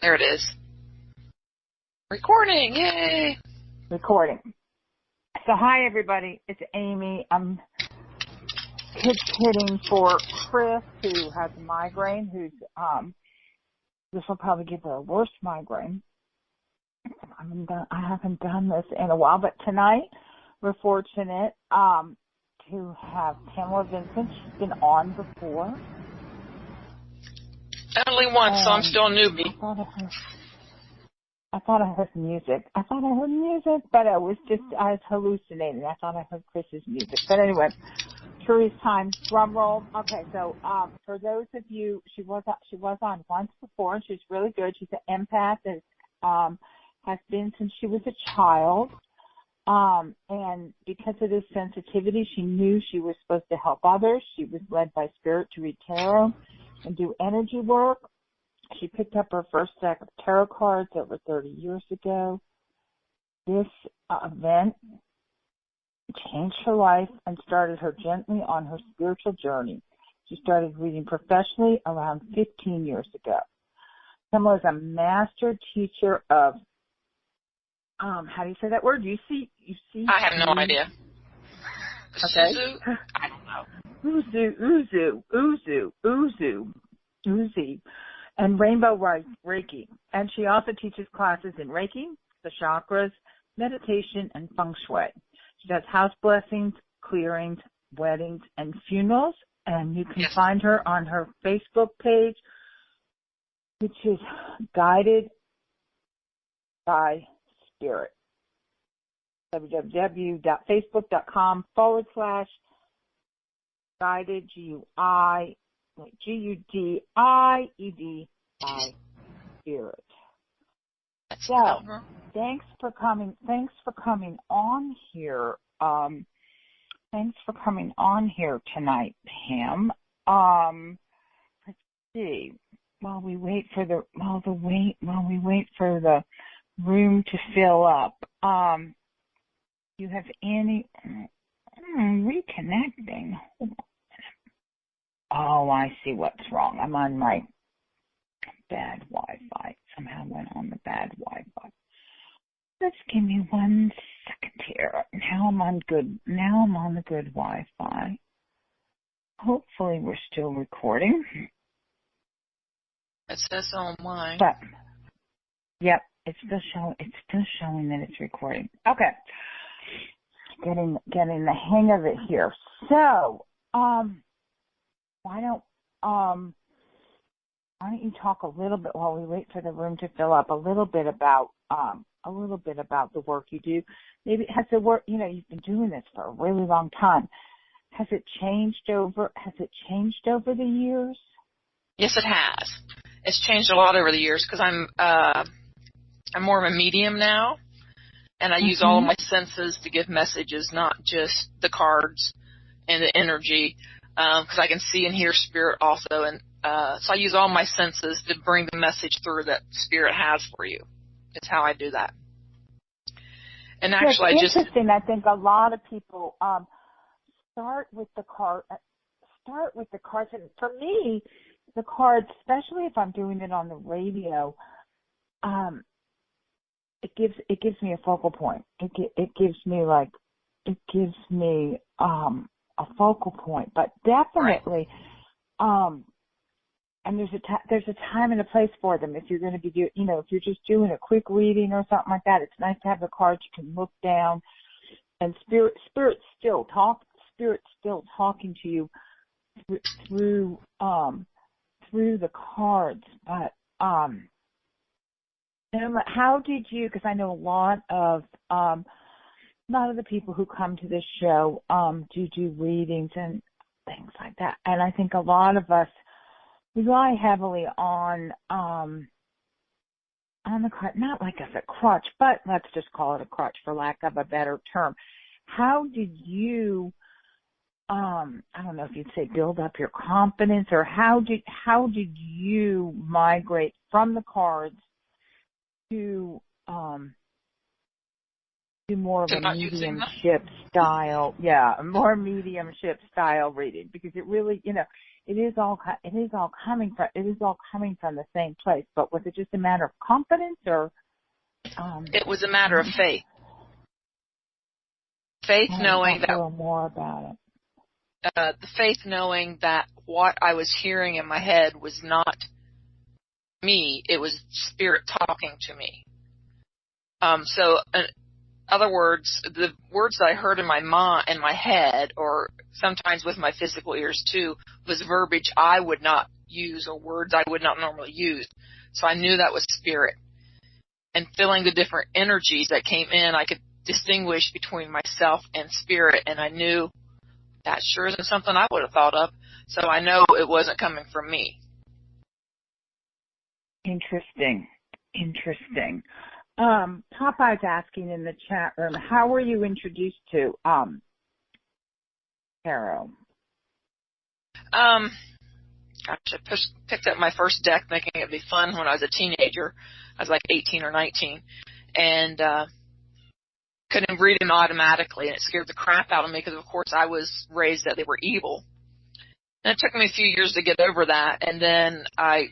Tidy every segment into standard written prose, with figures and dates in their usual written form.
There it is. Recording, yay! Recording. So hi everybody, it's Amy. I'm hitting for Chris, who has a migraine, this will probably give her a worse migraine. I haven't done this in a while, but tonight we're fortunate to have Pamala Vincent. She's been on before. Only once, so I'm still a newbie. I thought I heard music. But I was hallucinating. I thought I heard Chris's music. But anyway, curious time, drum roll. Okay, so for those of you, she was on once before, and she's really good. She's an empath and has been since she was a child. And because of this sensitivity, she knew she was supposed to help others. She was led by spirit to read tarot and do energy work. She picked up her first deck of tarot cards over 30 years ago. This event changed her life and started her gently on her spiritual journey. She started reading professionally around 15 years ago. Pamela is a master teacher of, how do you say that word? You see? I have no idea. Okay. I don't know. Usui and Rainbow Reiki. And she also teaches classes in Reiki, the Chakras, meditation, and Feng Shui. She does house blessings, clearings, weddings, and funerals. And you can find her on her Facebook page, which is Guided by Spirit. www.facebook.com/guided, Gudied by Spirit. So, thanks for coming on here. Thanks for coming on here tonight, Pam. Let's see. While we wait for the room to fill up, you have any reconnecting? Oh, I see what's wrong. I'm on my bad Wi-Fi. Somehow went on the bad Wi-Fi. Let's give me 1 second here. Now I'm on the good Wi-Fi. Hopefully we're still recording. It says so on mine. But yep, it's still showing that it's recording. Okay. Getting the hang of it here. So, why don't you talk a little bit while we wait for the room to fill up, a little bit about the work you do. Maybe has the work, you've been doing this for a really long time. Has it changed over the years? Yes, it has. It's changed a lot over the years because I'm more of a medium now, and I use all of my senses to give messages, not just the cards and the energy, because I can see and hear spirit also, and so I use all my senses to bring the message through that spirit has for you. It's how I do that. And actually, it's interesting. I think a lot of people start with the cards, and for me, the cards, especially if I'm doing it on the radio, it gives me a focal point. It gives me a focal point. But definitely, and there's a time and a place for them. If you're going to be if you're just doing a quick reading or something like that, it's nice to have the cards. You can look down, and spirit's still talking to you through the cards. But how did you? Because I know a lot of the people who come to this show do readings and things like that, and I think a lot of us rely heavily on the card, not like as a crutch, but let's just call it a crutch for lack of a better term. How did you? I don't know if you'd say build up your confidence, or how did you migrate from the cards to more of a mediumship style reading? Because it really, it is all coming from the same place. But was it just a matter of confidence, or? It was a matter of faith. Faith knowing that. A little more about it. The faith knowing that what I was hearing in my head was not me; it was spirit talking to me. So, in other words, the words that I heard in my head, or sometimes with my physical ears too, was verbiage I would not use, or words I would not normally use. So I knew that was spirit. And feeling the different energies that came in, I could distinguish between myself and spirit, and I knew that sure isn't something I would have thought of. So I know it wasn't coming from me. Interesting. Popeye's asking in the chat room, how were you introduced to tarot? Gosh, I picked up my first deck thinking it'd be fun when I was a teenager. I was like 18 or 19, and couldn't read them automatically, and it scared the crap out of me because, of course, I was raised that they were evil. And it took me a few years to get over that, and then I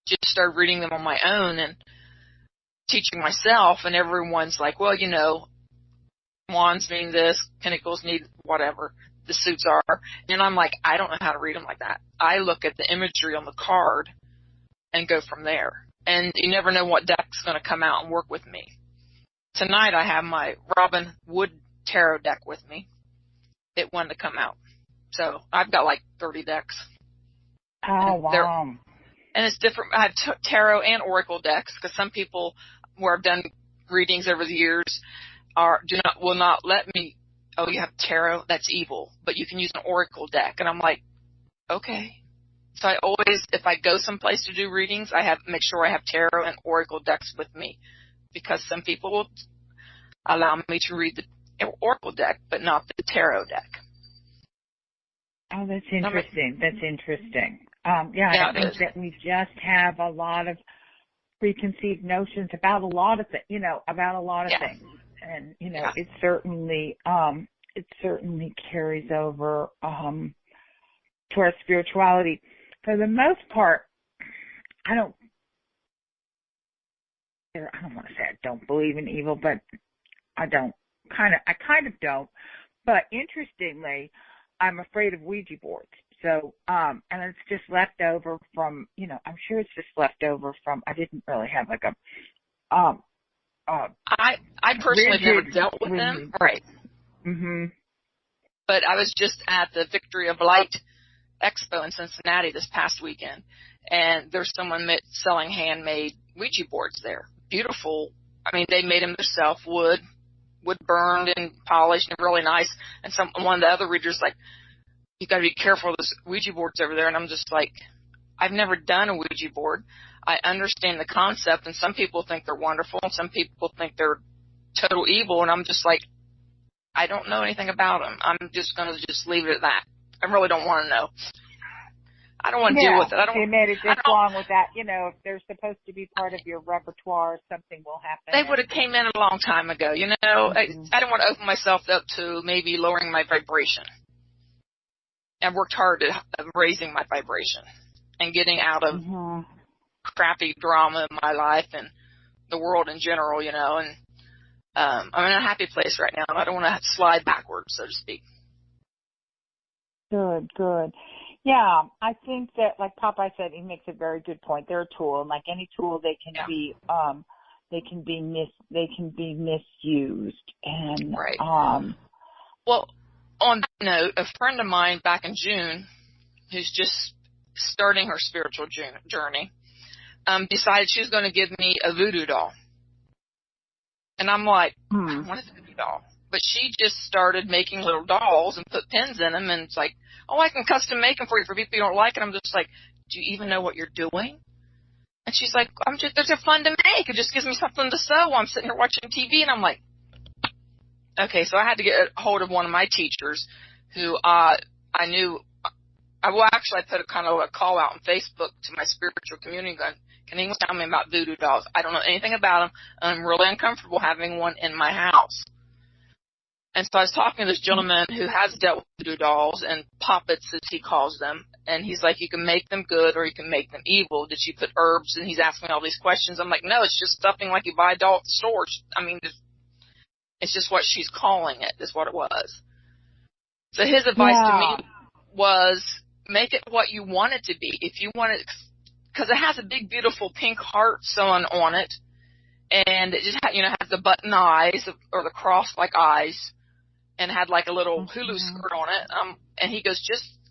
just started reading them on my own and teaching myself, and everyone's like, well, you know, wands mean this, pinnacles need whatever the suits are. And I'm like, I don't know how to read them like that. I look at the imagery on the card and go from there. And you never know what deck's going to come out and work with me. Tonight I have my Robin Wood tarot deck with me. It wanted to come out. So I've got like 30 decks. Oh, wow. And it's different. I have tarot and oracle decks, because some people where I've done readings over the years will not let me, oh, you have tarot, that's evil, but you can use an oracle deck. And I'm like, okay. So I always, if I go someplace to do readings, make sure I have tarot and oracle decks with me, because some people will allow me to read the oracle deck, but not the tarot deck. Oh, that's interesting. I think that we just have a lot of preconceived notions about a lot of things, things. And, it certainly carries over, to our spirituality. For the most part, I don't want to say I don't believe in evil, but I kind of don't. But interestingly, I'm afraid of Ouija boards. So, and it's just left over from, I'm sure it's just left over from, I didn't really have like I personally never dealt with them. Right. Mhm. But I was just at the Victory of Light Expo in Cincinnati this past weekend, and there's someone selling handmade Ouija boards there. Beautiful. I mean, they made them themselves, wood burned and polished and really nice. And one of the other readers like, you got to be careful of those Ouija boards over there. And I'm just like, I've never done a Ouija board. I understand the concept, and some people think they're wonderful, and some people think they're total evil. And I'm just like, I don't know anything about them. I'm just going to just leave it at that. I really don't want to know. I don't want to deal with it. They made it this long with that. If they're supposed to be part of your repertoire, something will happen. They would have came in a long time ago. Mm-hmm. I don't want to open myself up to maybe lowering my vibration. I've worked hard at raising my vibration and getting out of crappy drama in my life and the world in general, and I'm in a happy place right now, and I don't want to slide backwards, so to speak. Good. Yeah, I think that, like Popeye said, he makes a very good point. They're a tool, and like any tool, they can be misused. And right. Well, on that note, a friend of mine back in June, who's just starting her spiritual journey, decided she was going to give me a voodoo doll. And I'm like, I want a voodoo doll. But she just started making little dolls and put pins in them, and it's like, oh, I can custom make them for you for people who don't like it. I'm just like, do you even know what you're doing? And she's like, they're fun to make. It just gives me something to sew while I'm sitting here watching TV. And I'm like, okay, so I had to get a hold of one of my teachers who I knew. I put a kind of a call out on Facebook to my spiritual community going, can anyone tell me about voodoo dolls? I don't know anything about them. I'm really uncomfortable having one in my house. And so I was talking to this gentleman who has dealt with voodoo dolls and puppets, as he calls them. And he's like, you can make them good or you can make them evil. Did you put herbs? And he's asking me all these questions. I'm like, no, it's just stuffing like you buy a doll at the store. I mean, it's just what she's calling it is what it was. So his advice to me was make it what you want it to be. If you want it, because it has a big, beautiful pink heart sewn on it. And it just, has the button eyes or the cross-like eyes. And had like a little hulu skirt on it. And he goes,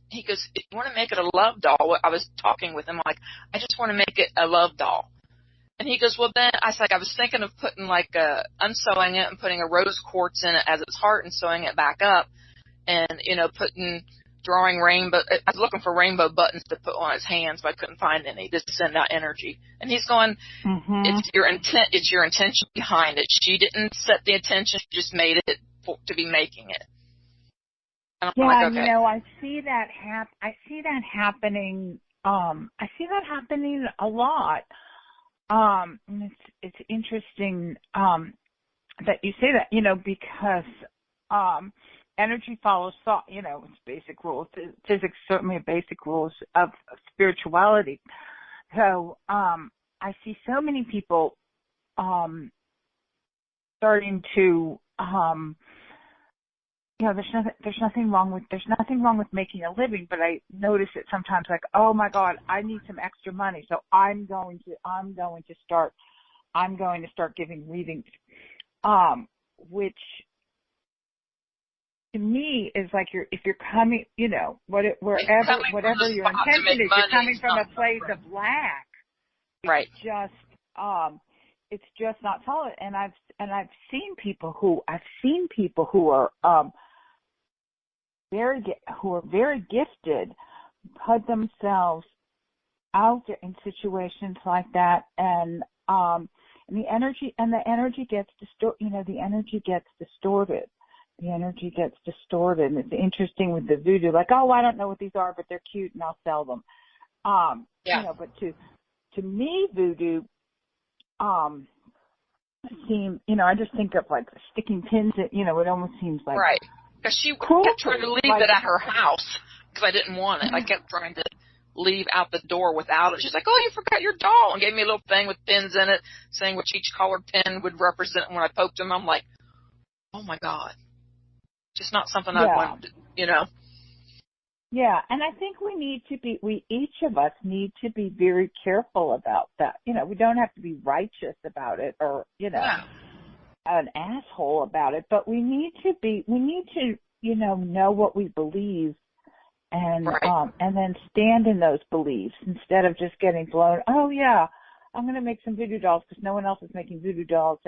if you want to make it a love doll, I was talking with him like, I just want to make it a love doll. And he goes, well then, I was thinking of putting unsewing it and putting a rose quartz in it as its heart and sewing it back up. And, drawing rainbow, I was looking for rainbow buttons to put on his hands, but I couldn't find any just to send out energy. And he's going, it's your intention behind it. She didn't set the intention, she just made it to be making it. And I'm like, okay. I see that happening. I see that happening a lot. It's interesting that you say that, because energy follows thought. It's basic rules. Physics certainly are basic rules of spirituality. So I see so many people starting to. There's nothing wrong with making a living, but I notice it sometimes like, oh my God, I need some extra money, so I'm going to start giving readings, which to me is like if you're coming, whatever your intention is, you're coming from a place of lack. Right. It's just not solid. And I've seen people who are very gifted put themselves out there in situations like that, and the energy gets distorted. The energy gets distorted. And it's interesting with the voodoo, like, oh, I don't know what these are, but they're cute and I'll sell them. But to me, voodoo I just think of like sticking pins at, it almost seems like. Right. Because she kept trying to leave it at her house because I didn't want it. I kept trying to leave out the door without it. She's like, oh, you forgot your doll, and gave me a little thing with pins in it saying which each colored pin would represent. And when I poked them, I'm like, oh my God. Just not something I wanted, Yeah, and I think each of us need to be very careful about that. We don't have to be righteous about it or, an asshole about it, but we need to know what we believe and then stand in those beliefs instead of just getting blown. Oh yeah, I'm going to make some voodoo dolls because no one else is making voodoo dolls,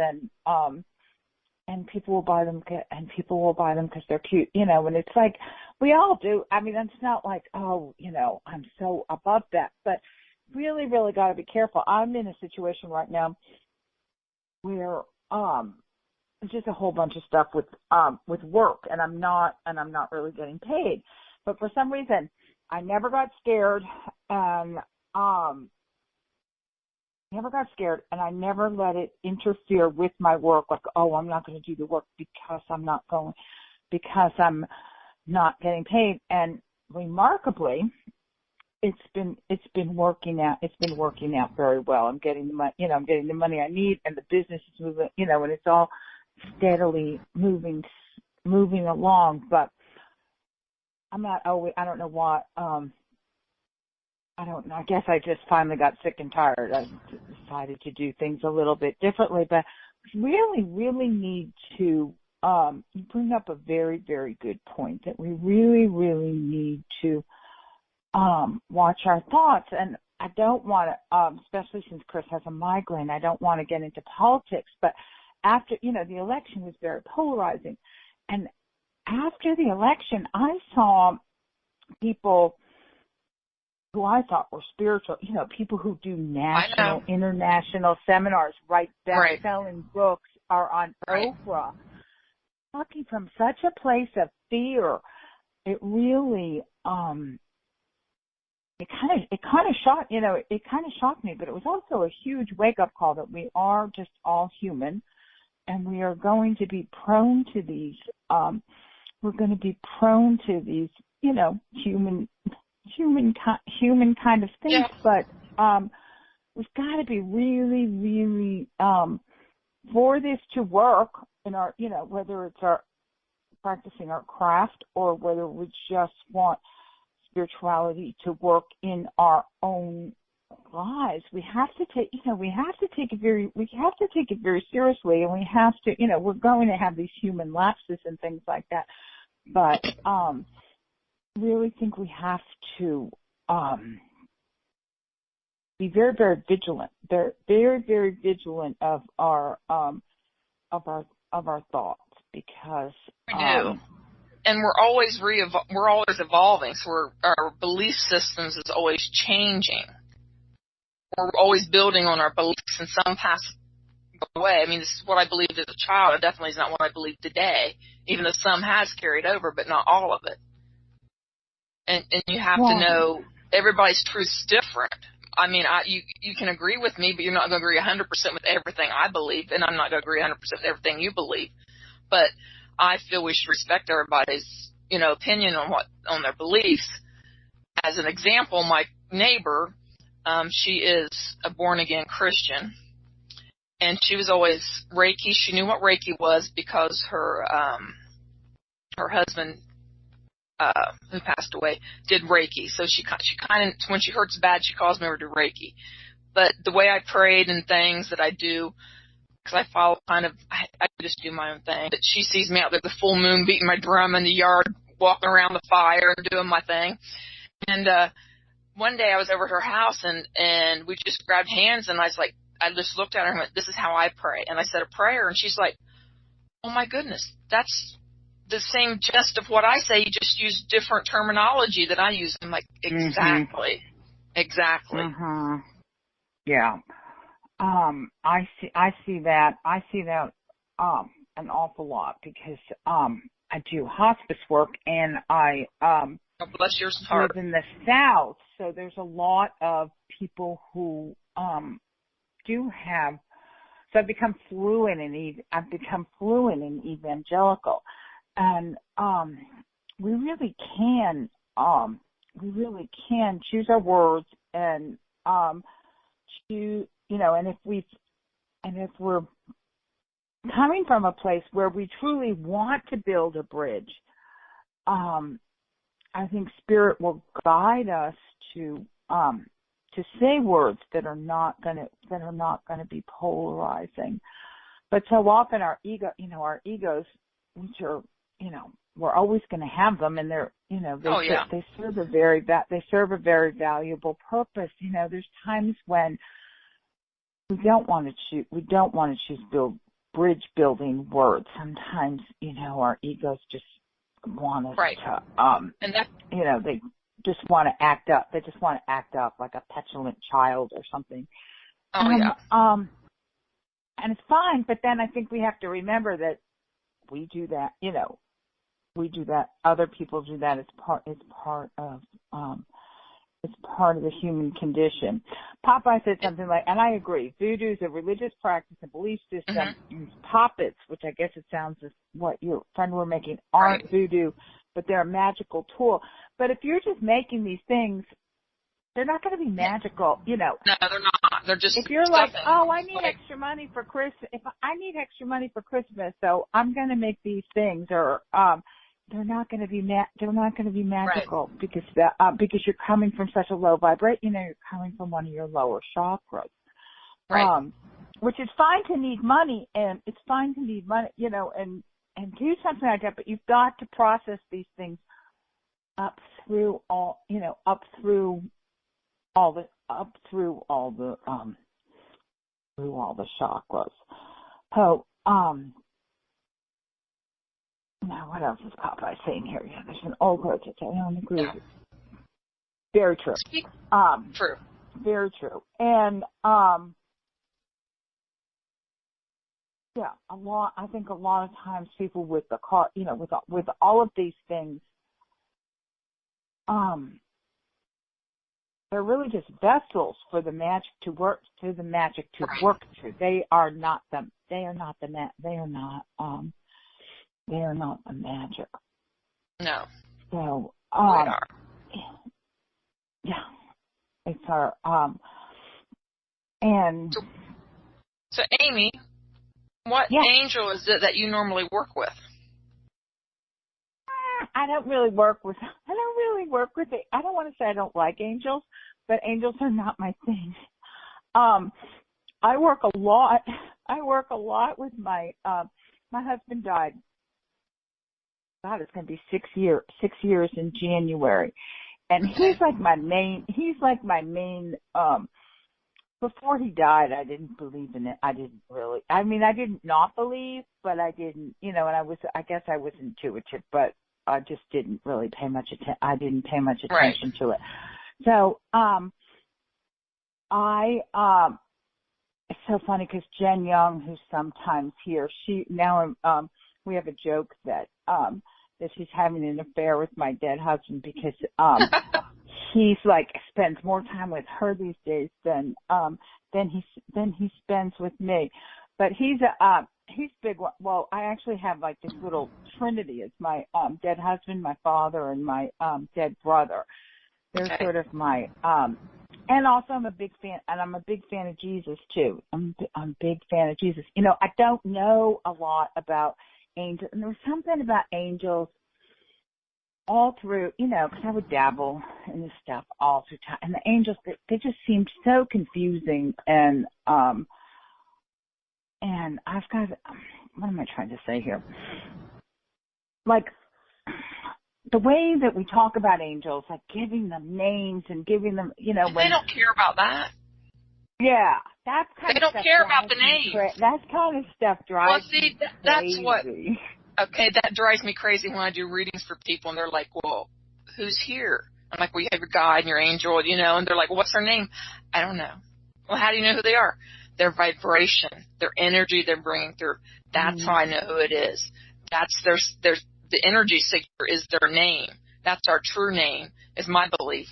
and people will buy them because they're cute, and it's like, we all do. I mean, it's not like, oh, I'm so above that, but really, really got to be careful. I'm in a situation right now where, just a whole bunch of stuff with work, and I'm not really getting paid, but for some reason, I never got scared, and I never let it interfere with my work. Like, oh, I'm not going to do the work because I'm not getting paid. And remarkably, it's been working out. It's been working out very well. I'm getting the money. I'm getting the money I need, and the business is moving. And it's all steadily moving along. But I'm not always. I don't know what. I don't know. I guess I just finally got sick and tired. I decided to do things a little bit differently, but really, really need to you bring up a very, very good point that we really, really need to watch our thoughts. And I don't want to, especially since Chris has a migraine, I don't want to get into politics, but after, the election was very polarizing. And after the election, I saw people who I thought were spiritual, people who do national, international seminars, write best-selling books, are on Oprah, talking from such a place of fear. It really, it kind of shocked me, but it was also a huge wake-up call that we are just all human, we are going to be prone to these, we're going to be prone to these, you know, human kind of things, Yeah. but we've got to be really, really, for this to work in our, you know, whether it's our practicing our craft or whether we just want spirituality to work in our own lives, we have to take, you know, we have to take it very seriously, and we have to, you know, we're going to have these human lapses and things like that, but really think we have to be very, very vigilant, very, very vigilant of our thoughts, because we do. And we're always evolving, so our belief systems is always changing. We're always building on our beliefs, and some pass away. I mean, this is what I believed as a child. It definitely is not what I believe today, even though some has carried over, but not all of it. And you have to know everybody's truth's different. I mean, you can agree with me, but you're not going to agree 100% with everything I believe, and I'm not going to agree 100% with everything you believe. But I feel we should respect everybody's, you know, opinion on their beliefs. As an example, my neighbor, she is a born-again Christian, and she was always Reiki. She knew what Reiki was because her husband, who passed away, did Reiki. So she kind of, when she hurts bad, she calls me over to Reiki. But the way I prayed and things that I do, because I follow I just do my own thing. But she sees me out there, the full moon, beating my drum in the yard, walking around the fire and doing my thing. And one day I was over at her house, and we just grabbed hands, and I just looked at her and went, "This is how I pray." And I said a prayer, and she's like, "Oh my goodness, that's the same gist of what I say. You just use different terminology that I use." I'm like, exactly. Mm-hmm. Yeah. I see that an awful lot, because I do hospice work, and I God bless your heart. live in the South, so there's a lot of people who do have. So I've become fluent in evangelical, and we really can choose our words and choose, you know, and if we're coming from a place where we truly want to build a bridge, I think Spirit will guide us to say words that are not going to be polarizing. But so often our egos, which are, you know, we're always going to have them, and they're, you know, they serve a very valuable purpose. You know, there's times when we don't want to choose bridge building words. Sometimes, you know, our egos just want us to, and that, you know, they just want to act up. They just want to act up like a petulant child or something. And it's fine, but then I think we have to remember that we do that, you know, other people do that. It's part of the human condition. Popeye said something like, and I agree, voodoo is a religious practice and belief system. Puppets, which I guess it sounds as what your friend were making, aren't voodoo, but they're a magical tool. But if you're just making these things, they're not going to be magical, you know. No, they're not. They're just. If you're like, oh, I need extra money for Christmas. If I need extra money for Christmas, so I'm going to make these things, or they're not going to be magical, because you're coming from such a low vibration. You know, you're coming from one of your lower chakras. Which is fine to need money, and it's fine to need money, you know, and do something like that. But you've got to process these things up through all the chakras. So, now what else is Popeye saying here? Yeah, there's an old quote that I don't agree with. Very true. True. Very true. And yeah, I think a lot of times people with the car, you know, with all of these things, they're really just vessels for the magic to work through. They are not the magic. No. So We are. yeah, it's our and so Amy, what angel is it that you normally work with? I don't really work with it. I don't want to say I don't like angels, but angels are not my thing. I work a lot with my husband died. God, it's going to be 6 years in January. And he's like my main, before he died, I didn't believe in it. I didn't not believe, but I didn't, and I guess I was intuitive, but I just didn't really pay much attention. I didn't pay much attention to it. So, it's so funny because Jen Young, who's sometimes here, we have a joke that she's having an affair with my dead husband because, he's like spends more time with her these days than he spends with me. But he's big. Well, I actually have like this little trinity. It's my dead husband, my father, and my dead brother. They're sort of my and also I'm a big fan of Jesus too. I'm a big fan of Jesus. I don't know a lot about angels, and there was something about angels all through, because I would dabble in this stuff all through time. And the angels, they just seemed so confusing. And I've got, what am I trying to say here? Like, the way that we talk about angels, like giving them names and giving them, they don't care about that. Yeah, that's kind they of stuff. They don't care about the names. That kind of stuff drives me crazy. That's what. Okay, that drives me crazy when I do readings for people, and they're like, well, who's here? I'm like, well, you have your guide and your angel, and they're like, well, what's their name? I don't know. Well, how do you know who they are? Their vibration, their energy they're bringing through. That's how I know who it is. That's the energy signature is their name. That's our true name, is my belief.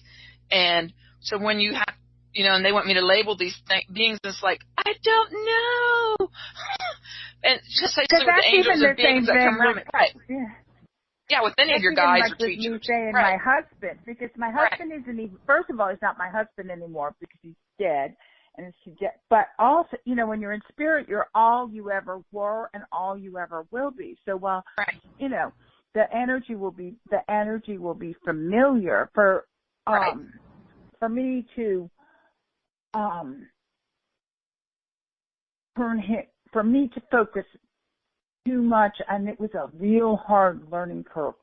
And so when you have, and they want me to label these beings, it's like, I don't know. And just like with the angels and beings that come around. Right. Yeah, with any of your guides or teachers. With me saying my husband, because my husband isn't even, first of all, he's not my husband anymore because he's dead. But also, when you're in spirit, you're all you ever were and all you ever will be. So while, the energy will be familiar for me to, for me to focus too much, and it was a real hard learning curve.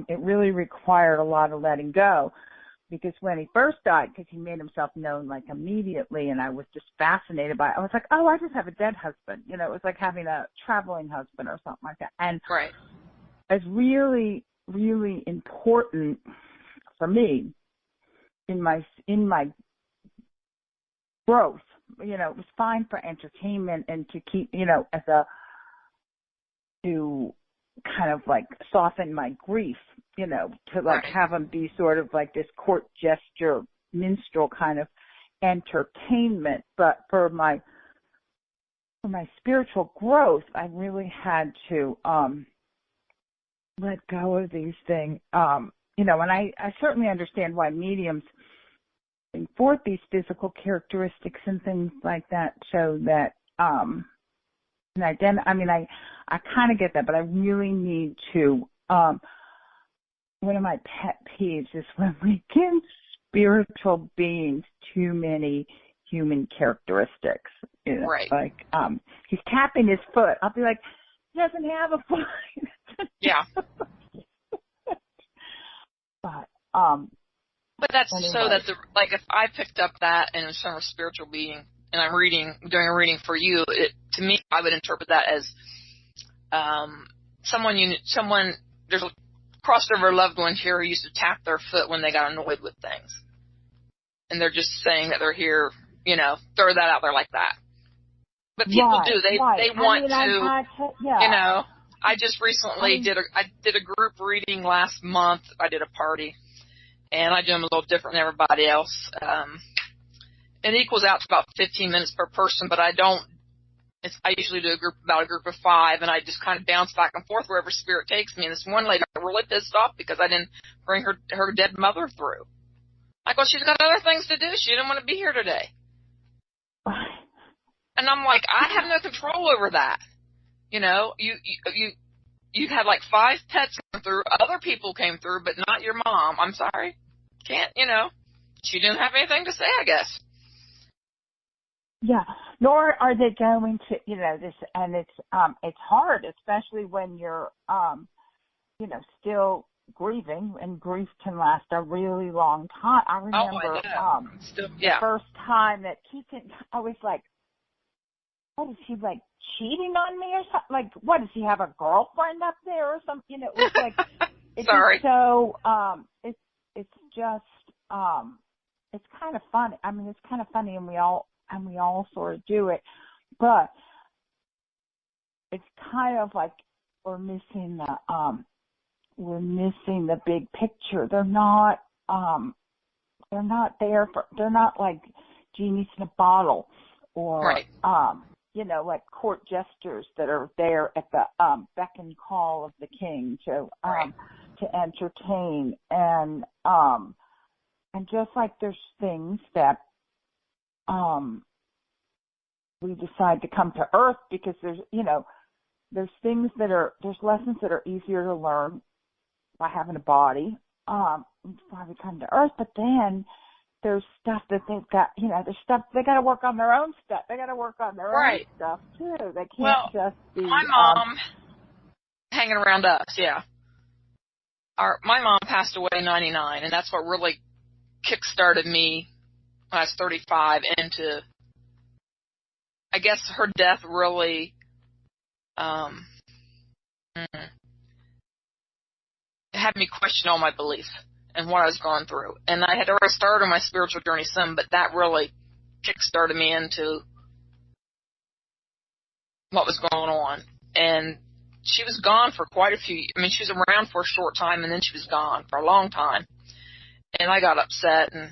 It really required a lot of letting go, because when he first died, because he made himself known like immediately, and I was just fascinated by it. I was like, oh, I just have a dead husband. It was like having a traveling husband or something like that. And it's really, really important for me in my growth. It was fine for entertainment and to keep, to kind of like soften my grief, to like have them be sort of like this court gesture, minstrel kind of entertainment. But for my spiritual growth, I really had to let go of these things. And I certainly understand why mediums bring forth these physical characteristics and things like that, so that I kind of get that, but I really need to. One of my pet peeves is when we give spiritual beings too many human characteristics. Like he's tapping his foot. I'll be like, he doesn't have a foot. Yeah. But that's anyway. So that if I picked up that and it's from a spiritual being, and I'm doing a reading for you, to me, I would interpret that as someone. There's a crossed over loved one here who used to tap their foot when they got annoyed with things, and they're just saying that they're here. Throw that out there like that. But people do. They want to. I just recently did a group reading last month. I did a party, and I do them a little different than everybody else. It equals out to about 15 minutes per person, but I usually do about a group of 5, and I just kind of bounce back and forth wherever spirit takes me. And this one lady got really pissed off because I didn't bring her dead mother through. I go, she's got other things to do. She didn't want to be here today. And I'm like, I have no control over that. You know, you had like 5 pets come through, other people came through, but not your mom. I'm sorry. Can't, she didn't have anything to say, I guess. Yeah, nor are they going to, this, and it's hard, especially when you're, still grieving, and grief can last a really long time. I remember, the first time that Keaton, I was like, what, is he like cheating on me or something? Like, what, does he have a girlfriend up there or something? It was like, it's Sorry. so, it's just, it's kind of funny. I mean, it's kind of funny, and we all sort of do it, but it's kind of like we're missing the big picture. They're not like genies in a bottle, or right. Like court jesters that are there at the beck and call of the king to entertain, and just like there's things that we decide to come to Earth because there's things there's lessons that are easier to learn by having a body. That's why we come to Earth. But then there's stuff that they've got, there's stuff, they got to work on their own stuff. They got to work on their own stuff too. They can't just be. My mom hanging around us, yeah. My mom passed away in 99, and that's what really kick-started me when I was 35 into, I guess her death really had me question all my beliefs and what I was going through. And I had already started my spiritual journey some, but that really kick-started me into what was going on. And she was gone for quite a few, she was around for a short time, and then she was gone for a long time. And I got upset and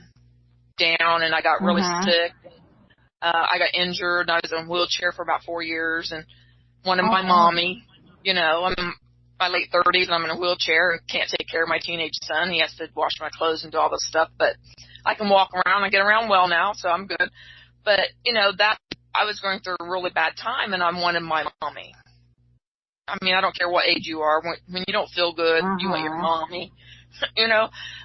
down, and I got really sick. I got injured, and I was in a wheelchair for about 4 years, and wanted my mommy. I'm in my late 30s, and I'm in a wheelchair and can't take care of my teenage son. He has to wash my clothes and do all this stuff, but I can walk around and get around well now, so I'm good. But, that I was going through a really bad time, and I wanted my mommy. I don't care what age you are. When you don't feel good, you want your mommy,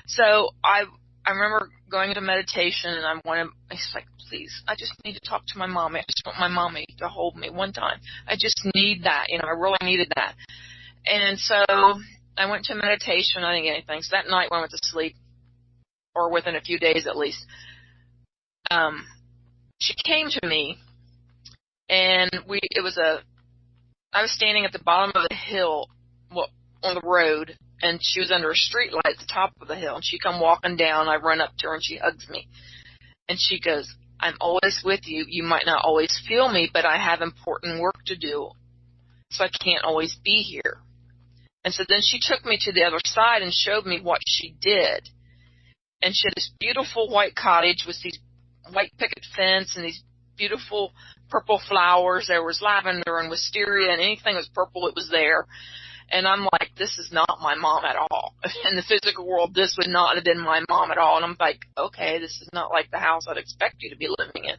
So I remember going into meditation, and it's like, please, I just need to talk to my mommy. I just want my mommy to hold me one time. I just need that. I really needed that. And so I went to meditation. I didn't get anything. So that night when I went to sleep, or within a few days at least, she came to me, and I was standing at the bottom of the hill, on the road, and she was under a street light at the top of the hill, and she come walking down. I run up to her, and she hugs me, and she goes, I'm always with you. You might not always feel me, but I have important work to do, so I can't always be here. And so then she took me to the other side and showed me what she did. And she had this beautiful white cottage with these white picket fence and these beautiful purple flowers. There was lavender and wisteria, and anything that was purple, it was there. And I'm like, this is not my mom at all. In the physical world, this would not have been my mom at all. And I'm like, okay, this is not like the house I'd expect you to be living in.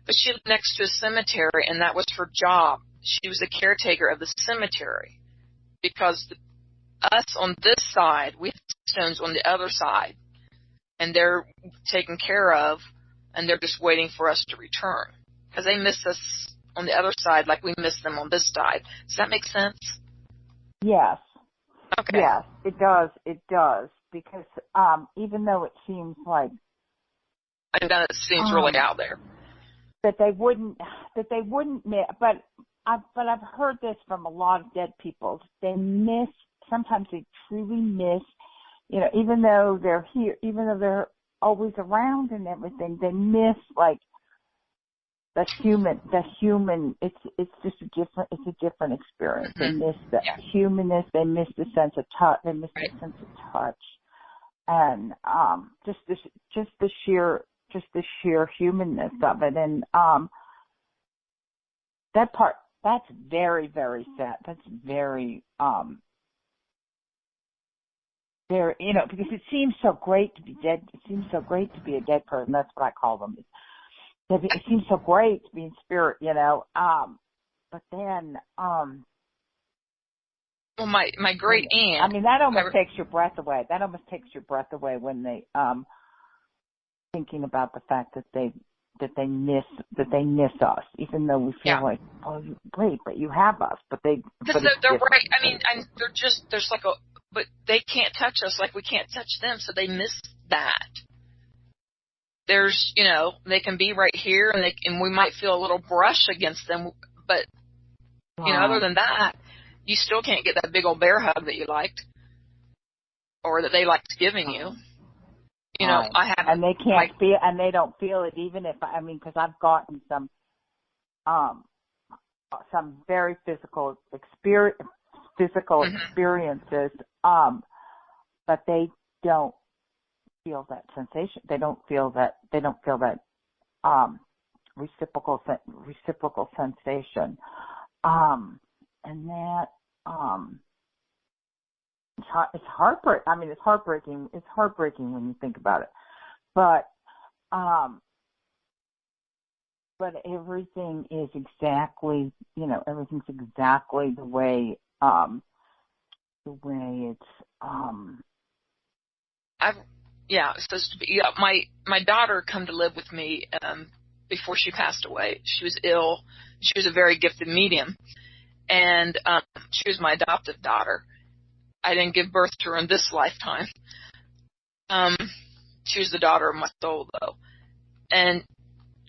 But she lived next to a cemetery, and that was her job. She was a caretaker of the cemetery, because us on this side, we have stones on the other side, and they're taken care of, and they're just waiting for us to return, because they miss us on the other side like we miss them on this side. Does that make sense? Yes. Okay. Yes, it does. It does, because even though it seems like, I know it seems really out there, that they wouldn't, but I've heard this from a lot of dead people. Sometimes they truly miss, even though they're here, even though they're always around and everything, they miss like the human, it's just a different experience. They miss the humanness, they miss the sense of touch, they miss the sense of touch. and just the sheer humanness of it, and that part, that's very, very sad. That's very very, because it seems so great to be dead. It seems so great to be a dead person. That's what I call them. It seems so great to be in spirit, but then well, my great aunt. I mean, that almost takes your breath away. That almost takes your breath away when they thinking about the fact that they miss us, even though we feel like, oh, great, but you have us, but they're right. I mean, there's like but they can't touch us like we can't touch them, so they miss that. There's, they can be right here, and we might feel a little brush against them, but other than that, you still can't get that big old bear hug that you liked, or that they liked giving you. I have, and they can't feel, and they don't feel it, even if because I've gotten some very physical experiences, but they don't feel that sensation. They don't feel that reciprocal sensation, and that it's heartbreaking. I mean, it's heartbreaking. It's heartbreaking when you think about it, but everything is exactly, everything's exactly the way it's it's supposed to be. Yeah, my daughter come to live with me before she passed away. She was ill. She was a very gifted medium, and she was my adoptive daughter. I didn't give birth to her in this lifetime. She was the daughter of my soul, though. And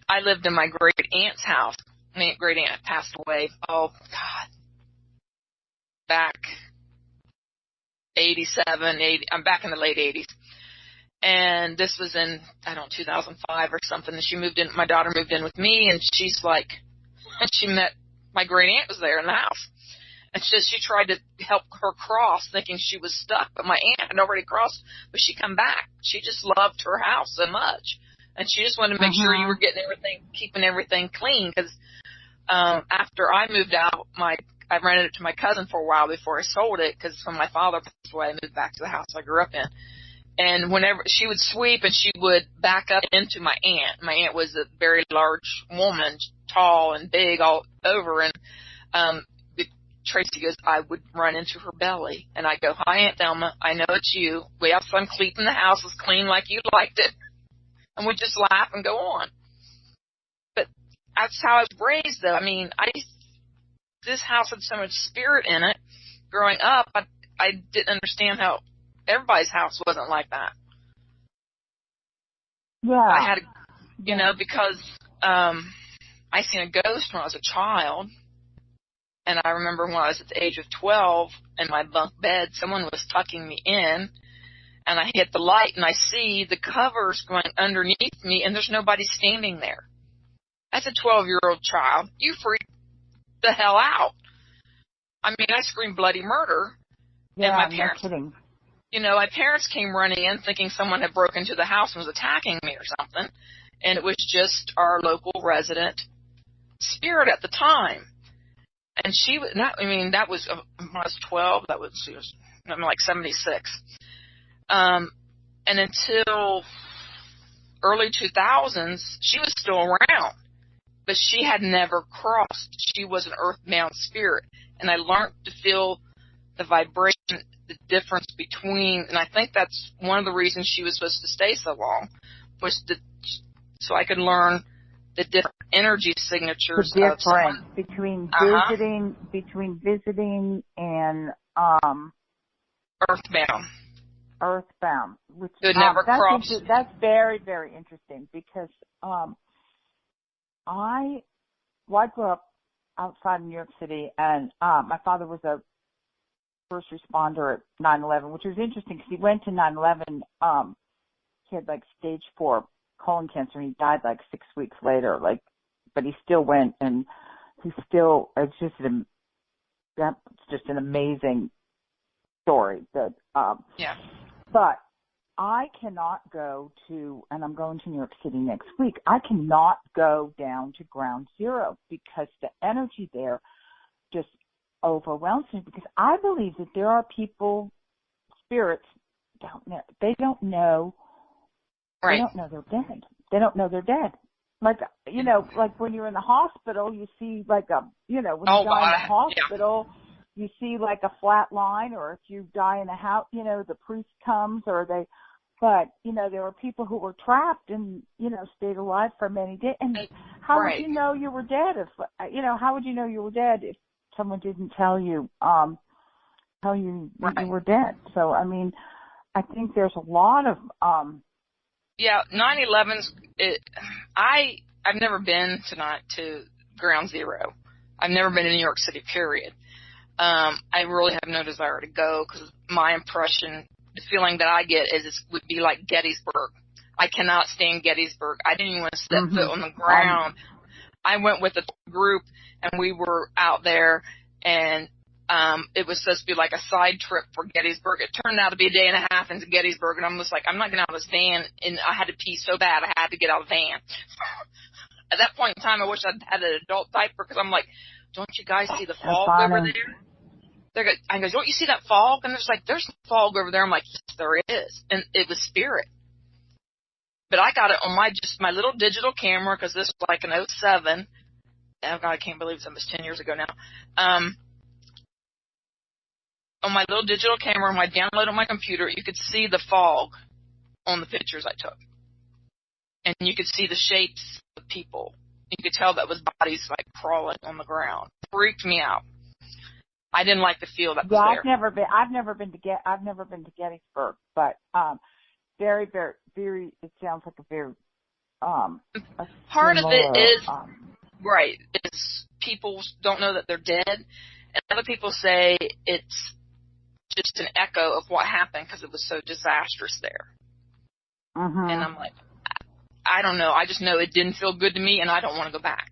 I lived in my great aunt's house. My great aunt passed away, back 87, 80, I'm back in the late 80s. And this was in, 2005 or something. And my daughter moved in with me, and she met, my great aunt was there in the house. And she tried to help her cross, thinking she was stuck. But my aunt had already crossed, but she come back. She just loved her house so much. And she just wanted to make sure you were keeping everything clean. Because after I moved out, I rented it to my cousin for a while before I sold it. Because when my father passed away, I moved back to the house I grew up in. And whenever she would sweep, and she would back up into my aunt. My aunt was a very large woman, tall and big all over. And Tracy goes, I would run into her belly, and I go, hi, Aunt Thelma, I know it's you. We have some cleaning the house is clean like you liked it. And we just laugh and go on. But that's how I was raised, though. I mean, this house had so much spirit in it. Growing up, I didn't understand how everybody's house wasn't like that. Yeah. I had, because I seen a ghost when I was a child. And I remember when I was at the age of 12 in my bunk bed, someone was tucking me in, and I hit the light, and I see the covers going underneath me, and there's nobody standing there. As a 12-year-old child, you freak the hell out. I mean, I screamed bloody murder. Yeah, and my parents, no kidding. My parents came running in thinking someone had broken into the house and was attacking me or something, and it was just our local resident spirit at the time. And she was not, that was, when I was 12, she was like 76. And until early 2000s, she was still around, but she had never crossed. She was an earthbound spirit. And I learned to feel the vibration, the difference between, and I think that's one of the reasons she was supposed to stay so long, was so I could learn the different energy signatures. The difference between visiting and earthbound, which never crossed. That's very, very interesting, because I grew up outside New York City, and my father was a first responder at 9/11, which was interesting because he went to 9/11. He had like stage 4 colon cancer, and he died like 6 weeks later. But he still went, and it's just an amazing story. That yeah. But I cannot go to, and I'm going to New York City next week, I cannot go down to ground zero because the energy there just overwhelms me, because I believe that there are people, spirits, they don't know Right. They don't know they're dead. They don't know they're dead. Like, you know, like when you're in the hospital, you see like a, you know, when you die in the hospital, you see like a flat line, or if you die in a house, you know, the priest comes but, you know, there were people who were trapped and, you know, stayed alive for many days. And how would you know you were dead how would you know you were dead if someone didn't tell you, you were dead? So, I mean, I think there's a lot of, 9/11's. I've never been to Ground Zero. I've never been to New York City. Period. I really have no desire to go because my impression, the feeling that I get is it would be like Gettysburg. I cannot stand Gettysburg. I didn't even want to step foot on the ground. I went with a group and we were out there, and it was supposed to be like a side trip for Gettysburg. It turned out to be a day and a half into Gettysburg, and I'm just like, I'm not getting out of this van, and I had to pee so bad I had to get out of the van. At that point in time, I wish I'd had an adult diaper, because I'm like, don't you guys see the fog over there? I go, don't you see that fog? And there's like, there's fog over there. I'm like, yes, there is. And it was spirit. But I got it on my little digital camera, because this was like an 07. Oh, God, I can't believe it's almost 10 years ago now. On my little digital camera, when I downloaded on my computer, you could see the fog on the pictures I took. And you could see the shapes of people. You could tell that was bodies like crawling on the ground. It freaked me out. I didn't like the feel that was there. I've never been to Gettysburg, but very, very, very, it sounds like a very part of it is right, is people don't know that they're dead, and other people say it's just an echo of what happened because it was so disastrous there. And I'm like, I don't know. I just know it didn't feel good to me, and I don't want to go back.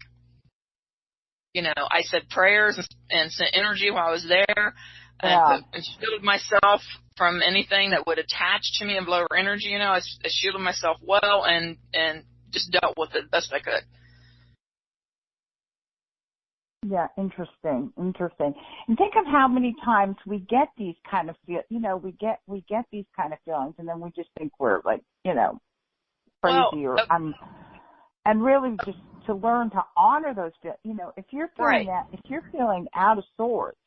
You know, I said prayers and sent energy while I was there, and shielded myself from anything that would attach to me of lower energy. You know, I shielded myself well and just dealt with it the best I could. Yeah, interesting. And think of how many times we get these kind of we get these kind of feelings, and then we just think we're like, you know, crazy and really just to learn to honor those, you know, if you're feeling if you're feeling out of sorts,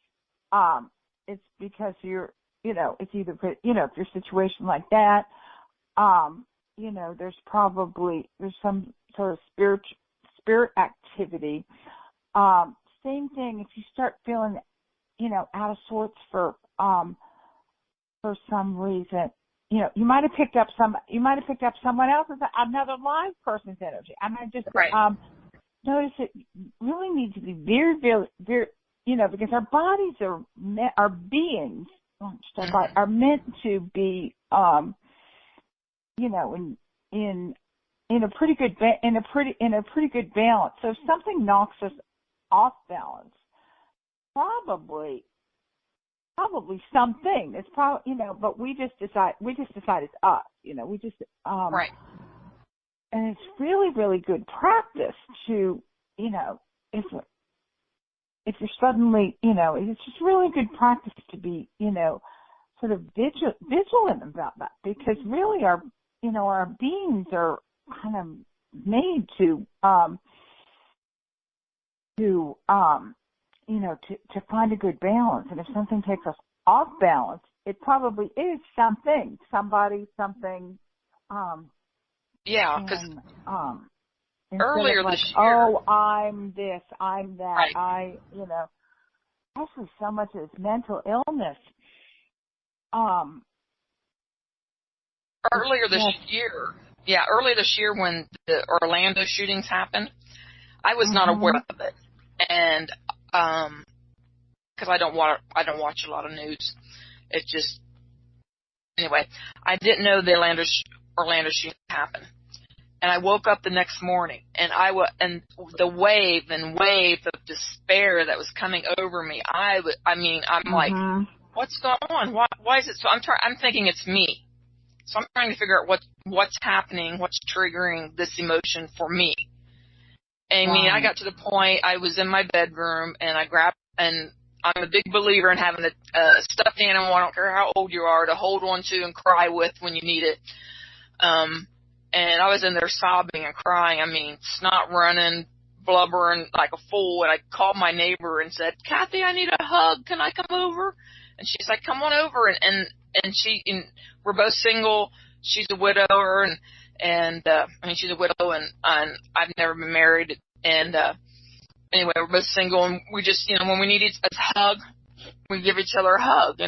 it's because you're, you know, it's either, you know, if your situation like that, you know, there's some sort of spirit activity. Same thing if you start feeling, you know, out of sorts for some reason. You know, you might have picked up someone else's, another live person's energy. I might just notice it really needs to be very, very, very, you know, because our bodies are beings, are meant to be, you know, in a pretty good balance. So if something knocks us off balance, probably something. It's probably, you know, but we just decide it's us, you know, we just, and it's really, really good practice to, you know, if you're suddenly, you know, it's just really good practice to be, you know, sort of vigilant about that, because really our beings are kind of made to you know, to find a good balance. And if something takes us off balance, it probably is somebody, something. Because earlier this year. Oh, I'm this, I'm that. Right. You know, actually so much of it's mental illness. Earlier this year when the Orlando shootings happened, I was not aware of it. And because I don't watch a lot of news. It just, anyway, I didn't know the Orlando shooting happened. And I woke up the next morning, and and the wave of despair that was coming over me. I'm like, what's going on? Why is it so? I'm thinking it's me. So I'm trying to figure out what's happening, what's triggering this emotion for me. And I mean, I got to the point, I was in my bedroom, and and I'm a big believer in having a stuffed animal, I don't care how old you are, to hold on to and cry with when you need it. And I was in there sobbing and crying. I mean, snot running, blubbering like a fool. And I called my neighbor and said, Kathy, I need a hug. Can I come over? And she's like, come on over. And we're both single. She's a widower, and I mean, she's a widow, and I've never been married. And anyway, we're both single, and we just, when we need a hug, we give each other a hug,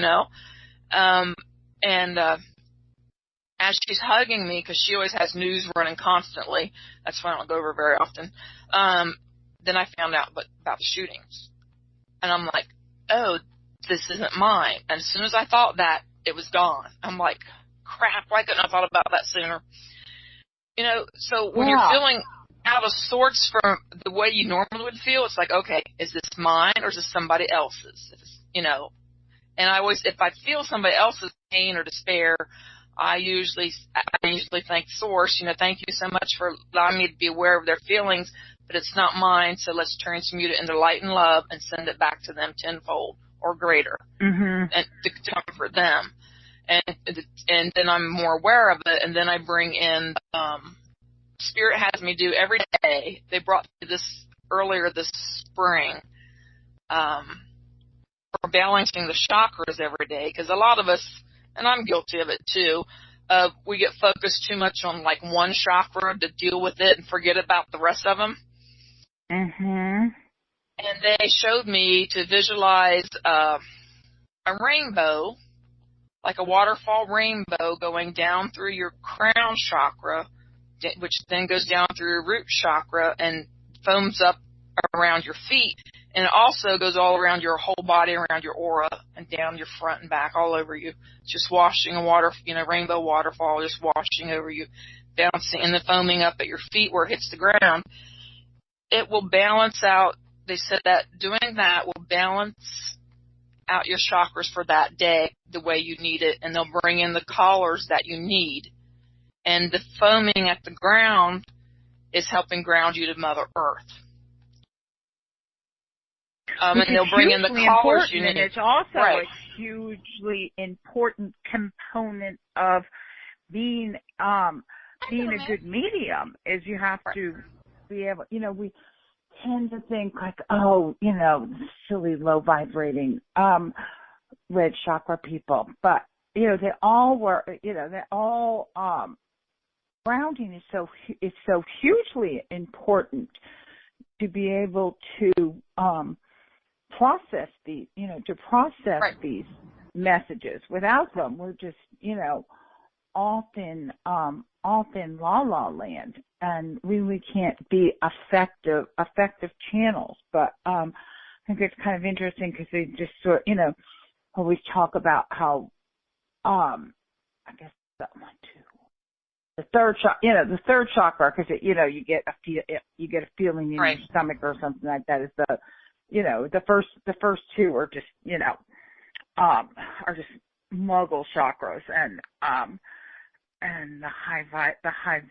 as she's hugging me, because she always has news running constantly, that's why I don't go over very often, then I found out about the shootings. And I'm like, oh, this isn't mine. And as soon as I thought that, it was gone. I'm like, crap, why couldn't I have thought about that sooner? So when you're feeling out of sorts from the way you normally would feel, it's like, okay, is this mine or is this somebody else's? And I always, if I feel somebody else's pain or despair, I usually thank Source, thank you so much for allowing me to be aware of their feelings, but it's not mine, so let's transmute it into light and love and send it back to them tenfold or greater, and to comfort them. And then I'm more aware of it, and then I bring in, Spirit has me do every day. They brought me this earlier this spring, for balancing the chakras every day, because a lot of us, and I'm guilty of it too, we get focused too much on like one chakra to deal with it and forget about the rest of them. And they showed me to visualize a rainbow, like a waterfall rainbow going down through your crown chakra, which then goes down through your root chakra and foams up around your feet. And it also goes all around your whole body, around your aura, and down your front and back, all over you. Just washing rainbow waterfall, just washing over you, bouncing, and then foaming up at your feet where it hits the ground. It will balance out. They said that doing that will balance out your chakras for that day the way you need it, and they'll bring in the callers that you need. And the foaming at the ground is helping ground you to Mother Earth. And they'll bring in the callers you need. And it's also a hugely important component of being a good medium, is you have to be able, we tend to think like, silly low vibrating red chakra people, but they all were, grounding is so hugely important to be able to process these these messages. Without them, we're just off in la la land, and really can't be effective channels. But I think it's kind of interesting because they just always talk about how I guess that one too. The third chakra, because you get a feeling in your stomach or something like that. Is the first two are just are just muggle chakras, and the high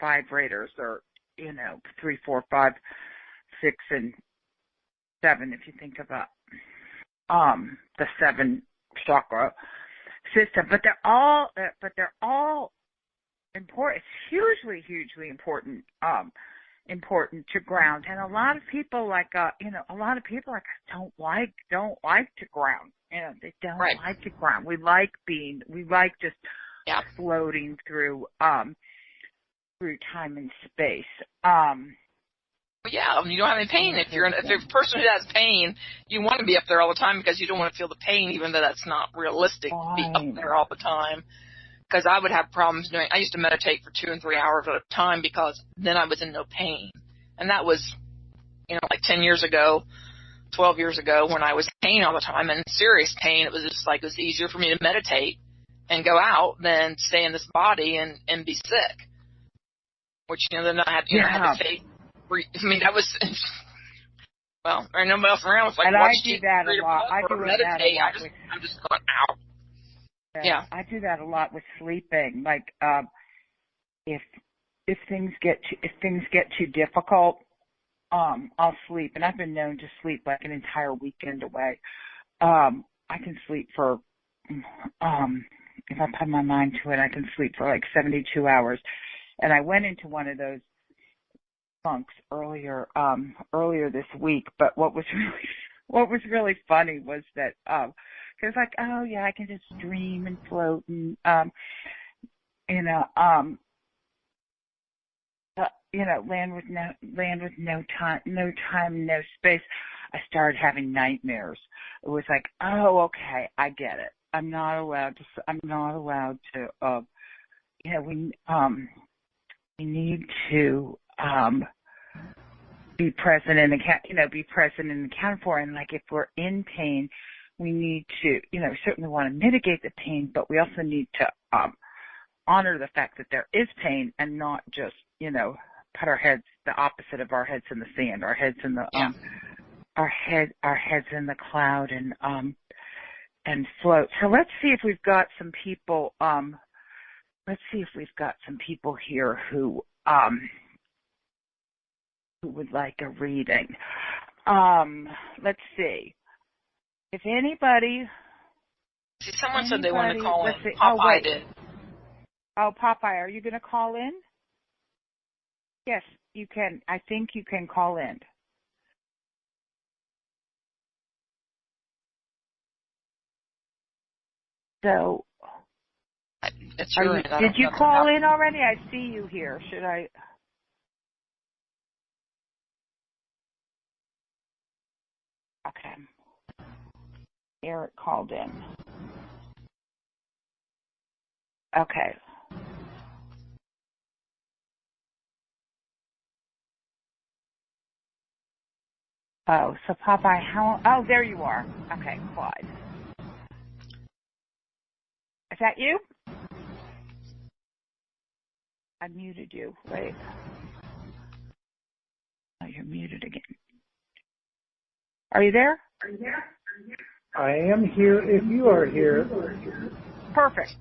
vibrators are 3, 4, 5, 6, and 7. If you think about the 7 chakra system, but they're all important. It's hugely important to ground. And a lot of people don't like to ground. They don't like to ground. We like just floating through time and space. You don't have any pain. If you're a person who has pain, you want to be up there all the time because you don't want to feel the pain, even though that's not realistic to be up there all the time. Because I would have problems I used to meditate for 2 and 3 hours at a time, because then I was in no pain. And that was, like 10 years ago, 12 years ago, when I was in pain all the time, and serious pain. It was just like, it was easier for me to meditate and go out than stay in this body and be sick. Which, then I had, had to face. That was, well, or nobody else around was like, and I do that a lot. I do meditate. that a lot. I'm just going out. Yeah. I do that a lot with sleeping. Like, if things get too difficult, I'll sleep, and I've been known to sleep like an entire weekend away. I can sleep for, if I put my mind to it, I can sleep for like 72 hours. And I went into one of those funks earlier this week. But what was really funny was that, it was like, oh yeah, I can just dream and float and, land with no time, no space. I started having nightmares. It was like, oh, okay, I get it. I'm not allowed to, we need to, be present and account for. And like, if we're in pain, we need to, certainly want to mitigate the pain, but we also need to, honor the fact that there is pain and not just, put our heads, the opposite of our heads in the sand, our heads in the, our heads in the cloud and float. So let's see if we've got some people, here who would like a reading. Let's see. If anybody. Someone said they wanted to call in. Popeye did. Oh, Popeye, are you going to call in? Yes, you can. I think you can call in. So, did you call in already? I see you here. Should I? Okay. Eric called in. Okay. Oh, so Popeye, oh, there you are. Okay, Clyde. Is that you? I muted you. Wait. Oh, you're muted again. Are you there? I am here if you are here. Perfect.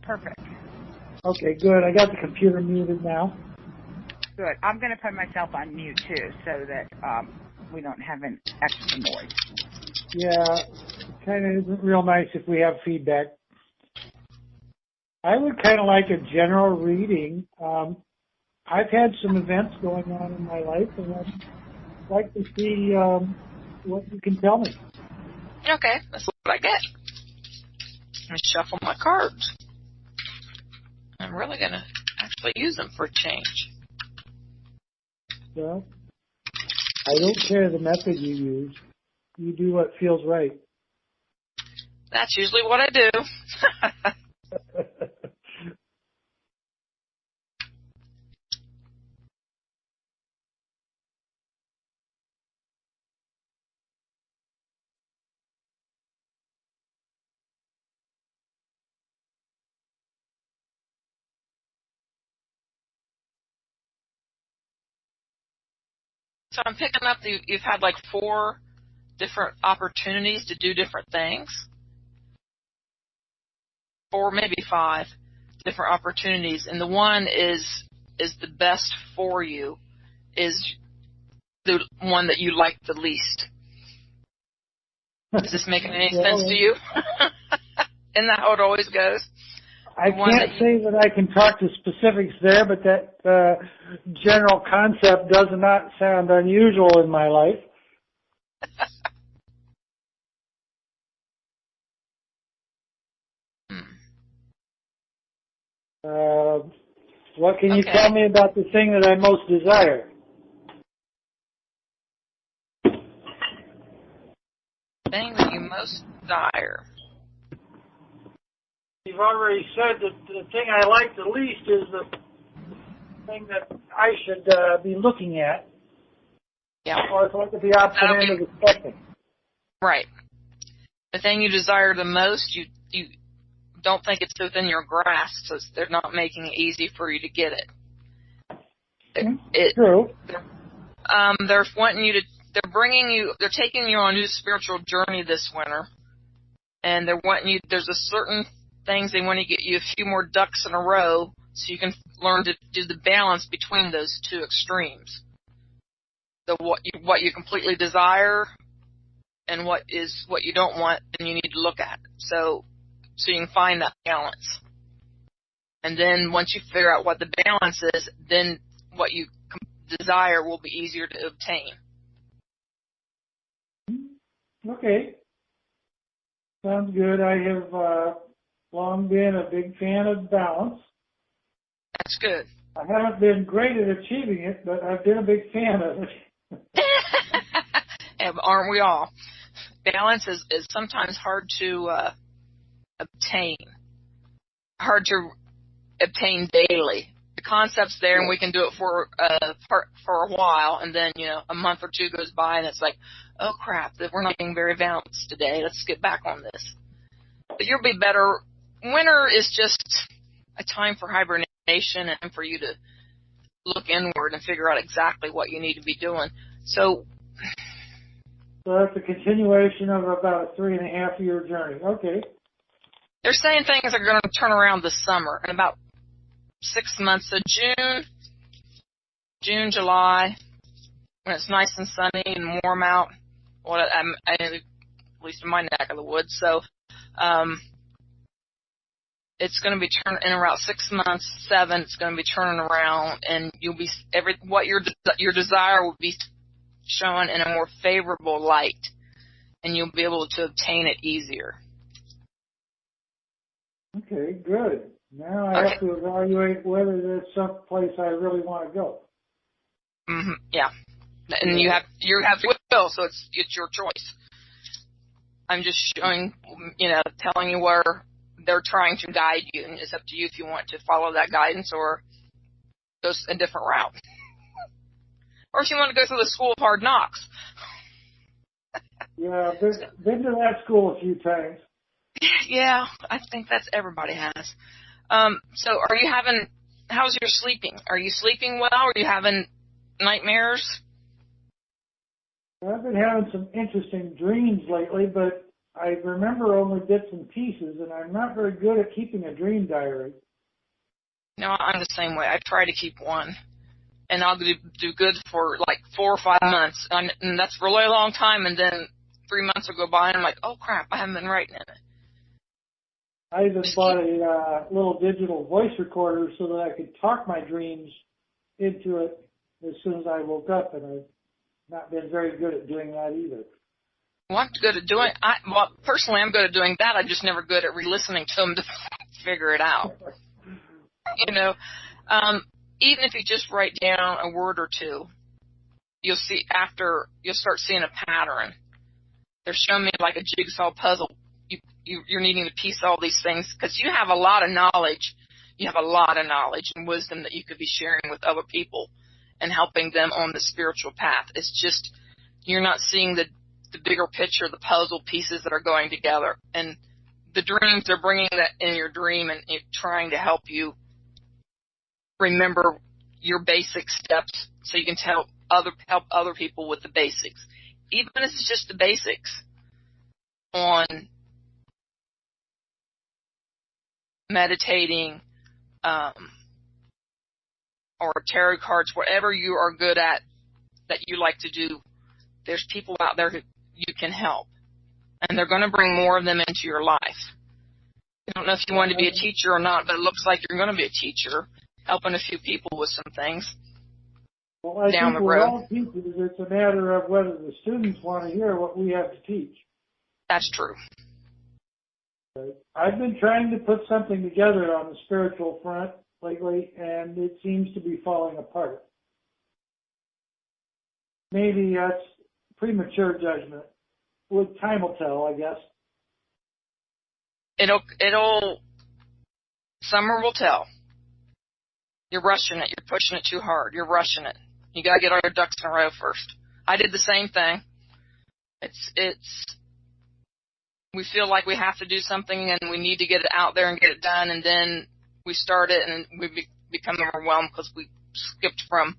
Okay, good. I got the computer muted now. Good. I'm going to put myself on mute, too, so that we don't have an extra noise. Yeah, it kind of isn't real nice if we have feedback. I would kind of like a general reading. I've had some events going on in my life, and I'd like to see what you can tell me. Okay, that's what I get. I'm going to shuffle my cards. I'm really going to actually use them for a change. Well, I don't care the method you use. You do what feels right. That's usually what I do. So I'm picking up you've had like 4 different opportunities to do different things. 4, maybe 5 different opportunities, and the one is the best for you, is the one that you like the least. Is this making any sense to you? Isn't that how it always goes? I can't say that I can talk to specifics there, but that general concept does not sound unusual in my life. What can you tell me about the thing that I most desire? Thing that you most desire. You've already said that the thing I like the least is the thing that I should be looking at. Yeah. Or it's like at the opposite end of the spectrum. Right. The thing you desire the most, you don't think it's within your grasp, so they're not making it easy for you to get it. True. They're wanting you to. They're taking you on a new spiritual journey this winter, and they're wanting you. There's a certain things. They want to get you a few more ducks in a row so you can learn to do the balance between those two extremes. What you completely desire and what you don't want, and you need to look at. So you can find that balance. And then once you figure out what the balance is, then what you desire will be easier to obtain. Okay. Sounds good. I have long been a big fan of balance. That's good. I haven't been great at achieving it, but I've been a big fan of it. Aren't we all? Balance is sometimes hard to obtain. Hard to obtain daily. The concept's there, and we can do it for a while, and then a month or two goes by, and it's like, oh crap, we're not being very balanced today. Let's get back on this. But you'll be better. Winter is just a time for hibernation and for you to look inward and figure out exactly what you need to be doing. So that's a continuation of about a 3.5-year journey. Okay. They're saying things are going to turn around this summer in about 6 months. So June, July, when it's nice and sunny and warm out. Well, at least in my neck of the woods. So it's going to be turning in around 6 months, 7. It's going to be turning around, and you'll be what your desire will be shown in a more favorable light, and you'll be able to obtain it easier. Okay, good. Now I have to evaluate whether there's some place I really want to go. Mm-hmm. Yeah, and you have will, so it's your choice. I'm just showing, telling you where they're trying to guide you, and it's up to you if you want to follow that guidance or go a different route. Or if you want to go through the school of hard knocks. Yeah, I've been to that school a few times. Yeah, I think that's everybody has. So how's your sleeping? Are you sleeping well? Are you having nightmares? I've been having some interesting dreams lately, but I remember only bits and pieces, and I'm not very good at keeping a dream diary. No, I'm the same way. I try to keep one. And I'll do good for like 4 or 5 months. And that's a really long time, and then 3 months will go by, and I'm like, oh, crap, I haven't been writing in it. I even bought a little digital voice recorder so that I could talk my dreams into it as soon as I woke up, and I've not been very good at doing that either. Well, I'm good at doing. Personally, I'm good at doing that. I'm just never good at re-listening to them to figure it out. Even if you just write down a word or two, you'll start seeing a pattern. They're showing me like a jigsaw puzzle. You're needing to piece all these things because you have a lot of knowledge. You have a lot of knowledge and wisdom that you could be sharing with other people and helping them on the spiritual path. It's just you're not seeing the bigger picture, the puzzle pieces that are going together. And the dreams, they're bringing that in your dream and trying to help you remember your basic steps so you can help other people with the basics. Even if it's just the basics on meditating or tarot cards, whatever you are good at that you like to do, there's people out there who you can help. And they're going to bring more of them into your life. I don't know if you want to be a teacher or not, but it looks like you're going to be a teacher, helping a few people with some things down the road. We're all teachers. It's a matter of whether the students want to hear what we have to teach. That's true. I've been trying to put something together on the spiritual front lately, and it seems to be falling apart. Maybe that's premature judgment. Time will tell, I guess. Summer will tell. You're rushing it. You're pushing it too hard. You're rushing it. You got to get all your ducks in a row first. I did the same thing. We feel like we have to do something and we need to get it out there and get it done, and then we start it and we become overwhelmed because we skipped from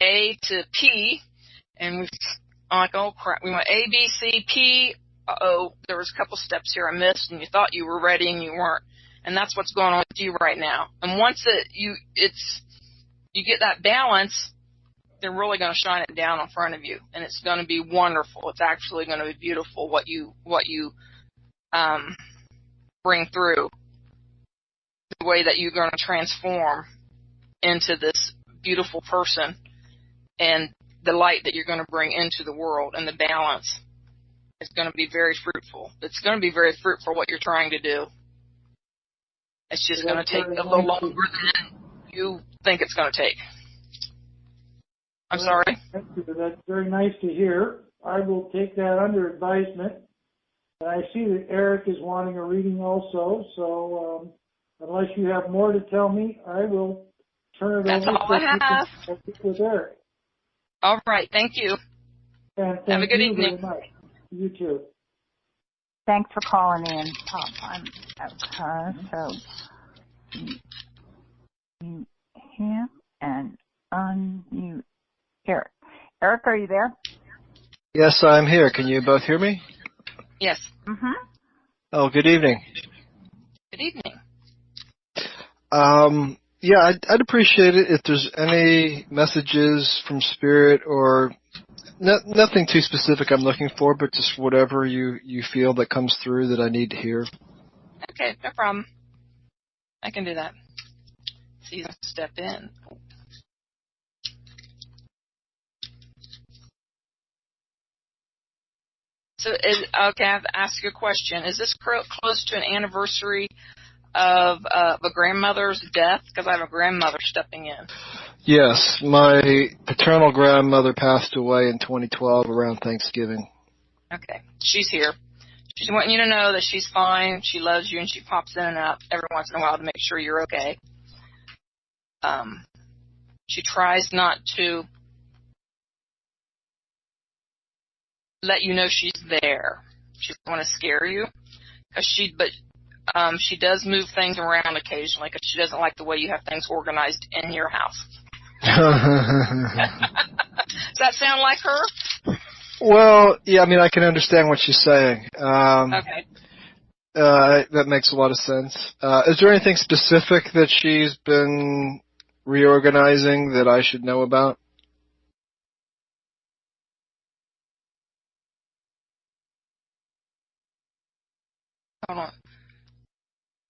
A to P, and I'm like, oh crap, we went A, B, C, P. There was a couple steps here I missed, and you thought you were ready and you weren't. And that's what's going on with you right now. And once you get that balance, they're really going to shine it down in front of you, and it's going to be wonderful. It's actually going to be beautiful what you bring through, the way that you're going to transform into this beautiful person, and the light that you're going to bring into the world, and the balance is going to be very fruitful. It's going to be very fruitful what you're trying to do. It's just going to take a little longer than you think it's going to take. I'm sorry? Thank you. That's very nice to hear. I will take that under advisement. And I see that Eric is wanting a reading also, so unless you have more to tell me, I will turn it That's over. That's all I have. With Eric. All right. Thank you. And thank have a good you evening. Very much. You too. Thanks for calling in, Tom. So mute him and unmute Eric. Eric, are you there? Yes, I'm here. Can you both hear me? Yes. Mm-hmm. Oh, good evening. Good evening. Yeah, I'd appreciate it if there's any messages from Spirit or nothing too specific I'm looking for, but just whatever you feel that comes through that I need to hear. Okay, no problem. I can do that. So you step in. So, okay, I have to ask you a question. Is this close to an anniversary of a grandmother's death? Because I have a grandmother stepping in. Yes, my paternal grandmother passed away in 2012 around Thanksgiving. Okay, she's here. She's wanting you to know that she's fine, she loves you, and she pops in and out every once in a while to make sure you're okay. She tries not to let you know she's there. She doesn't want to scare you, but she does move things around occasionally because she doesn't like the way you have things organized in your house. Does that sound like her? Well, yeah, I mean, I can understand what she's saying. Okay. That makes a lot of sense. Is there anything specific that she's been reorganizing that I should know about? Hold on.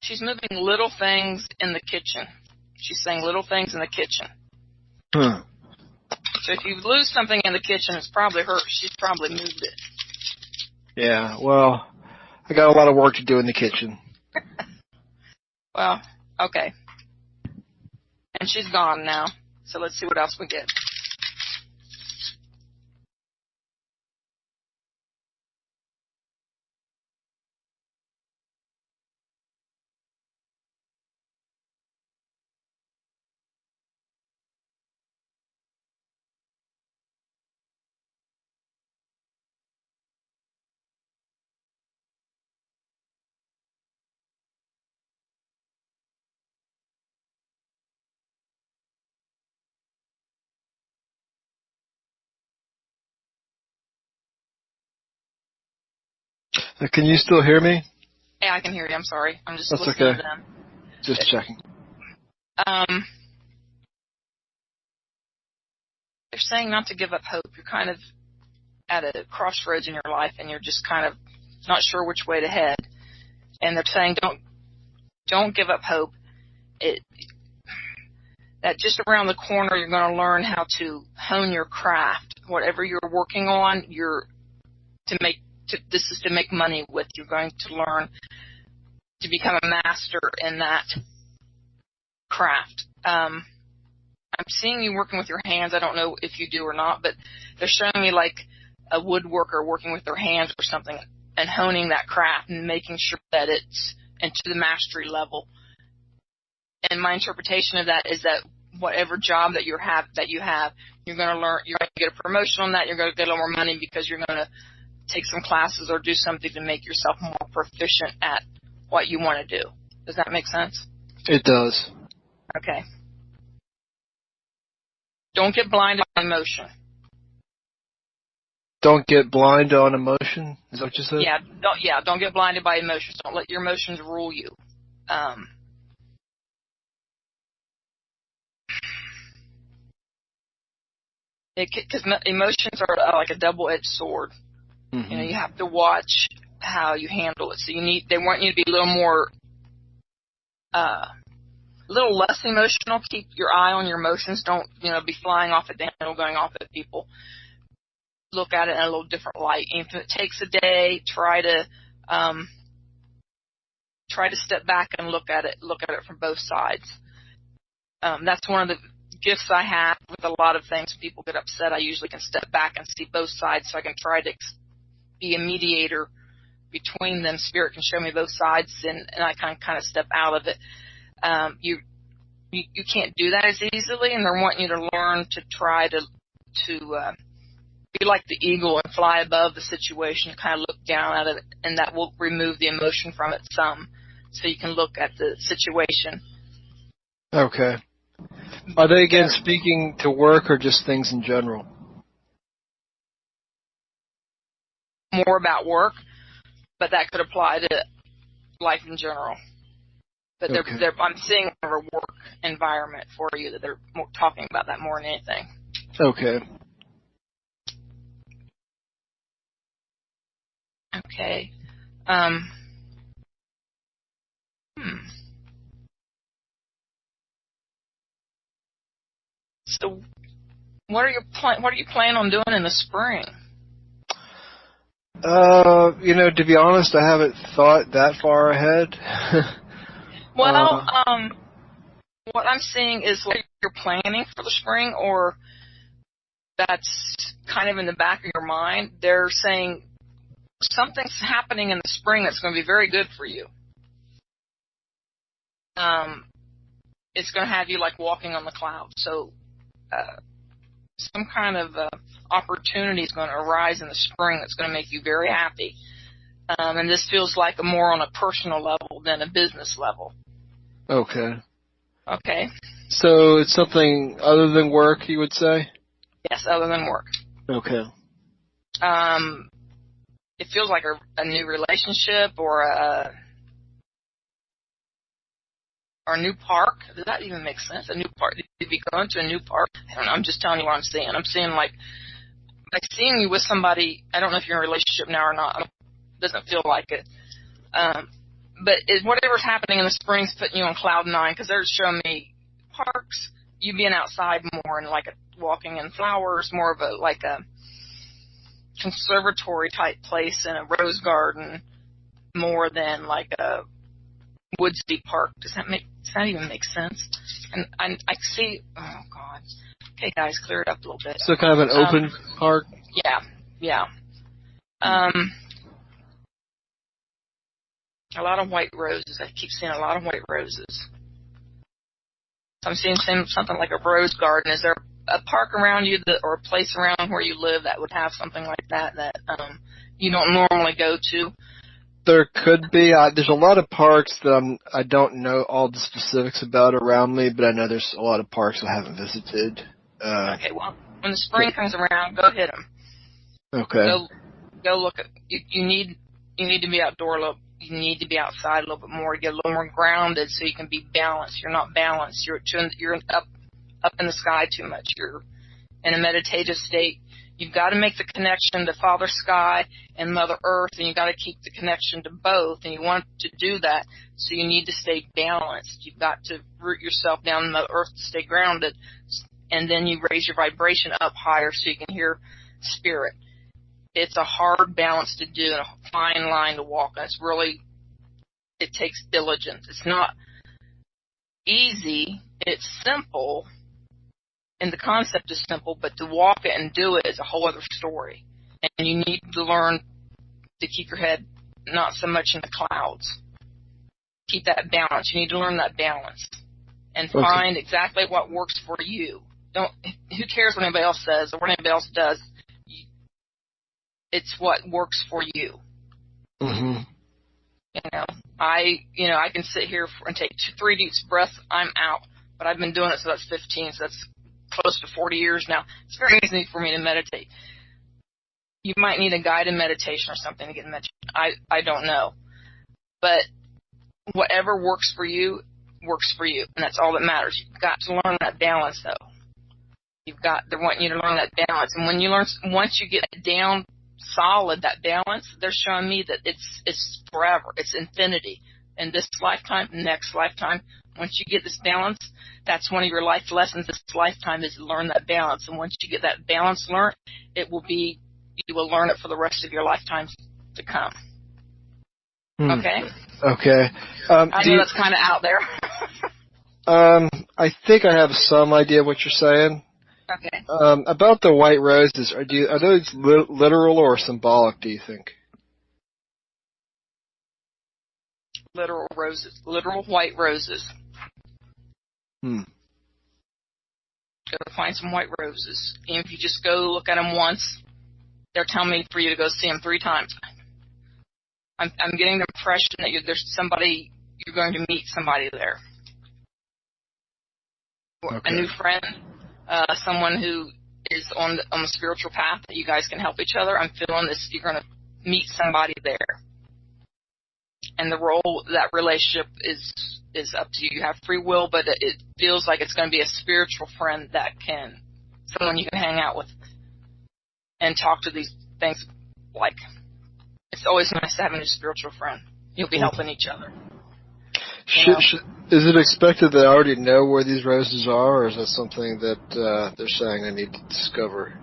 She's moving little things in the kitchen. She's saying little things in the kitchen. So if you lose something in the kitchen, it's probably her. She's probably moved it. Yeah, well, I got a lot of work to do in the kitchen. Well, okay. And she's gone now. So let's see what else we get. Can you still hear me? Yeah, I can hear you. I'm sorry. I'm just That's listening okay. to them. Just checking. They're saying not to give up hope. You're kind of at a crossroads in your life, and you're just kind of not sure which way to head. And they're saying don't give up hope. That just around the corner, you're going to learn how to hone your craft. Whatever you're working on, this is to make money with. You're going to learn to become a master in that craft. I'm seeing you working with your hands. I don't know if you do or not, but they're showing me like a woodworker working with their hands or something and honing that craft and making sure that it's into the mastery level. And my interpretation of that is that whatever job that you have, you're going to learn, you're going to get a promotion on that, you're going to get a little more money because you're going to take some classes or do something to make yourself more proficient at what you want to do. Does that make sense? It does. Okay. Don't get blinded by emotion. Don't get blind on emotion? Is that what you said? Yeah, don't get blinded by emotions. Don't let your emotions rule you. because emotions are like a double-edged sword. Mm-hmm. You know, you have to watch how you handle it. So they want you to be a little more, a little less emotional. Keep your eye on your emotions. Don't, be flying off at the handle, going off at people. Look at it in a little different light. And if it takes a day, try to step back and look at it from both sides. That's one of the gifts I have with a lot of things. When people get upset, I usually can step back and see both sides, so I can try to be a mediator between them. Spirit can show me both sides, and I can kind of step out of it. You can't do that as easily, and they're wanting you to learn to try to be like the eagle and fly above the situation, kind of look down at it, and that will remove the emotion from it some, so you can look at the situation. Okay. Are they, again, speaking to work or just things in general? More about work, but that could apply to life in general. But Okay. I'm seeing a work environment for you that they're talking about that more than anything. Okay. Okay. So, what are you planning on doing in the spring? To be honest, I haven't thought that far ahead. Well, what I'm seeing is like you're planning for the spring, or that's kind of in the back of your mind. They're saying something's happening in the spring that's going to be very good for you. It's going to have you like walking on the clouds. So, some kind of opportunity is going to arise in the spring that's going to make you very happy. And this feels like more on a personal level than a business level. Okay. Okay. So it's something other than work, you would say? Yes, other than work. Okay. It feels like a new relationship or a new park. Does that even make sense? A new park? You'd be going to a new park? I don't know. I'm just telling you what I'm seeing. I'm seeing like seeing you with somebody. I don't know if you're in a relationship now or not. It doesn't feel like it. But whatever's happening in the spring is putting you on cloud 9, because they're showing me parks, you being outside more and like walking in flowers, more of a conservatory type place in a rose garden, more than like a woodsy park. Does that even make sense? And I see. Oh God. Okay, guys, clear it up a little bit. So kind of an open park. Yeah. A lot of white roses. I keep seeing a lot of white roses. So I'm seeing something like a rose garden. Is there a park around you or a place around where you live that would have something like that you don't normally go to? There could be. There's a lot of parks that I don't know all the specifics about around me, but I know there's a lot of parks I haven't visited. Okay, well, when the spring comes around, go hit them. Okay. Go look at. You need to be outdoor a little. You need to be outside a little bit more to get a little more grounded, so you can be balanced. You're not balanced. You're up in the sky too much. You're in a meditative state. You've got to make the connection to Father Sky and Mother Earth, and you've got to keep the connection to both, and you want to do that, so you need to stay balanced. You've got to root yourself down in Mother Earth to stay grounded, and then you raise your vibration up higher so you can hear Spirit. It's a hard balance to do and a fine line to walk, and it takes diligence. It's not easy. It's simple. And the concept is simple, but to walk it and do it is a whole other story. And you need to learn to keep your head not so much in the clouds. Keep that balance. You need to learn that balance and find exactly what works for you. Who cares what anybody else says or what anybody else does? It's what works for you. Mm-hmm. I can sit here and take 3 deep breaths. I'm out. But I've been doing it, so that's 15. So that's close to 40 years now. It's very easy for me to meditate. You might need a guided meditation or something to get meditation. I don't know. But whatever works for you, and that's all that matters. You've got to learn that balance, though. They're wanting you to learn that balance, and once you get it down solid, that balance, they're showing me that it's forever, it's infinity. In this lifetime, next lifetime, once you get this balance, that's one of your life lessons this lifetime, is to learn that balance. And once you get that balance learned, you will learn it for the rest of your lifetimes to come. Okay? Okay. I know that's kind of out there. I think I have some idea what you're saying. Okay. About the white roses, are those literal or symbolic, do you think? Literal roses. Literal white roses. Go find some white roses. And if you just go look at them once, they're telling me for you to go see them 3 times. I'm getting the impression that you're going to meet somebody there. Okay. A new friend, someone who is on the spiritual path that you guys can help each other. I'm feeling this, you're going to meet somebody there. And the role, that relationship is up to you. You have free will, but it feels like it's going to be a spiritual friend someone you can hang out with and talk to these things. Like, it's always nice to have a new spiritual friend. You'll be helping each other. Is it expected that I already know where these roses are, or is that something that they're saying I need to discover?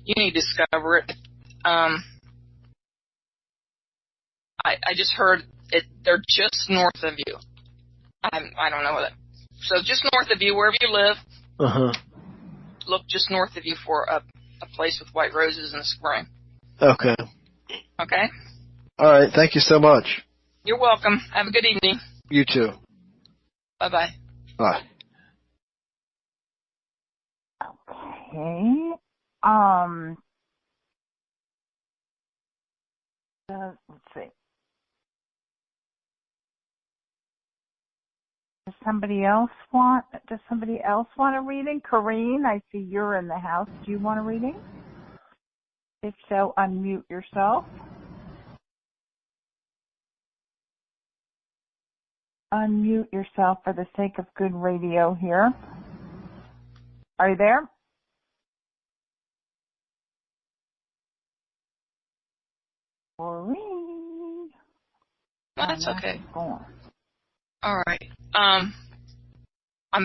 You need to discover it. I just heard it. They're just north of you. I don't know what. So just north of you, wherever you live. Look just north of you for a place with white roses in the spring. Okay. Okay. All right. Thank you so much. You're welcome. Have a good evening. You too. Bye-bye. Bye. Okay. Let's see. Does somebody else want a reading? Corrine, I see you're in the house. Do you want a reading? If so, unmute yourself. Unmute yourself for the sake of good radio here. Are you there? Corrine. That's okay. All right. I'm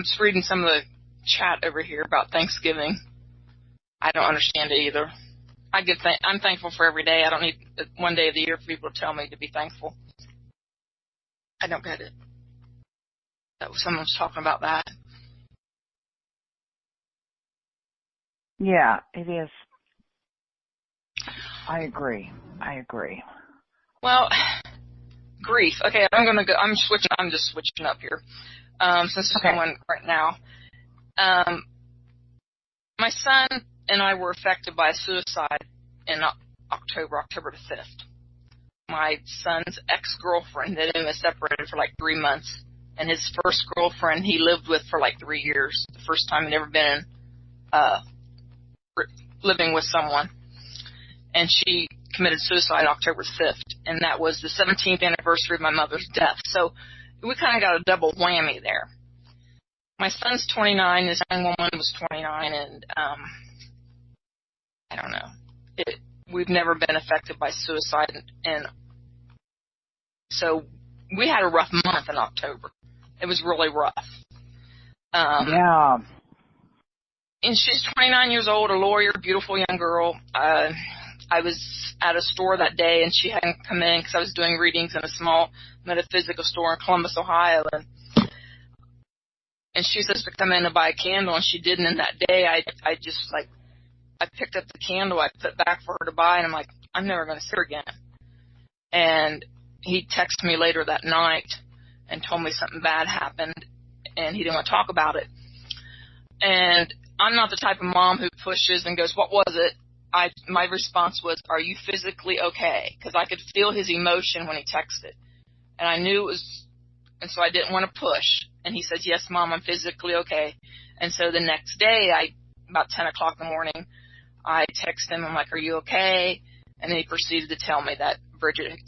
just reading some of the chat over here about Thanksgiving. I don't understand it either. I'm thankful for every day. I don't need one day of the year for people to tell me to be thankful. I don't get it. Someone was talking about that. Yeah, it is. I agree. Well, grief. Okay, I'm just switching up here. Since it's going right now. My son and I were affected by a suicide in October the 5th. My son's ex-girlfriend, they had been separated for like 3 months, and his first girlfriend he lived with for like 3 years. The first time he'd ever been living with someone. And she committed suicide October 5th, and that was the 17th anniversary of my mother's death. So we kind of got a double whammy there. My son's 29, this young woman was 29, and I don't know. We've never been affected by suicide, and so we had a rough month in October. It was really rough. Yeah. And she's 29 years old, a lawyer, beautiful young girl. I was at a store that day, and she hadn't come in because I was doing readings in a small metaphysical store in Columbus, Ohio. And she says to come in and buy a candle, and she didn't. And that day, I picked up the candle, I put it back for her to buy, and I'm like, I'm never going to see her again. And he texted me later that night and told me something bad happened, and he didn't want to talk about it. And I'm not the type of mom who pushes and goes, what was it? My response was, are you physically okay? Because I could feel his emotion when he texted. And I knew it was, and so I didn't want to push. And he says, yes, Mom, I'm physically okay. And so the next day, about 10 o'clock in the morning, I text him. I'm like, are you okay? And then he proceeded to tell me that Bridget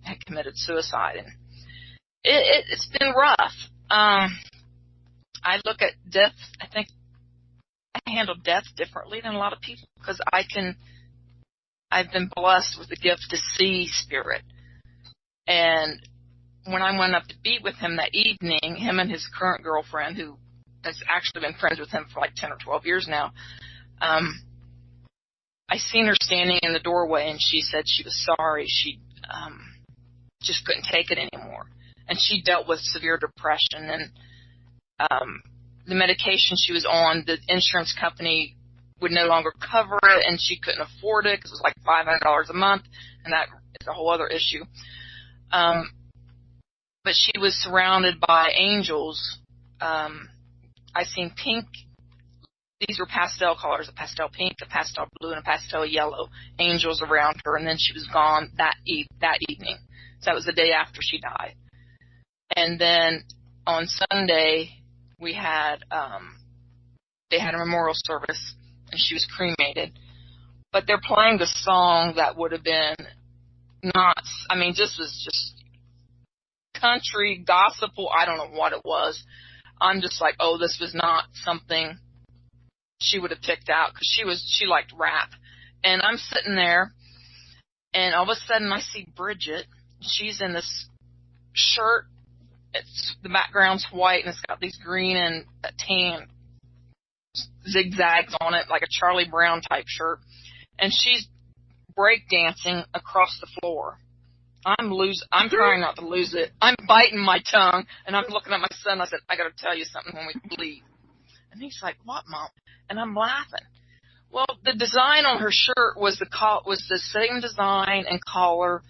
had committed suicide. And It's been rough. I look at death, I think I handle death differently than a lot of people because I've been blessed with the gift to see spirit. And when I went up to be with him that evening, him and his current girlfriend, who has actually been friends with him for like 10 or 12 years now, I seen her standing in the doorway, and she said she was sorry. She just couldn't take it anymore. And she dealt with severe depression, and the medication she was on, the insurance company would no longer cover it, and she couldn't afford it because it was like $500 a month, and that is a whole other issue. But she was surrounded by angels. I seen pink. These were pastel colors, a pastel pink, a pastel blue, and a pastel yellow angels around her, and then she was gone that evening. So that was the day after she died. And then on Sunday, we had they had a memorial service, and she was cremated. But they're playing the song that would have been this was just country, gospel, I don't know what it was. I'm just like, oh, this was not something she would have picked out because she liked rap. And I'm sitting there, and all of a sudden I see Bridget. She's in this shirt. The background's white, and it's got these green and tan zigzags on it, like a Charlie Brown type shirt. And she's breakdancing across the floor. I'm trying not to lose it. I'm biting my tongue, and I'm looking at my son. I said, I got to tell you something when we leave. And he's like, what, Mom? And I'm laughing. Well, the design on her shirt was the same design and collar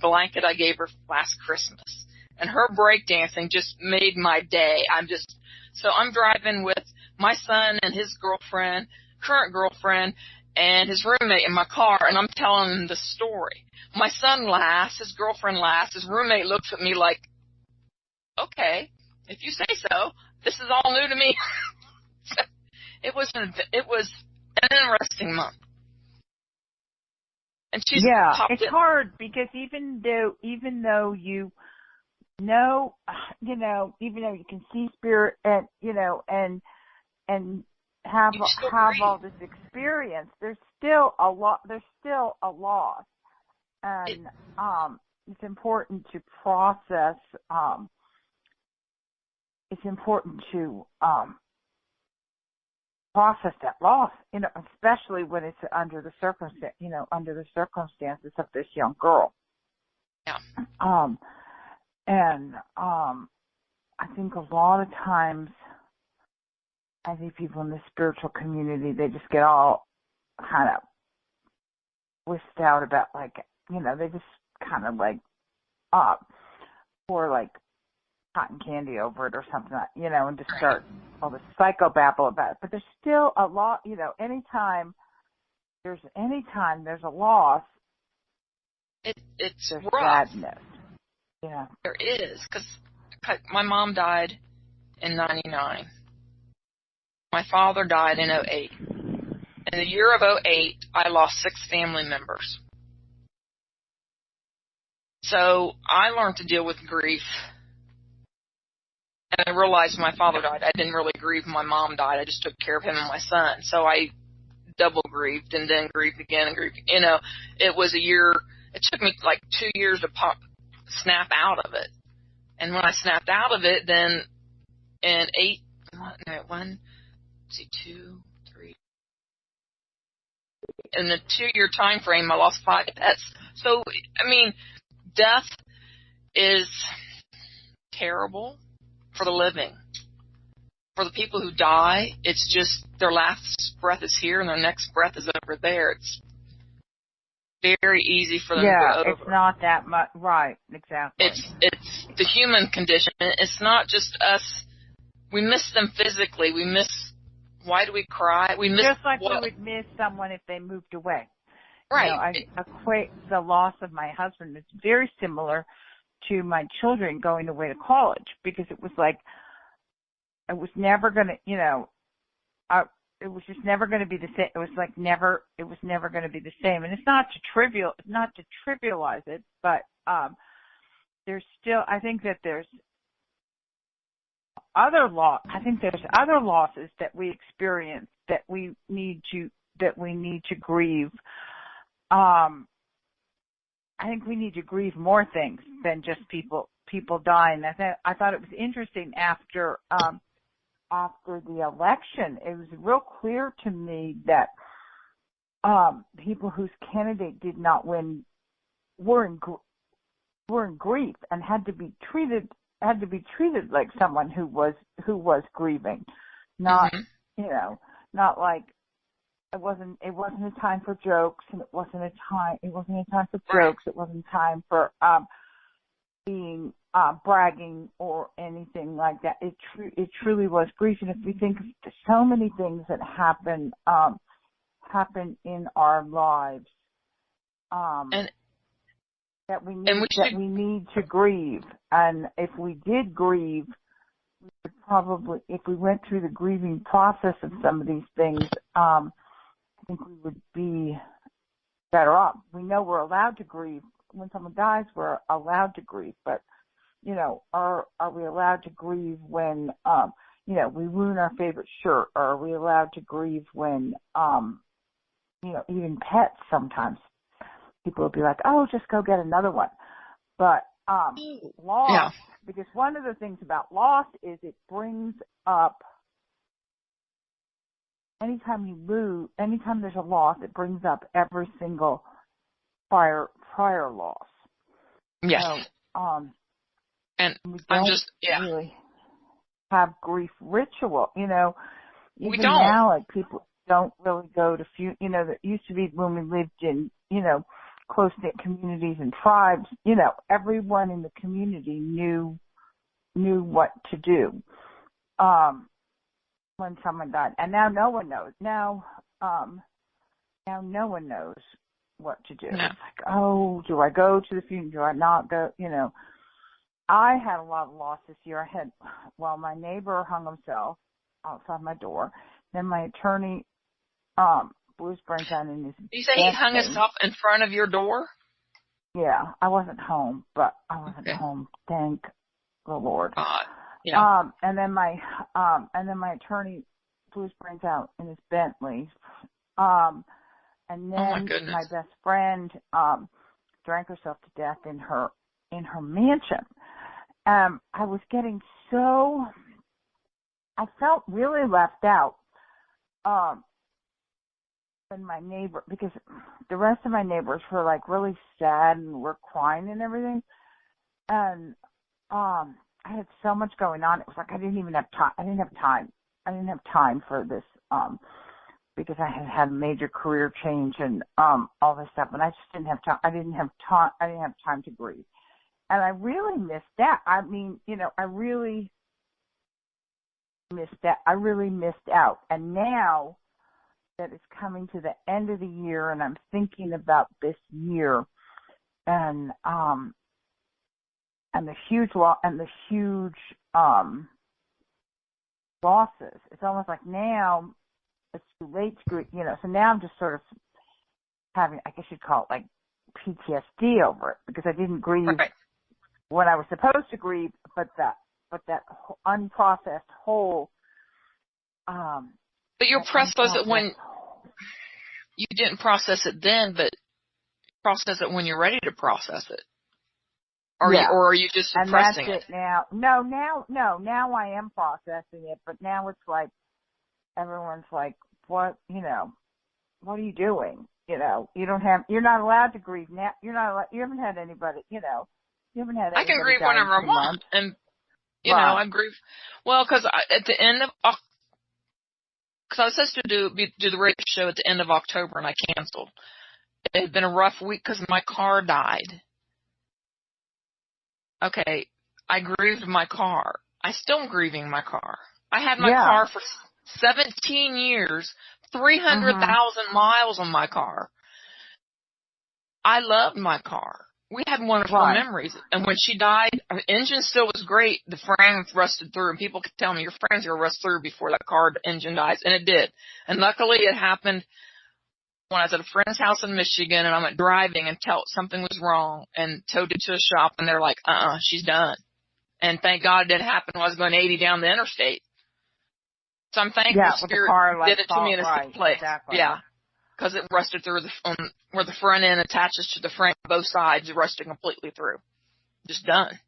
blanket I gave her last Christmas. And her breakdancing just made my day. So I'm driving with my son and his current girlfriend, and his roommate in my car, and I'm telling them the story. My son laughs, his girlfriend laughs, his roommate looks at me like, okay, if you say so, this is all new to me. It was an interesting month. And she's it's hard because even though you know, even though you can see spirit and have all this experience, there's still a loss. And it's important to process. It's important to process that loss, especially when it's under the circumstances of this young girl. Yeah. I think a lot of times, I think people in the spiritual community, they just get all kind of whisked out about they just kind of pour like cotton candy over it or something, and just start all this psychobabble about it. But there's still a lot, anytime there's a loss, it's there's rough. sadness. Yeah. There is, because my mom died in 99. My father died in 08. In the year of 08, I lost 6 family members. So I learned to deal with grief. And I realized when my father died, I didn't really grieve when my mom died. I just took care of him and my son. So I double grieved and then grieved again and grieved. It was a year. It took me like 2 years to snap out of it. And when I snapped out of it, then in 2, 3. In the 2-year time frame, I lost 5 pets. So, death is terrible for the living. For the people who die, it's just their last breath is here and their next breath is over there. It's very easy for them to go over. Yeah, it's not that much. Right, exactly. It's the human condition. It's not just us. We miss them physically. We miss. Why do we cry? We miss just like we would miss someone if they moved away. Right. I equate the loss of my husband. It's very similar to my children going away to college because it was like it was never going to, it was just never going to be the same. It was never going to be the same. And it's not to trivialize it, but I think that there's other losses that we experience that we need to grieve. I think we need to grieve more things than just people dying. I thought it was interesting after the election. It was real clear to me that people whose candidate did not win were in grief and had to be treated like someone who was grieving, not not like it wasn't a time for jokes, and it wasn't a time for jokes. It wasn't time for being bragging or anything like that. It truly was grief. And if we think of so many things that happen in our lives, that we need to grieve. And if we did grieve, we would probably, if we went through the grieving process of some of these things, I think we would be better off. We know we're allowed to grieve. When someone dies, we're allowed to grieve. But, are we allowed to grieve when, we ruin our favorite shirt? Or are we allowed to grieve when, even pets sometimes? People will be like, oh, just go get another one. But loss, because one of the things about loss is it brings up, anytime there's a loss, it brings up every single prior loss. Yes. So, and we I'm don't just, really have grief ritual, even we don't. now, like, people don't really go to that used to be when we lived in, close-knit communities and tribes, everyone in the community knew what to do when someone died. And now no one knows. Now no one knows what to do. No. It's like, oh, do I go to the funeral? Do I not go? I had a lot of loss this year. My neighbor hung himself outside my door. Then my attorney blew his brains out in his You say he hung himself in front of your door? Yeah, I wasn't home, but I wasn't home. Thank the Lord. Yeah. And then my attorney blew his brains out in his Bentley. And then my best friend drank herself to death in her mansion. I was getting I felt really left out. And my neighbor, because the rest of my neighbors were like really sad and were crying and everything. And I had so much going on. It was like I didn't have time for this because I had a major career change and all this stuff, and I just didn't have time. I didn't have time to grieve. And I really missed that. I mean, I really missed out. And now that it's coming to the end of the year, and I'm thinking about this year, and the huge losses. It's almost like now it's too late to grieve, So now I'm just sort of having, I guess you'd call it like PTSD over it, because I didn't grieve when I was supposed to grieve, but that unprocessed whole. But you'll process it when you didn't process it then, but process it when you're ready to process it. Or are you just suppressing it? And that's it now. No, now I am processing it, but now it's like everyone's like, what are you doing? You're not allowed to grieve now. You haven't had anybody, you haven't had anybody. I can grieve whenever I want. And, I grieve. Well, because at the end of, because I was supposed to do the radio show at the end of October, and I canceled. It had been a rough week because my car died. Okay, I grieved my car. I still am grieving my car. I had my car for 17 years, 300,000 miles on my car. I loved my car. We had wonderful memories. And when she died, our engine still was great. The frames rusted through, and people kept telling me, your frames are going to rust through before that car engine dies. And it did. And luckily it happened when I was at a friend's house in Michigan, and I'm driving and something was wrong, and towed it to a shop, and they're like, she's done. And thank God it didn't happen when I was going 80 down the interstate. So I'm thankful Spirit did it to me in a safe place. Exactly. Yeah, because it rusted through where the front end attaches to the frame, both sides, it rusted completely through. Just done.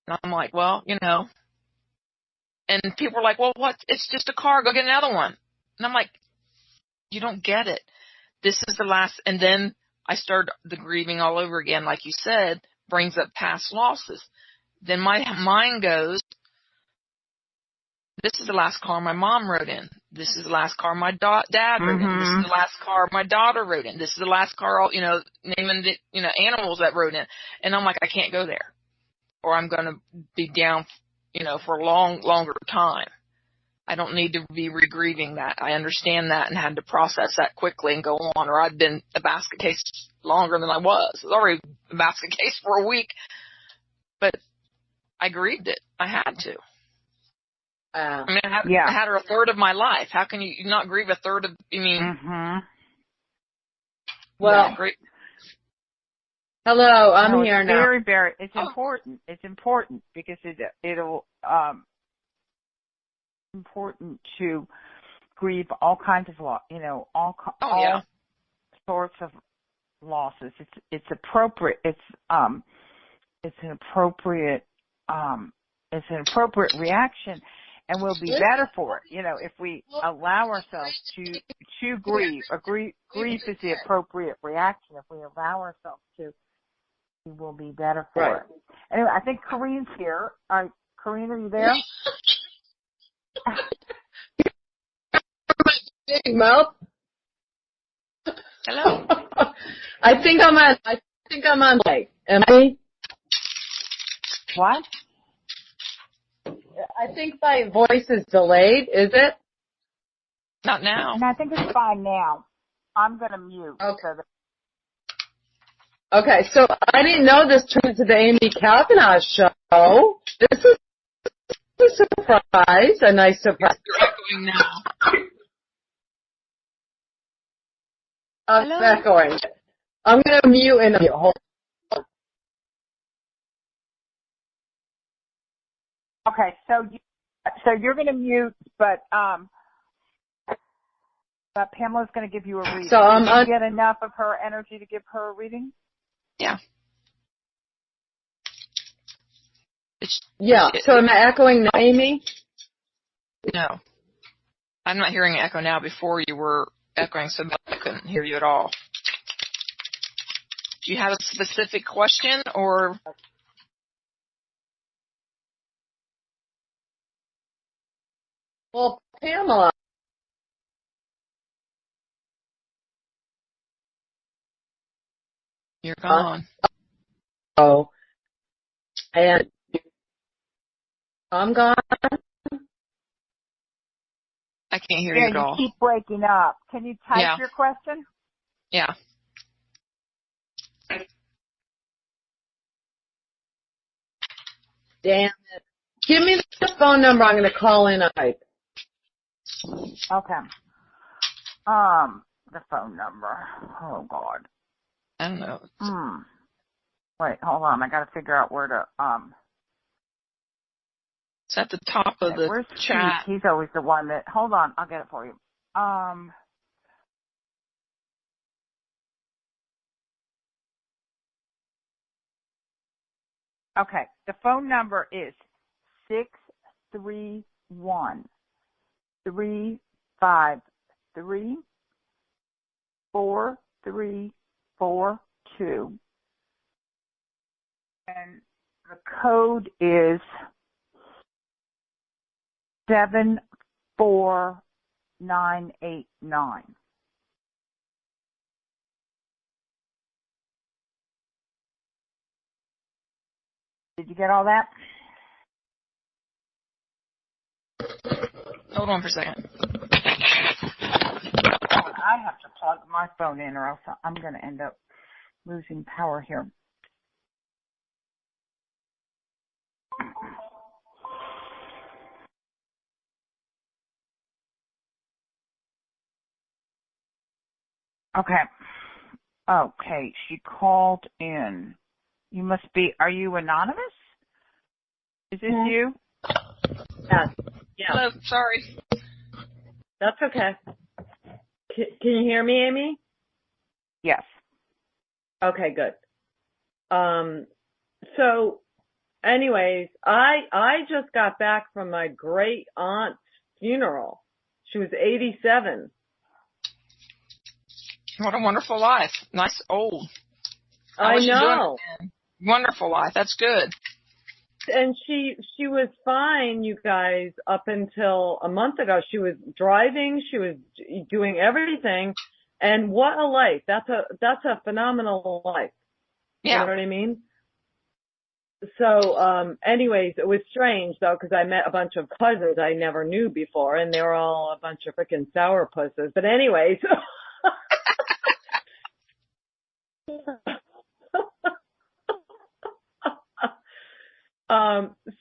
And I'm like, well, and people are like, well, what? It's just a car. Go get another one. And I'm like, you don't get it. This is the last. And then I started the grieving all over again, like you said, brings up past losses. Then my mind goes, this is the last car my mom rode in. This is the last car my dad rode in. This is the last car my daughter rode in. This is the last car, naming the, animals that rode in. And I'm like, I can't go there, or I'm going to be down, for a longer time. I don't need to be re-grieving that. I understand that and had to process that quickly and go on, or I'd been a basket case longer than I was. I was already a basket case for a week, but I grieved it. I had to. I had her a third of my life. How can you not grieve a third of? Well, great. Hello, I'm here now. Very, very. It's important. It's important because it'll important to grieve all kinds of all sorts of losses. It's appropriate. It's an appropriate reaction. And we'll be better for it, if we allow ourselves to grieve. Grief is the appropriate reaction. If we allow ourselves to, we will be better for it. Anyway, I think Corinne's here. Corinne, are you there? Big mouth. Hello. I think I'm on. Am I? What? I think my voice is delayed, is it? Not now. No, I think it's fine now. I'm going to mute. Okay, so I didn't know this turned into the Amy Kavanagh show. This is a surprise, a nice surprise. You're echoing now. I'm echoing. I'm going to mute and hold. Okay, so you're going to mute, but Pamela's going to give you a reading. So Did you get enough of her energy to give her a reading? Yeah. So am I echoing now, Amy? No. I'm not hearing an echo now. Before you were echoing so bad I couldn't hear you at all. Do you have a specific question or? Well, Pamela. You're gone. And I'm gone. I can't hear you at all. You keep breaking up. Can you type your question? Yeah. Damn it. Give me the phone number. I'm going to call in and type. Okay. The phone number. Oh, God. I don't know. Wait, hold on. I got to figure out where to, It's at the top of the where's chat. He's always the one that, hold on. I'll get it for you. Okay. The phone number is 631-353-4342. And the code is 74989. Did you get all that? Hold on for a second. I have to plug my phone in or else I'm going to end up losing power here. Okay. Okay, she called in. You must be, are you anonymous? Is this you? Yes. Yeah. Hello, sorry. That's okay. Can you hear me, Amy? Yes. Okay, good. So anyways, I just got back from my great aunt's funeral. She was 87. What a wonderful life. Nice old. I know. Wonderful life. That's good. And she was fine, you guys, up until a month ago. She was driving, she was doing everything, and what a life. That's a phenomenal life. Yeah. You know what I mean? So, anyways, it was strange though, because I met a bunch of cousins I never knew before, and they were all a bunch of freaking sourpusses. But anyways.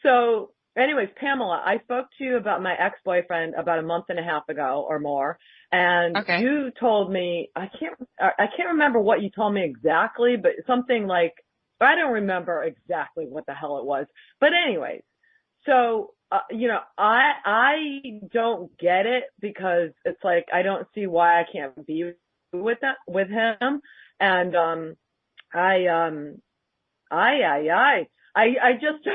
So anyways, Pamela, I spoke to you about my ex-boyfriend about a month and a half ago or more. And you told me, I can't remember what you told me exactly, but something like, I don't remember exactly what the hell it was. But anyways, so, I don't get it because it's like, I don't see why I can't be with him. And, I just.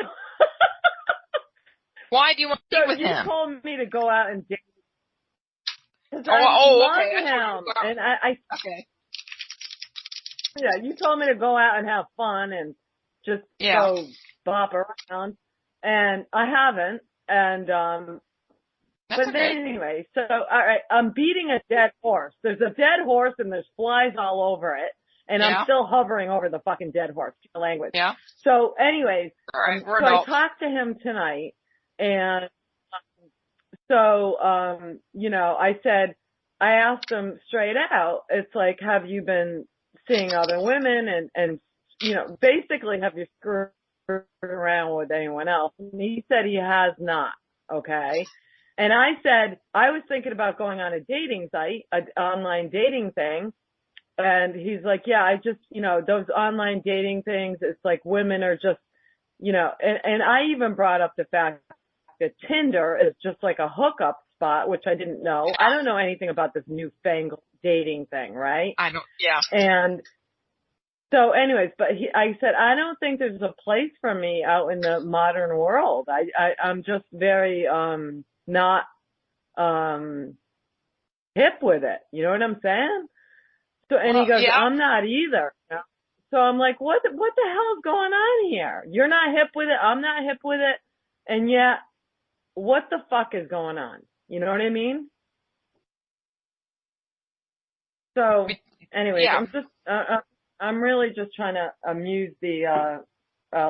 Why do you want to be with him? You told me to go out and date. Okay. Him. And okay. Yeah, you told me to go out and have fun and just go bop around, and I haven't. And That's but anyway, so all right, I'm beating a dead horse. There's a dead horse and there's flies all over it. And I'm still hovering over the fucking dead horse, language. Yeah. So anyways, all right, I talked to him tonight, and so, I asked him straight out, it's like, have you been seeing other women and basically have you screwed around with anyone else? And he said he has not. Okay. And I said, I was thinking about going on a dating site, an online dating thing. And he's like, yeah, I just, those online dating things, it's like women are just, and I even brought up the fact that Tinder is just like a hookup spot, which I didn't know. I don't know anything about this newfangled dating thing, right? I don't, yeah. And so anyways, but I said, I don't think there's a place for me out in the modern world. I'm just very, not, hip with it. You know what I'm saying? So, and he goes, I'm not either. So I'm like, what the hell is going on here? You're not hip with it. I'm not hip with it. And yet, what the fuck is going on? You know what I mean? So anyways, I'm really just trying to amuse the,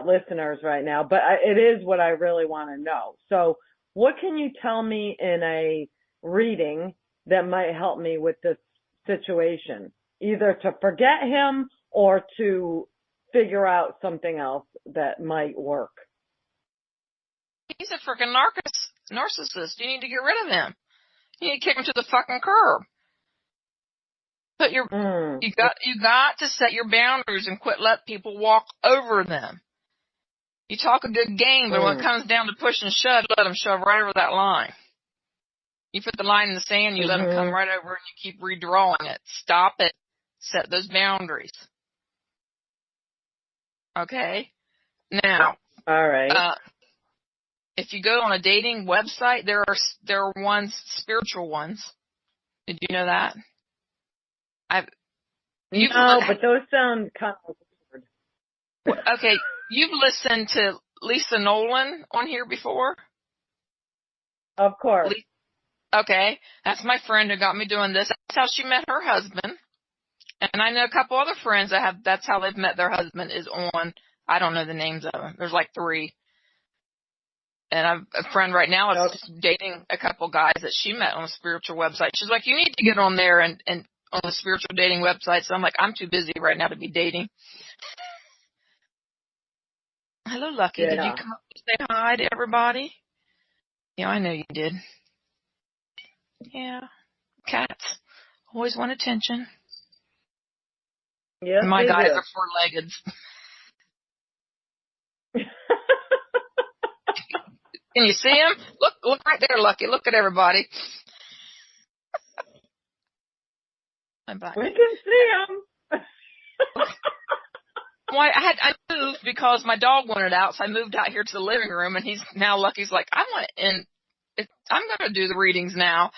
listeners right now, but it is what I really want to know. So what can you tell me in a reading that might help me with this situation? Either to forget him or to figure out something else that might work. He's a freaking narcissist. You need to get rid of him. You need to kick him to the fucking curb. You got to set your boundaries and quit letting people walk over them. You talk a good game, but when it comes down to push and shove, let them shove right over that line. You put the line in the sand, you let them come right over and you keep redrawing it. Stop it. Set those boundaries. Okay? Now. All right. If you go on a dating website, there are ones, spiritual ones. Did you know that? But those sound kind of weird. Okay, you've listened to Lisa Nolan on here before? Of course. Okay, that's my friend who got me doing this. That's how she met her husband. And I know a couple other friends that's how they've met their husband is on, I don't know the names of them. There's like 3. And I've a friend right now that's dating a couple guys that she met on a spiritual website. She's like, you need to get on there and on a spiritual dating website. So I'm like, I'm too busy right now to be dating. Hello, Lucky. Yeah. Did you come up to say hi to everybody? Yeah, I know you did. Yeah. Cats always want attention. Yes, My they guys do. are four-legged. Can you see him? Look right there, Lucky. Look at everybody. I'm back. We can see them. Well, I moved because my dog wanted out, so I moved out here to the living room, and he's now Lucky's like, I'm going to do the readings now.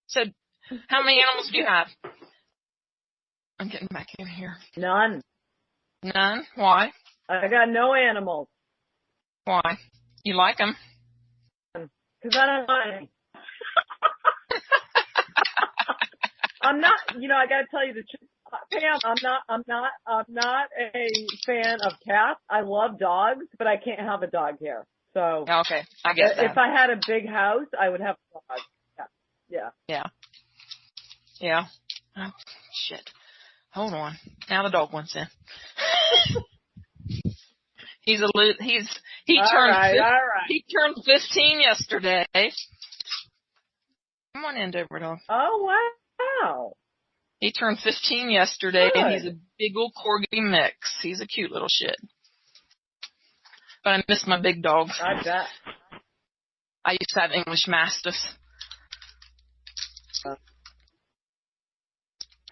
So, how many animals do you have? I'm getting back in here. None. None? Why? I got no animals. Why? You like them? Because I don't want any. I'm not, I gotta tell you the truth. Pam, I'm not a fan of cats. I love dogs, but I can't have a dog here. So. Okay, I get that. If I had a big house, I would have a dog. Yeah. Yeah. Oh, shit. Hold on. Now the dog wants in. He turned 15 yesterday. Come on in, Deborah dog. Oh wow. He turned 15 yesterday, Good. and he's a big old corgi mix. He's a cute little shit. But I miss my big dogs. I bet. I used to have English Mastiffs.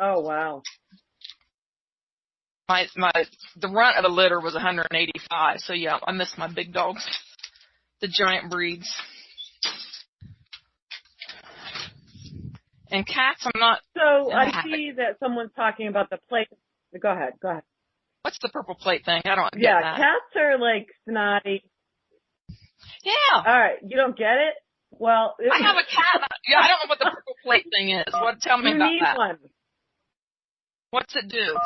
Oh wow. The runt of the litter was 185, so yeah, I miss my big dogs, the giant breeds. And cats, I'm not. So I see that someone's talking about the plate. Go ahead. What's the purple plate thing? I don't get Yeah, that. cats are like snotty. Yeah. All right, you don't get it? Well, I have a cat. Yeah, I don't know what the purple plate thing is. Tell me about that. You need one. What's it do?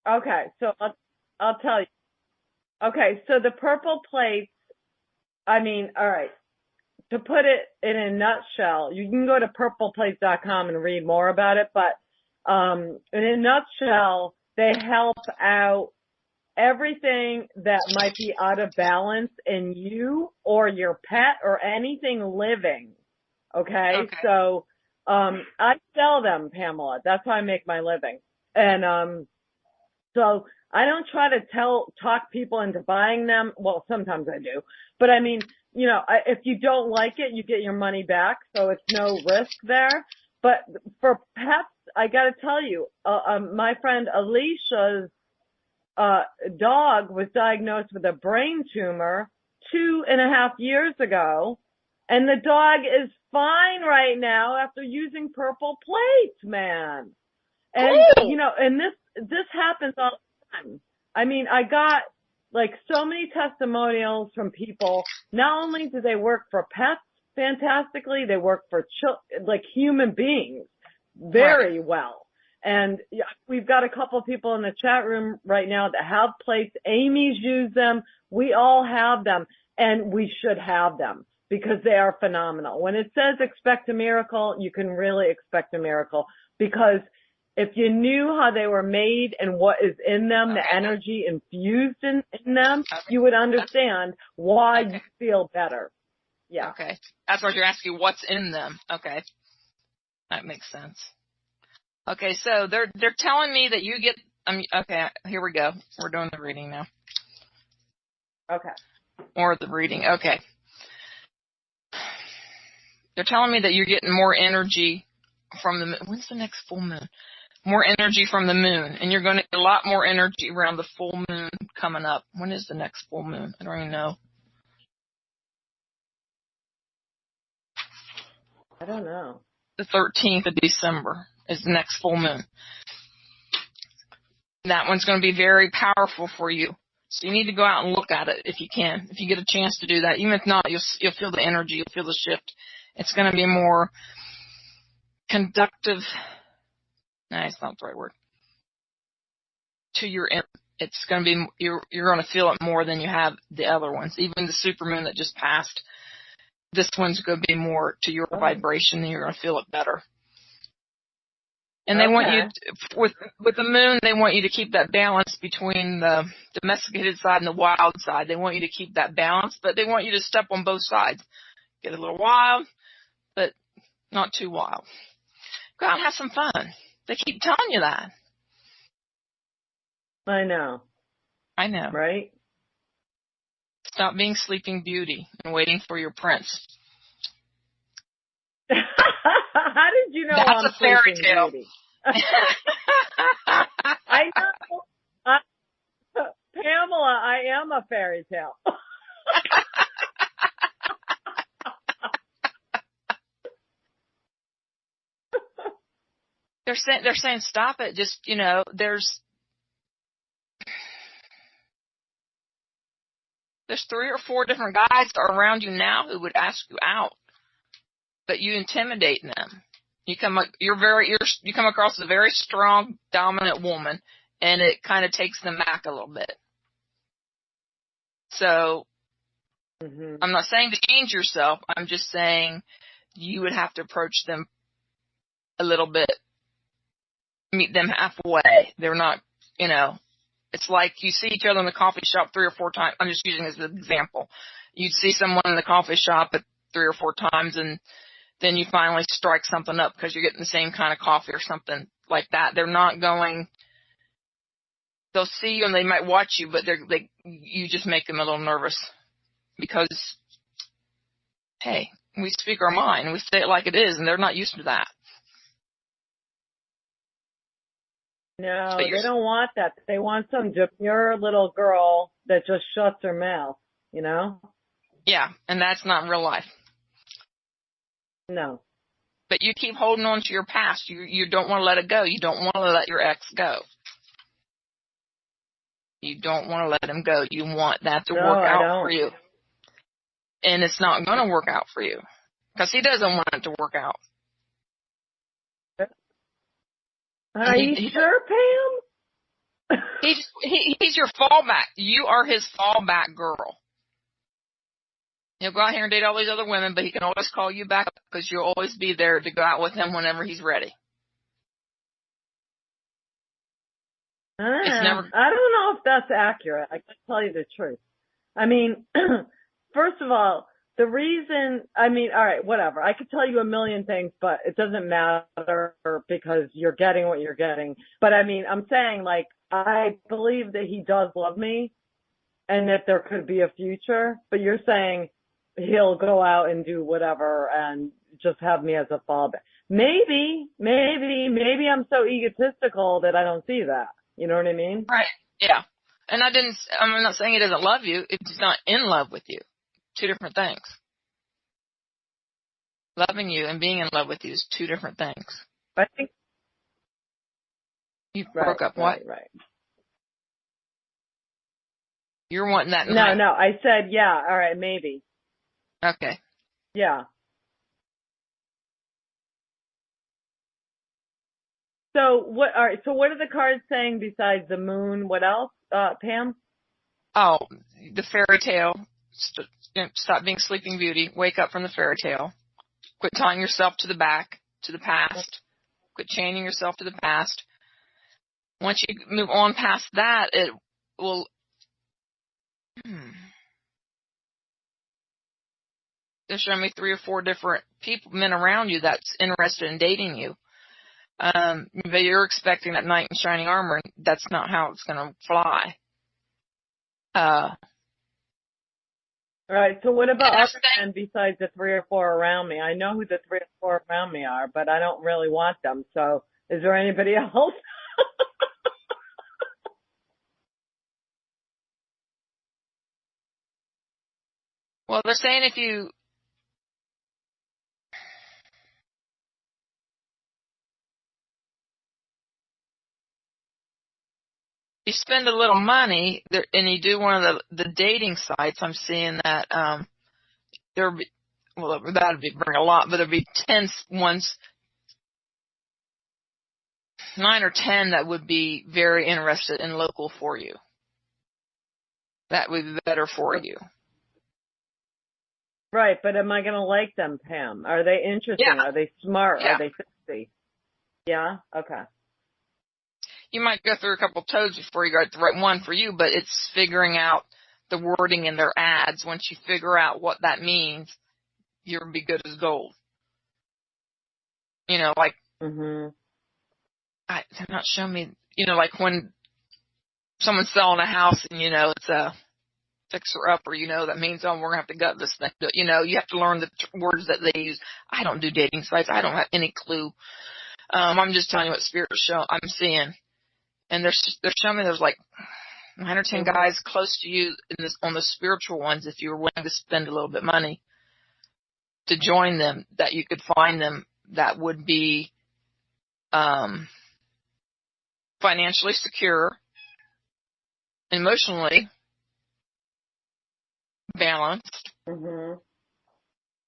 Okay, so I'll tell you. Okay, so the purple plates, all right, to put it in a nutshell, you can go to purpleplates.com and read more about it, but in a nutshell, they help out everything that might be out of balance in you or your pet or anything living. Okay. So I sell them, Pamela. That's how I make my living. And so I don't try to talk people into buying them. Well, sometimes I do. But I mean, if you don't like it, you get your money back. So it's no risk there. But for pets, I got to tell you, my friend Alicia's dog was diagnosed with a brain tumor 2.5 years ago. And the dog is fine right now after using purple plates, man. And, and this happens all the time. I mean, I got like so many testimonials from people. Not only do they work for pets fantastically, they work for human beings very well. And we've got a couple of people in the chat room right now that have plates. Amy's used them. We all have them, and we should have them because they are phenomenal. When it says expect a miracle, you can really expect a miracle, because if you knew how they were made and what is in them, the energy infused in them, you would understand why you feel better. Yeah. Okay. That's what you're asking, what's in them. Okay. That makes sense. Okay, so they're telling me that you get, okay, here we go. We're doing the reading now. Okay. Or the reading, okay. They're telling me that you're getting more energy from the moon. When's the next full moon? More energy from the moon, and you're going to get a lot more energy around the full moon coming up. When is the next full moon? I don't even know. I don't know. The 13th of December is the next full moon. That one's going to be very powerful for you. So you need to go out and look at it if you can. If you get a chance to do that. Even if not, you'll feel the energy. You'll feel the shift. It's going to be more conductive. No, it's not the right word. It's going to be, you're going to feel it more than you have the other ones. Even the supermoon that just passed, this one's going to be more to your vibration, and you're going to feel it better. And they want you, with the moon, they want you to keep that balance between the domesticated side and the wild side. They want you to keep that balance, but they want you to step on both sides. Get a little wild, but not too wild. Go out and have some fun. They keep telling you that. I know. Right? Stop being Sleeping Beauty and waiting for your prince. How did you know That's I'm a fairy Sleeping tale. Beauty? I know. Pamela, I am a fairy tale. They're saying stop it. Just, there's 3 or 4 different guys that are around you now who would ask you out, but you intimidate them. You come across as a very strong, dominant woman, and it kind of takes them back a little bit. So, I'm not saying to change yourself. I'm just saying you would have to approach them a little bit, meet them halfway. They're not, it's like you see each other in the coffee shop 3 or 4 times. I'm just using this as an example. You'd see someone in the coffee shop at 3 or 4 times, and then you finally strike something up because you're getting the same kind of coffee or something like that. They're not going. They'll see you and they might watch you, but you just make them a little nervous because, hey, we speak our mind, we say it like it is, and they're not used to that. No, they don't want that. They want some demure little girl that just shuts her mouth, Yeah, and that's not real life. No. But you keep holding on to your past. You don't want to let it go. You don't want to let your ex go. You don't want to let him go. You want that to work out for you. And it's not going to work out for you because he doesn't want it to work out. Are you sure, Pam? He's your fallback. You are his fallback girl. He'll go out here and date all these other women, but he can always call you back because you'll always be there to go out with him whenever he's ready. I don't know if that's accurate. I can tell you the truth. I mean, first of all, all right, whatever. I could tell you a million things, but it doesn't matter because you're getting what you're getting. But I mean, I'm saying I believe that he does love me and that there could be a future, but you're saying he'll go out and do whatever and just have me as a fallback. Maybe I'm so egotistical that I don't see that. You know what I mean? Right. Yeah. And I'm not saying he doesn't love you. It's not in love with you. 2 different things. Loving you and being in love with you is 2 different things. I think you broke up. What? Right. You're wanting that. No. I said, yeah. All right. Maybe. Okay. Yeah. So what? All right. So what are the cards saying besides the moon? What else, Pam? Oh, the fairy tale. Stop being Sleeping Beauty. Wake up from the fairy tale. Quit tying yourself to the past. Quit chaining yourself to the past. Once you move on past that, it will. They're showing me 3 or 4 different men around you that's interested in dating you. But you're expecting that knight in shining armor, and that's not how it's going to fly. All right. So what about other men besides the 3 or 4 around me? I know who the 3 or 4 around me are, but I don't really want them. So is there anybody else? Well, they're saying if you spend a little money and you do one of the dating sites, I'm seeing that that would bring a lot, but there'd be 10 ones, 9 or 10 that would be very interested in local for you. That would be better for you. Right, but am I going to like them, Pam? Are they interesting? Yeah. Are they smart? Yeah. Are they sexy? Yeah? Okay. You might go through a couple toads before you got the right one for you, but it's figuring out the wording in their ads. Once you figure out what that means, you'll be good as gold. they're not showing me, like when someone's selling a house and, it's a fixer-upper, that means, we're going to have to gut this thing. You have to learn the words that they use. I don't do dating sites. I don't have any clue. I'm just telling you what Spirit's I'm seeing. And they're showing me there's like 9 or 10 guys close to you on the spiritual ones, if you were willing to spend a little bit of money to join them, that you could find them that would be financially secure, emotionally balanced,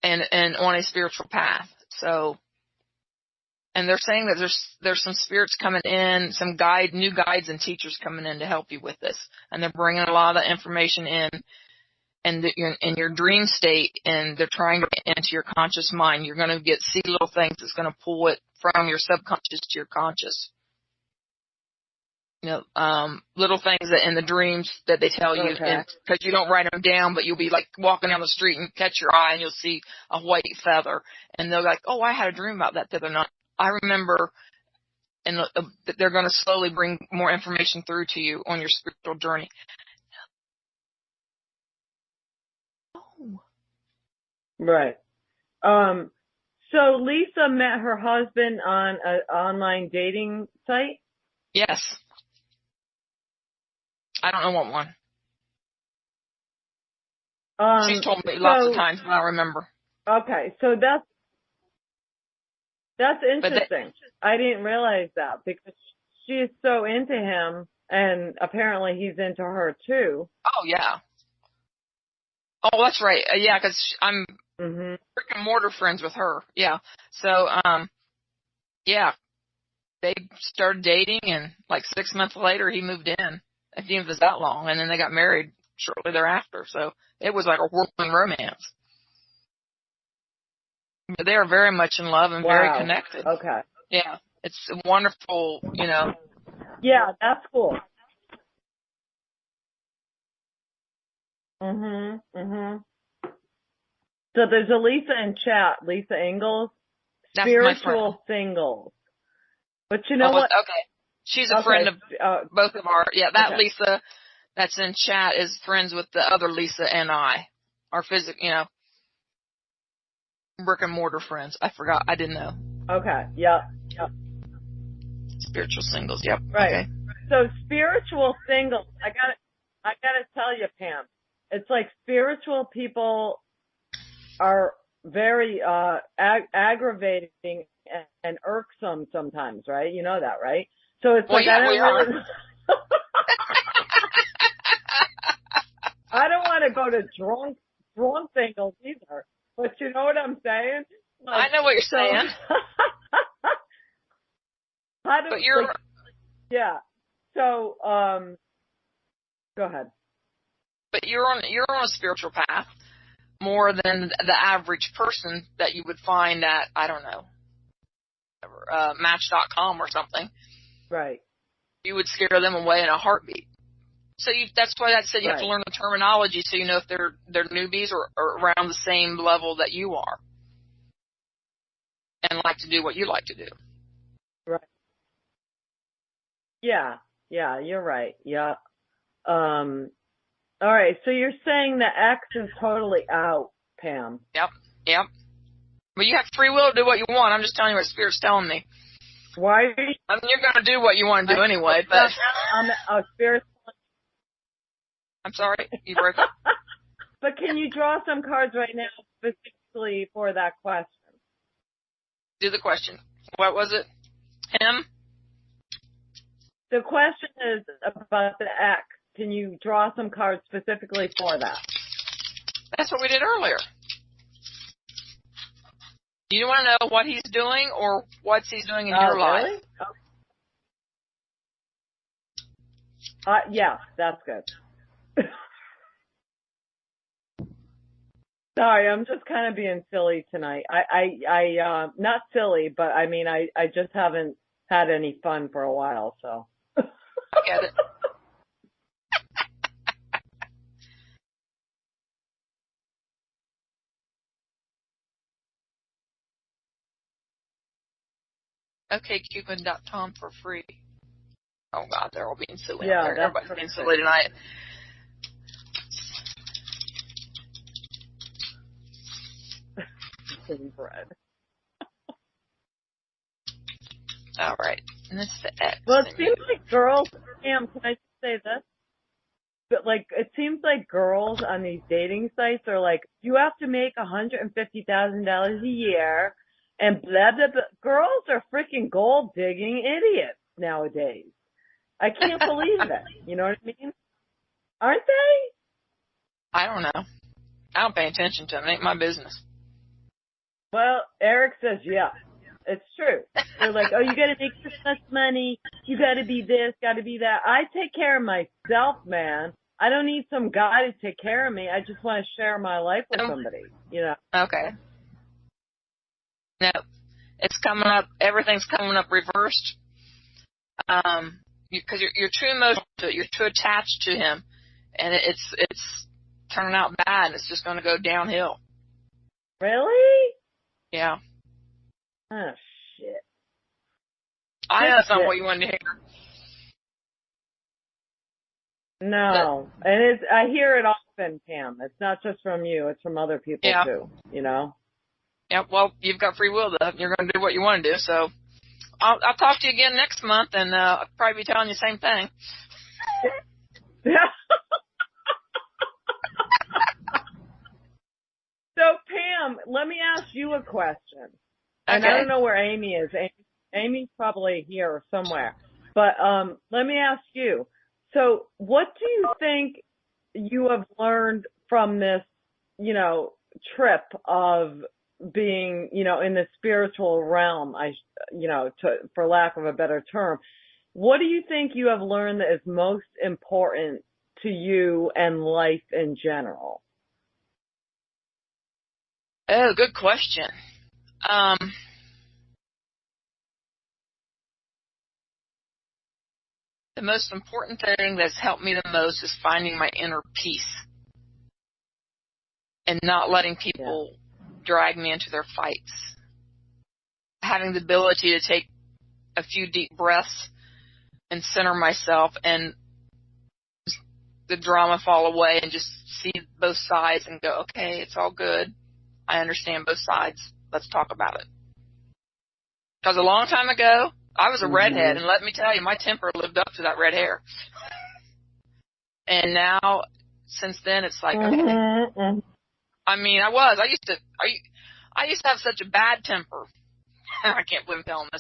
and on a spiritual path. So, and they're saying that there's some spirits coming in, some new guides and teachers coming in to help you with this, and they're bringing a lot of the information in, and you're in your dream state, and they're trying to get into your conscious mind. You're going to see little things that's going to pull it from your subconscious to your conscious. Little things that in the dreams that they tell you, because you don't write them down, but you'll be like walking down the street and catch your eye and you'll see a white feather, and they're like, oh, I had a dream about that the other night. I remember, and they're going to slowly bring more information through to you on your spiritual journey. Oh. Right. So Lisa met her husband on an online dating site? Yes. I don't know what one. She's told me lots of times, but I don't remember. Okay, so that's interesting. I didn't realize that, because she is so into him, and apparently he's into her too. Oh, yeah. Oh, that's right. Yeah, because I'm brick and mortar friends with her. Yeah. So, yeah, they started dating, and like 6 months later, he moved in. I think it was that long, and then they got married shortly thereafter. So it was like a whirlwind romance. But they are very much in love and very connected. Okay. Yeah, it's wonderful, Yeah, that's cool. So there's a Lisa in chat, Lisa Ingalls, spiritual singles. But you know what? Okay. She's a friend of both of our, Lisa that's in chat is friends with the other Lisa and I, our brick and mortar friends. I forgot. I didn't know. Okay. Yep. Spiritual singles. Yep. Right. Okay. So spiritual singles, I gotta tell you, Pam, it's like spiritual people are very aggravating and irksome sometimes, right? You know that, right? So it's I don't really. I don't want to go to drunk singles either, but you know what I'm saying? I know what you're saying. But you're. Yeah. So, go ahead. But you're on a spiritual path more than the average person that you would find at, I don't know, Match.com or something. Right. You would scare them away in a heartbeat. So that's why I said you have to learn the terminology so you know if they're newbies or around the same level that you are, and like to do what you like to do. Right. Yeah. Yeah, you're right. Yeah. All right. So you're saying the X is totally out, Pam. Yep. But you have free will to do what you want. I'm just telling you what Spirit's telling me. Why? I mean, you're going to do what you want to do anyway, but. I'm a spirit. I'm sorry, you broke up. But can you draw some cards right now specifically for that question? Do the question. What was it? Him? The question is about the X. Can you draw some cards specifically for that? That's what we did earlier. Do you want to know what he's doing or what he's doing in your life? Really? Yeah, that's good. Sorry, I'm just kind of being silly tonight. I not silly, but I mean, I just haven't had any fun for a while, so. I get it. okcupid.com for free. Oh, God, they're all being silly. Yeah, everybody's being silly tonight. Bread. All right. And this is the X. Well, it seems like girls, Pam, can I just say this? But like, it seems like girls on these dating sites are like, you have to make $150,000 a year and blah, blah, blah. Girls are freaking gold digging idiots nowadays. I can't believe it. You know what I mean? Aren't they? I don't know. I don't pay attention to them. It ain't my business. Well, Eric says, yeah, it's true. They're like, oh, you got to make this much money. You got to be this, got to be that. I take care of myself, man. I don't need some guy to take care of me. I just want to share my life with somebody, you know. Okay. No, it's coming up. Everything's coming up reversed. Because you're too emotional to it. You're too attached to him, and it's turning out bad. It's just going to go downhill. Really? Yeah. Oh shit. I know that's not what you wanted to hear. No, and I hear it often, Pam. It's not just from you; it's from other people too. You know. Yeah. Well, you've got free will, though. You're going to do what you want to do. So, I'll talk to you again next month, and I'll probably be telling you the same thing. So, Pam, let me ask you a question. And Okay. I don't know where Amy is. Amy's probably here somewhere. But let me ask you. So what do you think you have learned from this, you know, trip of being, you know, in the spiritual realm, for lack of a better term? What do you think you have learned that is most important to you and life in general? Oh, good question. The most important thing that's helped me the most is finding my inner peace and not letting people drag me into their fights. Having the ability to take a few deep breaths and center myself and the drama fall away and just see both sides and go, okay, it's all good. I understand both sides. Let's talk about it. Because a long time ago, I was a redhead, and let me tell you, my temper lived up to that red hair. And now, since then, it's like, okay. I mean, I used to have such a bad temper. I can't believe I'm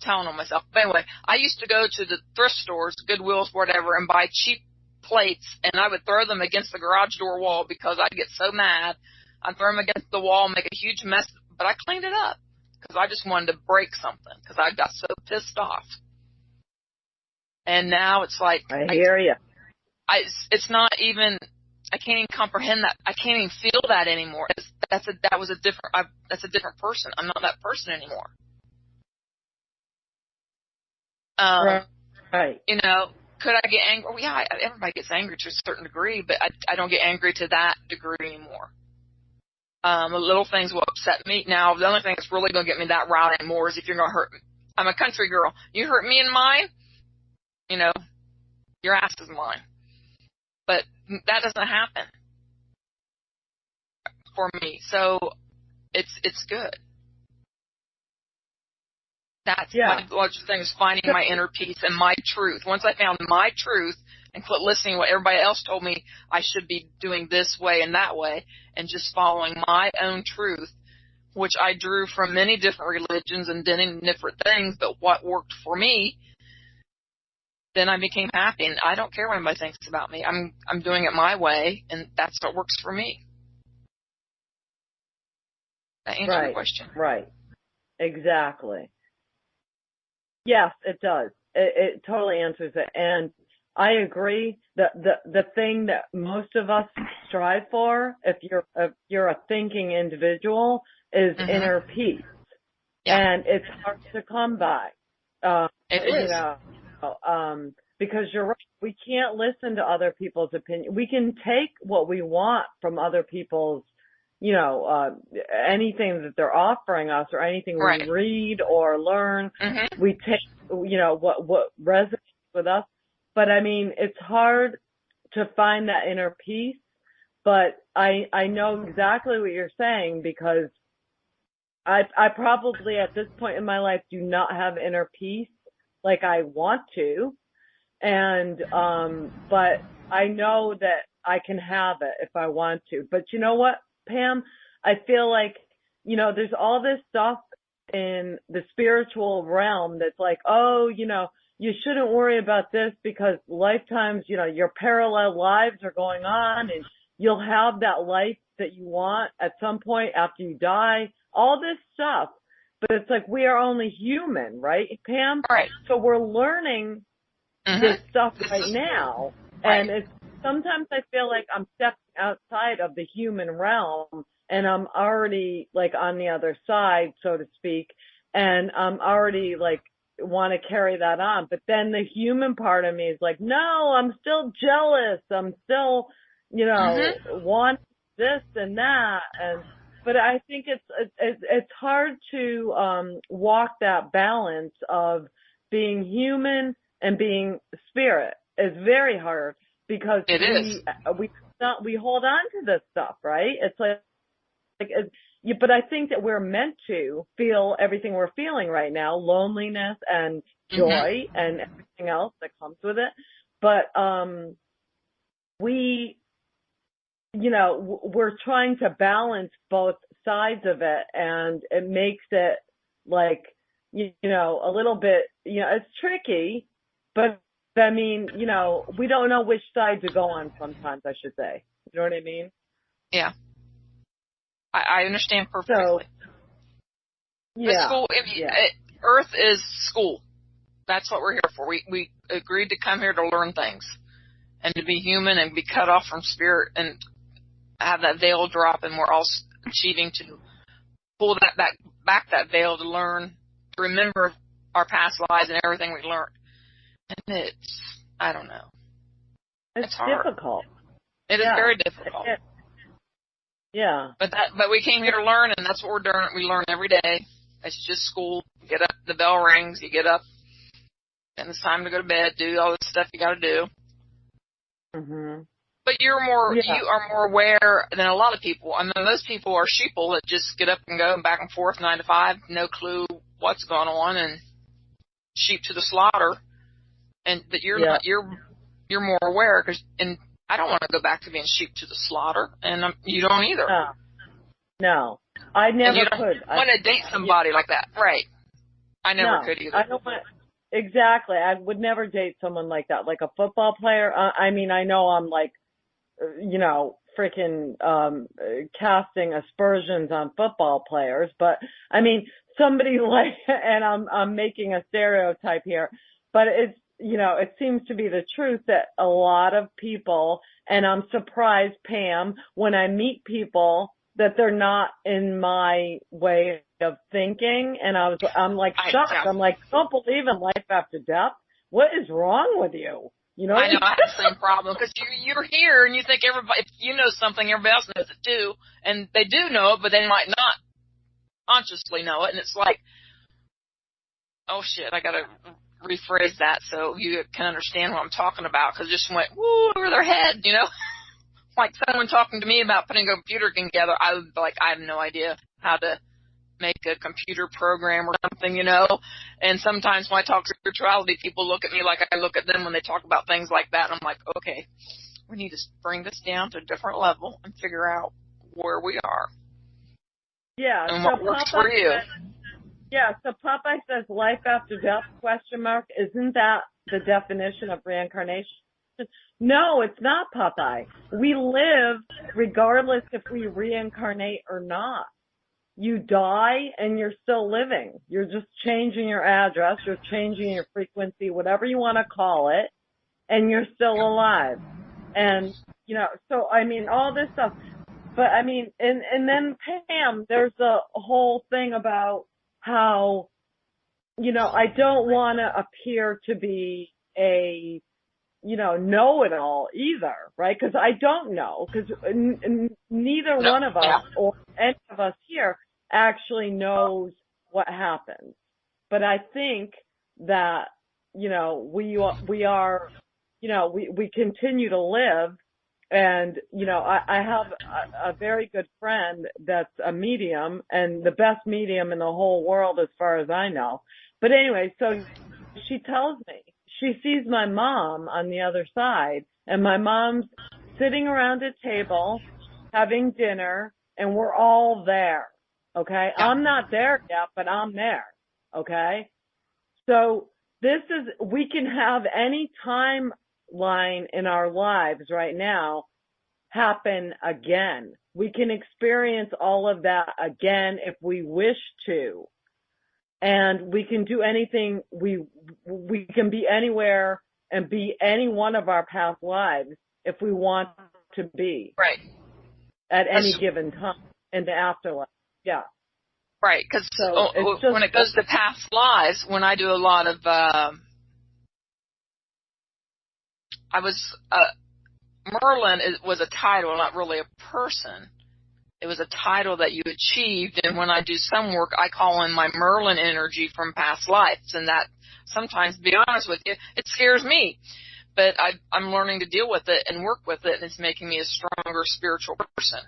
telling on myself. But anyway, I used to go to the thrift stores, Goodwills, whatever, and buy cheap plates, and I would throw them against the garage door wall because I'd get so mad. I'd throw them against the wall, make a huge mess, but I cleaned it up. Because I just wanted to break something, because I got so pissed off. And now it's like, I hear you. It's not even, I can't even comprehend that. I can't even feel that anymore. That's a different person. I'm not that person anymore. Right. You know, could I get angry? Well, yeah, everybody gets angry to a certain degree, but I don't get angry to that degree anymore. Little things will upset me. Now, the only thing that's really going to get me that riled anymore is if you're going to hurt me. I'm a country girl. You hurt me and mine, you know, your ass is mine. But that doesn't happen for me. So it's good. That's my largest thing, is finding my inner peace and my truth. Once I found my truth and quit listening to what everybody else told me I should be doing this way and that way, and just following my own truth, which I drew from many different religions and different things, but what worked for me, then I became happy. And I don't care what anybody thinks about me. I'm doing it my way, and that's what works for me. That answers your question. Right. Exactly. Yes, it does. It totally answers it. And I agree that the thing that most of us strive for, if you're a thinking individual, is inner peace. Yeah. And it's hard to come by. It is. Because you're right. We can't listen to other people's opinion. We can take what we want from other people's, anything that they're offering us or anything we read or learn. We take, what resonates with us. But I mean, it's hard to find that inner peace, but I know exactly what you're saying, because I probably at this point in my life do not have inner peace like I want to. And, but I know that I can have it if I want to. But you know what, Pam? I feel like, there's all this stuff in the spiritual realm that's like, oh, you shouldn't worry about this because lifetimes, your parallel lives are going on and you'll have that life that you want at some point after you die, all this stuff. But it's like, we are only human, right, Pam? Right. So we're learning this stuff right now. And it's, sometimes I feel like I'm stepping outside of the human realm and I'm already like on the other side, so to speak. And I'm already like, want to carry that on. But then the human part of me is like, no, I'm still jealous. I'm still, want this and that. But I think it's hard to, walk that balance of being human and being spirit. It's very hard because we hold on to this stuff, right? It's like but I think that we're meant to feel everything we're feeling right now, loneliness and joy and everything else that comes with it. But, we're trying to balance both sides of it, and it makes it like, a little bit, it's tricky, but I mean, we don't know which side to go on sometimes, I should say. You know what I mean? Yeah. I understand perfectly. So, yeah. Earth is school. That's what we're here for. We agreed to come here to learn things and to be human and be cut off from spirit and have that veil drop, and we're all achieving to pull back that veil to learn, to remember our past lives and everything we learned. And I don't know. It's hard. Difficult. It is very difficult. Yeah. But we came here to learn, and that's what we're doing. We learn every day. It's just school. You get up, the bell rings, you get up, and it's time to go to bed, do all the stuff you got to do. But you are more aware than a lot of people. I mean, most people are sheeple that just get up and go back and forth 9 to 5, no clue what's going on, and sheep to the slaughter. But you're not. You're more aware, and I don't want to go back to being sheep to the slaughter, and you don't either. No, I never could. I want to date somebody like that, right? I never could either. I don't want. Exactly, I would never date someone like that, like a football player. I mean, I know I'm like, freaking casting aspersions on football players, but I mean, somebody like, and I'm making a stereotype here, but it's. It seems to be the truth that a lot of people, and I'm surprised, Pam, when I meet people that they're not in my way of thinking, and I'm like shocked. I'm like, don't believe in life after death. What is wrong with you? I know, I have the same problem, because you're here and you think everybody, if you know something, everybody else knows it too, and they do know it, but they might not consciously know it, and it's like, oh shit, I gotta rephrase that so you can understand what I'm talking about, because it just went woo over their head, like someone talking to me about putting a computer together. I would be like, I have no idea how to make a computer program or something, and sometimes when I talk spirituality, people look at me like I look at them when they talk about things like that, and I'm like, okay, we need to bring this down to a different level and figure out where we are. Yeah, and what works for you. Yeah, so Popeye says life after death, ? Isn't that the definition of reincarnation? No, it's not, Popeye. We live regardless if we reincarnate or not. You die and you're still living. You're just changing your address, you're changing your frequency, whatever you want to call it, and you're still alive. And, so I mean, all this stuff. But I mean, and then Pam, there's a whole thing about how, I don't want to appear to be a know it all either, right? Because I don't know, because neither one of us or any of us here actually knows what happens. But I think that, we are, we continue to live. And, I have a very good friend that's a medium, and the best medium in the whole world as far as I know. But anyway, so she tells me she sees my mom on the other side, and my mom's sitting around a table having dinner, and we're all there. Okay. Yeah. I'm not there yet, but I'm there. Okay. So we can have any timeline in our lives right now happen again. We can experience all of that again if we wish to. And we can do anything, we can be anywhere and be any one of our past lives if we want to be. Right. At any given time in the afterlife. Yeah. Right, because when it goes to past lives, when I do a lot of, Merlin was a title, not really a person. It was a title that you achieved, and when I do some work, I call in my Merlin energy from past lives, and that sometimes, to be honest with you, it scares me. But I'm learning to deal with it and work with it, and it's making me a stronger spiritual person.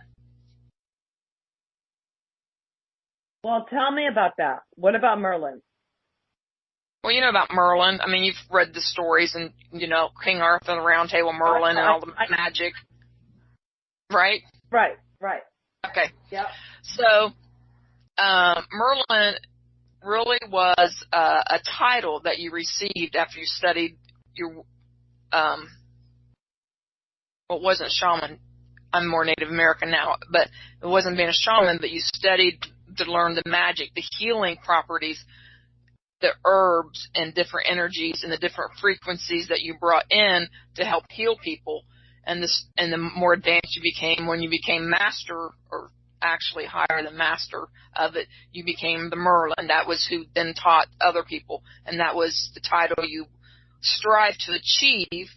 Well, tell me about that. What about Merlin? Well, you know about Merlin. I mean, you've read the stories and, King Arthur and the Round Table, Merlin, and all the magic. Right? Right. Okay. Yeah. So, Merlin really was a title that you received after you studied your, well, it wasn't shaman. I'm more Native American now, but it wasn't being a shaman, but you studied to learn the magic, the healing properties, the herbs and different energies and the different frequencies that you brought in to help heal people. And the more advanced you became, when you became master, or actually higher than master of it, you became the Merlin. That was who then taught other people, and that was the title you strive to achieve,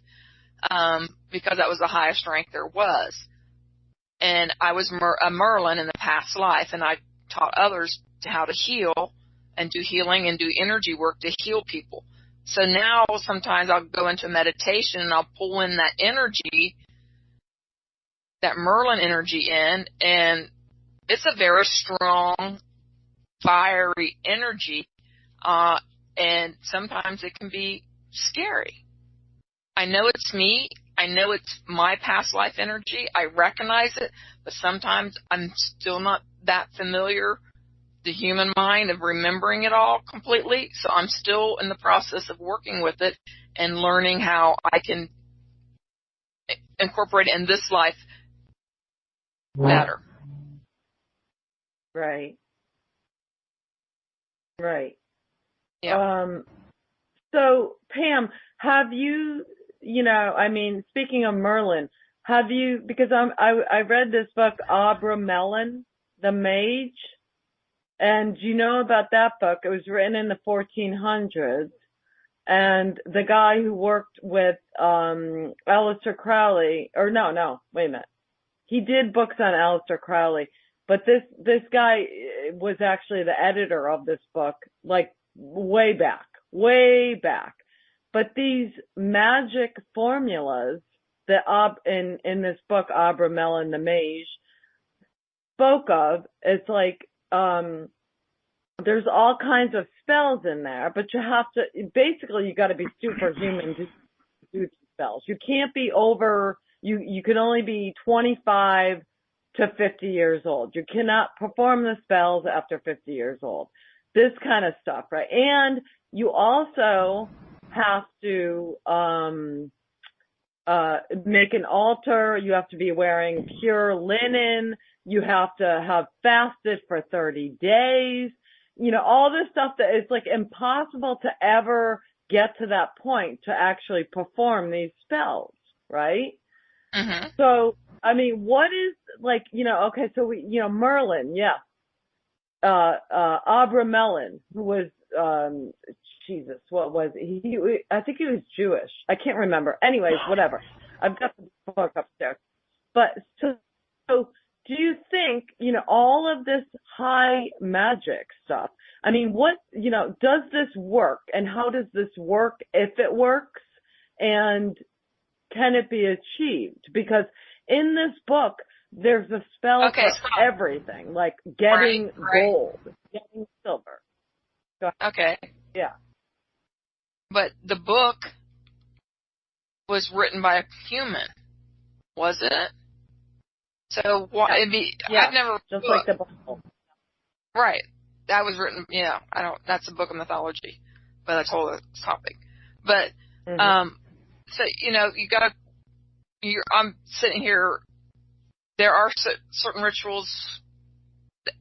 because that was the highest rank there was. And I was a Merlin in the past life, and I taught others how to heal and do healing and do energy work to heal people. So now sometimes I'll go into meditation and I'll pull in that energy, that Merlin energy in, and it's a very strong, fiery energy, and sometimes it can be scary. I know it's me. I know it's my past life energy. I recognize it, but sometimes I'm still not that familiar, the human mind, of remembering it all completely. So I'm still in the process of working with it and learning how I can incorporate it in this life better. Right. Yeah. So Pam, have you, speaking of Merlin, because I read this book, Abra Mellon, the Mage, and do you know about that book? It was written in the 1400s, and the guy who worked with Aleister Crowley, wait a minute. He did books on Aleister Crowley, but this guy was actually the editor of this book, like way back. But these magic formulas that in this book, Abra Mellon the Mage, spoke of, it's like, there's all kinds of spells in there, but you got to be superhuman to do spells. You can't be you can only be 25 to 50 years old. You cannot perform the spells after 50 years old. This kind of stuff, right? And you also have to make an altar. You have to be wearing pure linen. You have to have fasted for 30 days. All this stuff that is like impossible to ever get to that point to actually perform these spells, right? Mm-hmm. So, what is Merlin, yeah. Abra Mellon, who was, Jesus, what was it? I think he was Jewish. I can't remember. Anyways, whatever. I've got the book upstairs. But so do you think, all of this high magic stuff, I mean, what, does this work? And how does this work if it works? And can it be achieved? Because in this book, there's a spell for everything, like getting gold, getting silver. Okay. Yeah. But the book was written by a human, was it? So why? Yeah. I've never just like the Bible. Right. That was written. Yeah. That's a book of mythology, but that's a whole other topic. But so you gotta. I'm sitting here. There are certain rituals,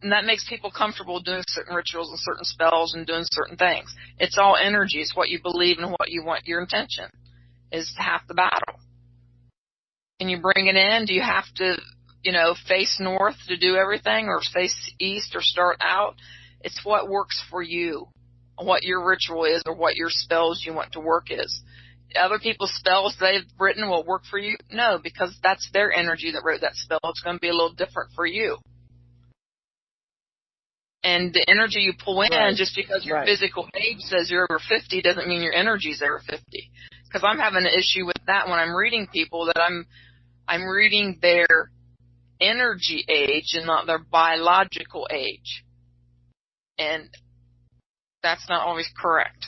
and that makes people comfortable doing certain rituals and certain spells and doing certain things. It's all energy. It's what you believe and what you want. Your intention is half the battle. Can you bring it in? Do you have to, face north to do everything, or face east, or start out? It's what works for you, what your ritual is, or what your spells you want to work is. Other people's spells they've written will work for you? No, because that's their energy that wrote that spell. It's going to be a little different for you. And the energy you pull in, just because your physical age says you're over 50, doesn't mean your energy's over 50. Because I'm having an issue with that when I'm reading people, that I'm reading their energy age and not their biological age. And that's not always correct.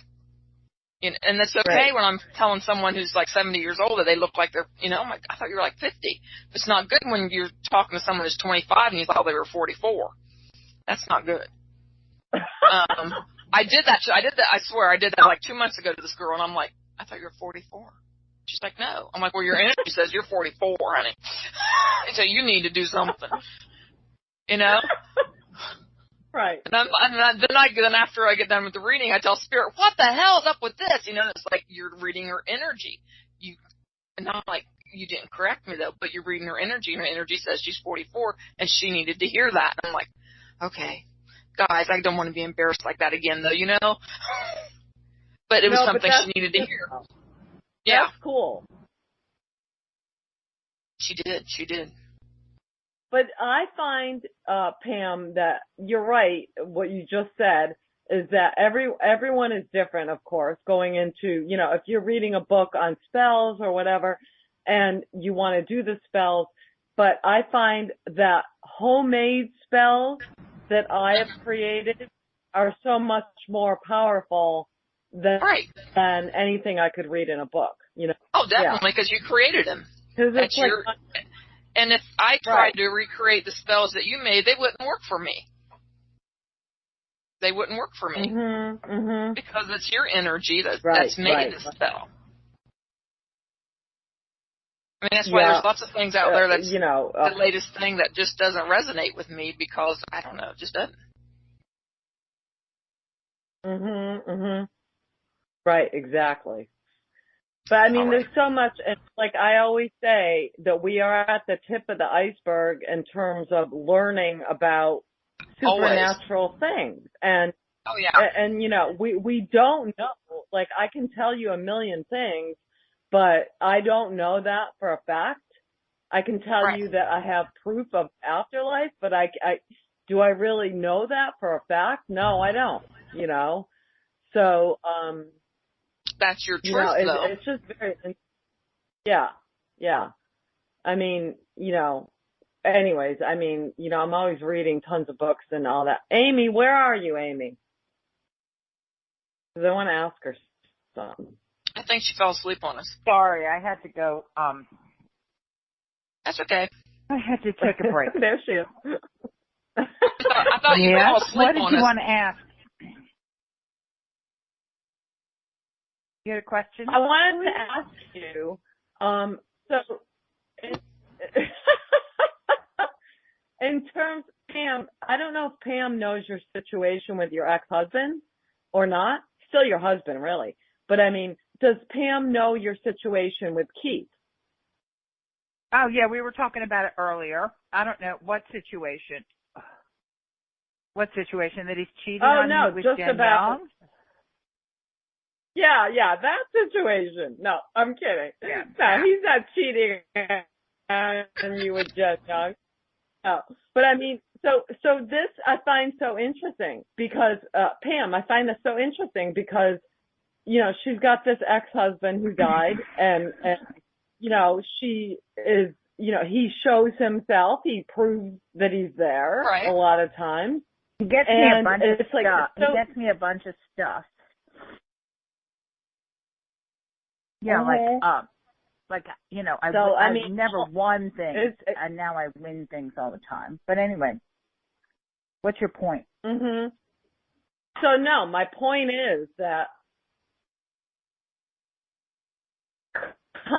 And that's okay when I'm telling someone who's like 70 years old that they look like they're, I thought you were like 50. It's not good when you're talking to someone who's 25 and you thought they were 44. That's not good. I did that. I swear I did that like 2 months ago to this girl, and I'm like, I thought you were 44. She's like, no. I'm like, well, your energy says you're 44, honey. So you need to do something. Right. And then after I get done with the reading, I tell Spirit, what the hell is up with this? It's like you're reading her energy. And I'm like, you didn't correct me though, but you're reading her energy, and her energy says she's 44, and she needed to hear that. And I'm like, okay, guys, I don't want to be embarrassed like that again though, But it was something she needed to hear. Yeah. That's cool. She did. But I find, Pam, that you're right. What you just said is that everyone is different, of course, going into, if you're reading a book on spells or whatever, and you want to do the spells. But I find that homemade spells that I have created are so much more powerful than anything I could read in a book. Oh, definitely, because you created them. That's and if I tried to recreate the spells that you made, they wouldn't work for me. They wouldn't work for me. Because it's your energy that's made the spell. I mean, that's why there's lots of things out there that's the latest thing that just doesn't resonate with me because, I don't know, it just doesn't. Right, exactly. But I mean, there's so much, and like I always say, that we are at the tip of the iceberg in terms of learning about supernatural things. And, and we don't know. Like, I can tell you a million things, but I don't know that for a fact. I can tell you that I have proof of afterlife, but do I really know that for a fact? No, I don't, So, that's your truth, though. It's just very, yeah. I mean, anyways, I mean, I'm always reading tons of books and all that. Amy, where are you, Amy? Because I want to ask her something. I think she fell asleep on us. Sorry, I had to go. That's okay. I had to take a break. There she is. I thought you fell asleep on us. What did you want to ask? You had a question? I wanted to ask you, so in terms, Pam, I don't know if Pam knows your situation with your ex-husband or not. Still your husband, really. But I mean, does Pam know your situation with Keith? Oh, yeah, we were talking about it earlier. I don't know. What situation? What situation? That he's cheating on you with just Jen about. Young? Yeah, that situation. No, I'm kidding. Yeah. No, he's not cheating on you with Jet Young. No. But I mean, so this I find so interesting because, Pam, I find this so interesting because, you know, she's got this ex-husband who died and, you know, she is, you know, he shows himself, he proves that he's there Right. a lot of times. He gets me a bunch of like, stuff. so, He gets me a bunch of stuff. Yeah, like, you know, I've never won things, and now I win things all the time. But anyway, what's your point? Mhm. So no, my point is that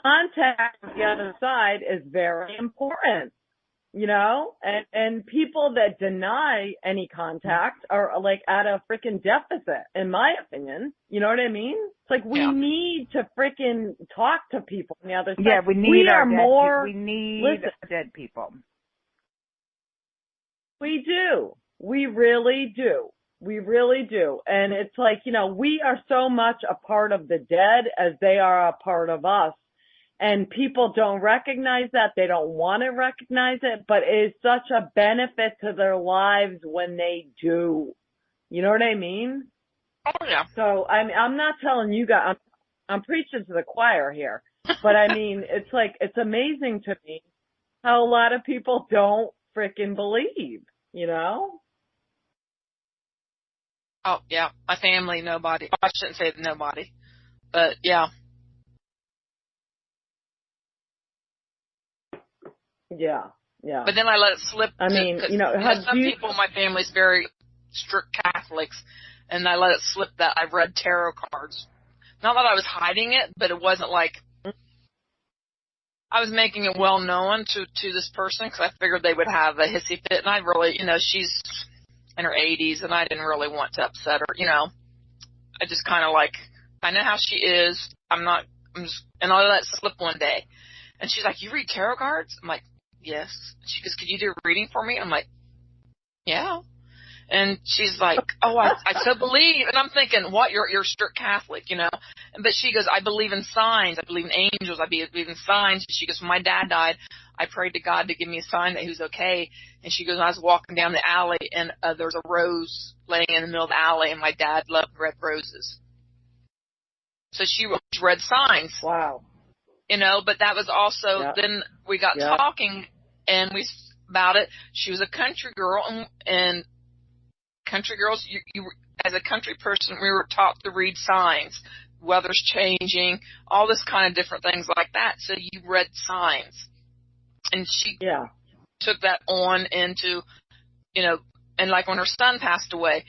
contact with the other side is very important, you know, and people that deny any contact are like at a freaking deficit, in my opinion. You know what I mean? It's like we need to freaking talk to people on the other side. Yeah, we need we need dead people. We do. We really do. We really do. And it's like, you know, we are so much a part of the dead as they are a part of us. And people don't recognize that. They don't want to recognize it, but it is such a benefit to their lives when they do. You know what I mean? Oh, yeah. So I'm not telling you guys, I'm preaching to the choir here, but I mean, it's like, it's amazing to me how a lot of people don't freaking believe, you know? Oh, yeah. My family, nobody. I shouldn't say nobody, but yeah. Yeah. But then I let it slip. I mean, you know, some people in my family's very strict Catholics, and I let it slip that I've read tarot cards. Not that I was hiding it, but it wasn't like I was making it well known to this person because I figured they would have a hissy fit, and I really, you know, she's in her 80s, and I didn't really want to upset her. You know, I just kind of like, I know how she is. And I let it slip one day, and she's like, "You read tarot cards?" I'm like, "Yes." She goes, "Could you do a reading for me?" I'm like, "Yeah." And she's like, "Oh, I so believe." And I'm thinking, "What? You're a strict Catholic, you know?" But she goes, "I believe in signs. I believe in angels. I believe in signs." She goes, "When my dad died, I prayed to God to give me a sign that he was okay." And she goes, "I was walking down the alley, and there was a rose laying in the middle of the alley, and my dad loved red roses." So she read signs. Wow. You know, but that was also, then we got talking, and about it. She was a country girl, and country girls, you as a country person, we were taught to read signs, weather's changing, all this kind of different things like that. So you read signs, and she took that on into, you know, and like when her son passed away,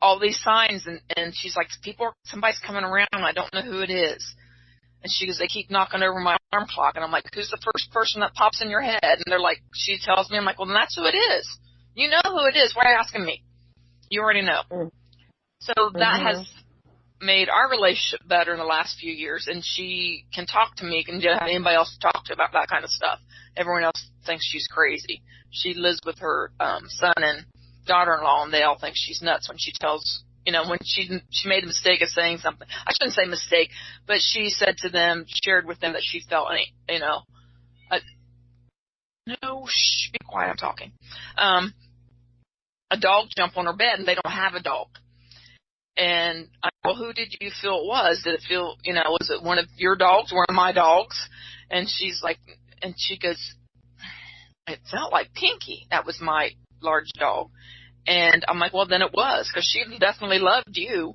all these signs, and she's like, somebody's coming around, I don't know who it is. And she goes, they keep knocking over my alarm clock. And I'm like, who's the first person that pops in your head? And they're like, she tells me, I'm like, well, then that's who it is. You know who it is. Why are you asking me? You already know. So that has made our relationship better in the last few years. And she can talk to me, can have anybody else to talk to about that kind of stuff. Everyone else thinks she's crazy. She lives with her son and daughter-in-law, and they all think she's nuts when she tells, you know, when she made a mistake of saying something. I shouldn't say mistake, but she said to them, shared with them that she felt, you know, no, shh, be quiet, I'm talking. A dog jumped on her bed, and they don't have a dog. And well, who did you feel it was? Did it feel, you know, was it one of your dogs, one of my dogs? And she's like, and she goes, it felt like Pinky. That was my large dog. And I'm like, well, then it was, because she definitely loved you.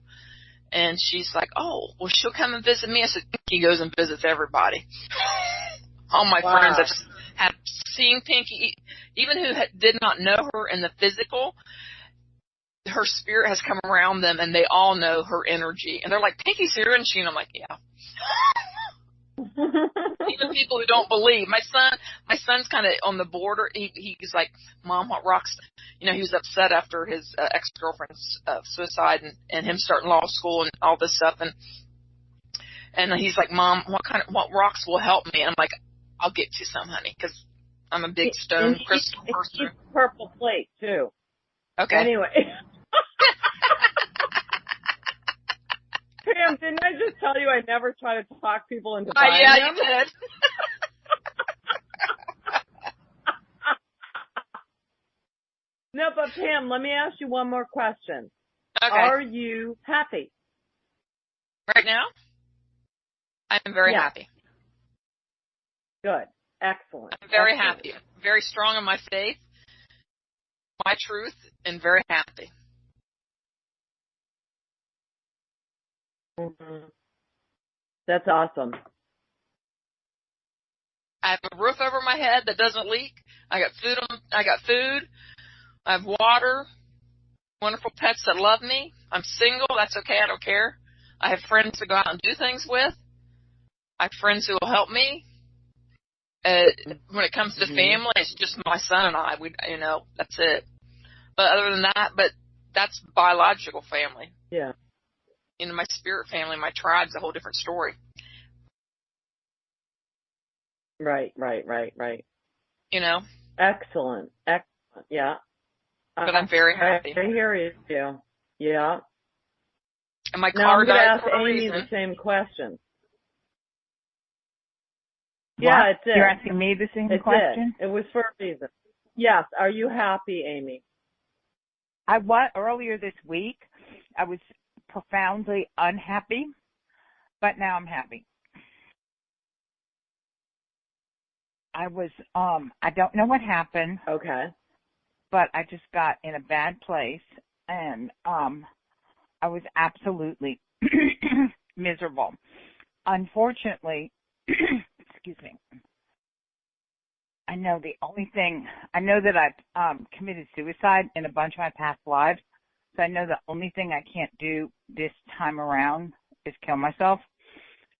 And she's like, oh, well, she'll come and visit me. I said, Pinky goes and visits everybody. All my friends have seen Pinky, even who did not know her in the physical, her spirit has come around them, and they all know her energy. And they're like, Pinky's here, and I'm like, yeah. Even people who don't believe. My son's kind of on the border. He's like, Mom, what rocks? You know, he was upset after his ex-girlfriend's suicide and him starting law school and all this stuff. And he's like, Mom, what rocks will help me? And I'm like, I'll get you some, honey, because I'm a big stone crystal person. It's purple plate too. Okay. Anyway. Pam, didn't I just tell you I never try to talk people into buying Yeah, them? you did. No, but Pam, let me ask you one more question. Okay. Are you happy? Right now, I'm very happy. Good. Excellent. I'm very happy. Very strong in my faith, my truth, and very happy. Mm-hmm. That's awesome. I have a roof over my head that doesn't leak. I got food. I have water. Wonderful pets that love me. I'm single. That's okay. I don't care. I have friends to go out and do things with. I have friends who will help me. When it comes to family, it's just my son and I. That's it. But other than that, that's biological family. Yeah. My spirit family, my tribe's a whole different story. Right. Excellent. Yeah. But I'm very happy. I hear you. Yeah. And my now car I'm going to died ask for a Amy reason. the same question. What? Yeah, it's it. You're asking me the same question? It was for a reason. Yes. Are you happy, Amy? Earlier this week, I was profoundly unhappy, but now I'm happy. I don't know what happened. Okay. But I just got in a bad place, and I was absolutely miserable. Unfortunately, excuse me, I know that I've committed suicide in a bunch of my past lives, so I know the only thing I can't do this time around is kill myself.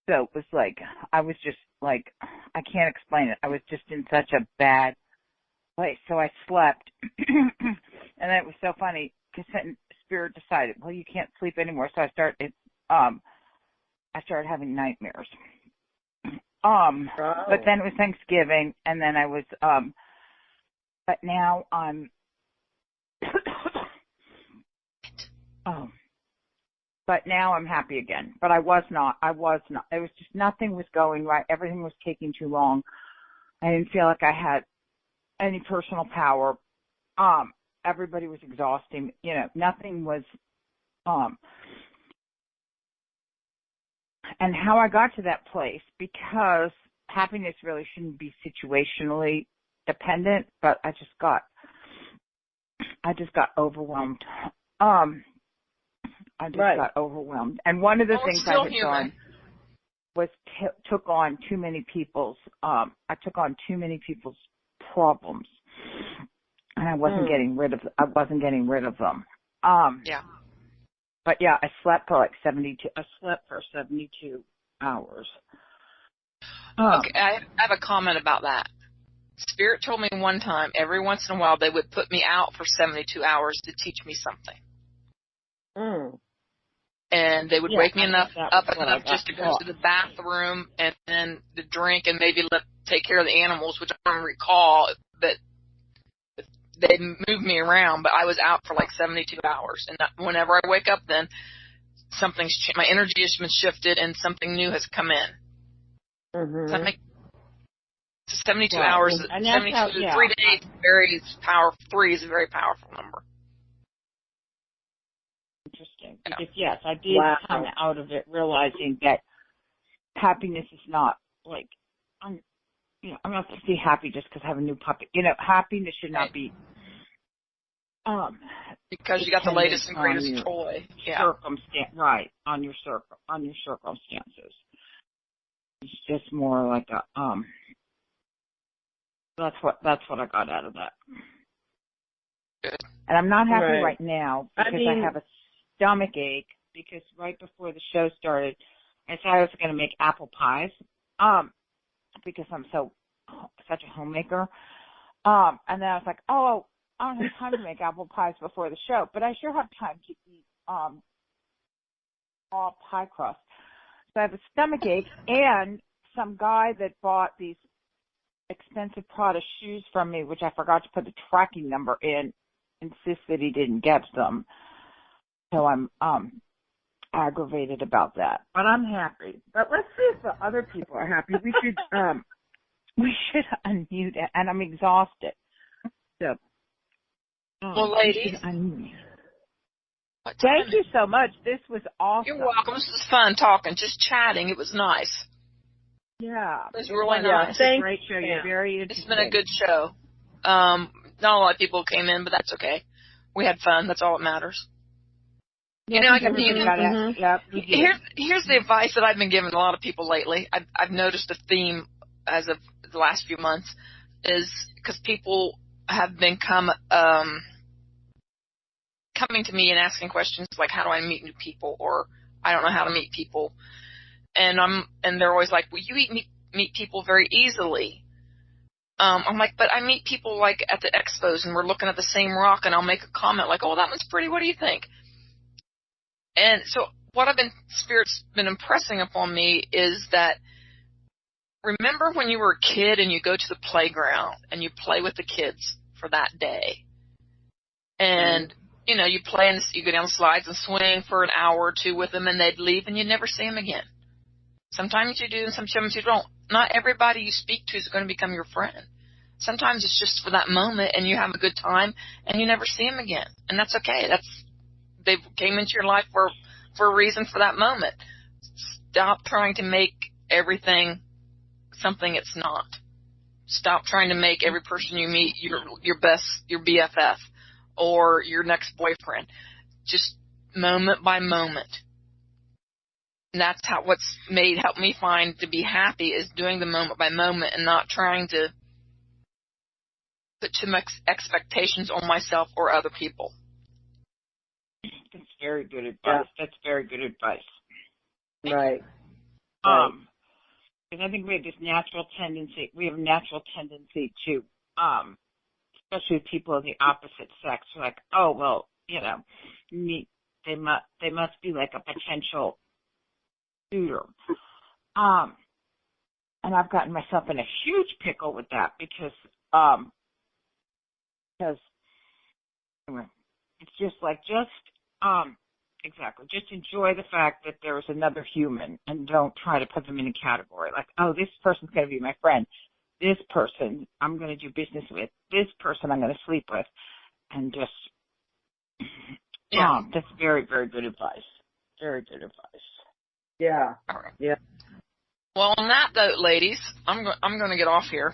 So it was like, I was just like, I can't explain it. I was just in such a bad place. So I slept, and then it was so funny because Spirit decided, well, you can't sleep anymore. So I started having nightmares. But then it was Thanksgiving, and then I was, but now I'm, but now I'm happy again. But I was not. It was just, nothing was going right. Everything was taking too long. I didn't feel like I had any personal power. Everybody was exhausting. Nothing was, and how I got to that place, because happiness really shouldn't be situationally dependent, but I just got overwhelmed. Got overwhelmed. And one of the things I had done was took on too many people's problems, and I wasn't getting rid of them. Yeah. But yeah, I slept for 72 hours. Okay, I have a comment about that. Spirit told me one time, every once in a while, they would put me out for 72 hours to teach me something. And they would wake me up enough just to go to the bathroom and then to drink and maybe take care of the animals, which I don't recall, but they moved me around. But I was out for 72 hours. And whenever I wake up, then something's changed. My energy has been shifted and something new has come in. Does that make 72 hours, and 3 days, very powerful. 3 is a very powerful number. Interesting. Because yes, I did come out of it realizing that happiness is not I'm not supposed to be happy just because I have a new puppy. Happiness should not be because you got the latest and greatest toy. Right, on your circumstances. It's just more like a that's what I got out of that. Good. And I'm not happy right now because I have a stomach ache, because right before the show started, I said I was going to make apple pies, because I'm such a homemaker. And then I was like, I don't have time to make apple pies before the show, but I sure have time to eat raw pie crust. So I have a stomach ache, and some guy that bought these expensive Prada shoes from me, which I forgot to put the tracking number in, insists that he didn't get them. So I'm aggravated about that. But I'm happy. But let's see if the other people are happy. We should unmute it, and I'm exhausted. So, well, ladies, thank you so much. This was awesome. You're welcome. This was fun talking, just chatting. It was nice. Yeah, it was really nice. It's a great show. You're very interesting. It's been a good show. Not a lot of people came in, but that's okay. We had fun. That's all that matters. Yeah, you know, here's the advice that I've been giving a lot of people lately. I've noticed a theme as of the last few months is because people have been coming to me and asking questions like, how do I meet new people? Or I don't know how to meet people. And they're always like, well, you meet people very easily. I'm like, but I meet people like at the expos and we're looking at the same rock and I'll make a comment like, oh, that one's pretty. What do you think? And so what Spirit's been impressing upon me is that remember when you were a kid and you go to the playground and you play with the kids for that day. And, you know, you play and you go down the slides and swing for an hour or two with them and they'd leave and you'd never see them again. Sometimes you do and sometimes you don't. Not everybody you speak to is going to become your friend. Sometimes it's just for that moment and you have a good time and you never see them again. And that's okay. They came into your life for a reason for that moment. Stop trying to make everything something it's not. Stop trying to make every person you meet your BFF or your next boyfriend. Just moment by moment. And that's what's helped me find to be happy is doing the moment by moment and not trying to put too much expectations on myself or other people. That's very good advice. Yeah. That's very good advice. Right. Because I think we have this natural tendency. We have a natural tendency to, especially with people of the opposite sex, like, oh well, you know, they must be like a potential suitor. And I've gotten myself in a huge pickle with that because anyway, it's just just enjoy the fact that there is another human and don't try to put them in a category like, oh, this person's going to be my friend. This person I'm going to do business with. This person I'm going to sleep with. And just, that's very, very good advice. Very good advice. Yeah. All right. Yeah. Well, on that note, ladies, I'm going to get off here.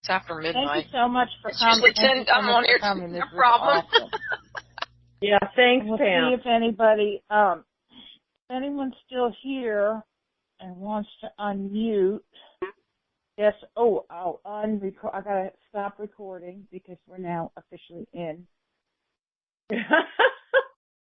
It's after midnight. Thank you so much for coming. Usually 10. I'm on here. No problem. Awesome. Yeah, thanks, we'll Pam. See if anyone's still here and wants to unmute. Yes. Oh, I'll unrecord. I gotta stop recording because we're now officially in.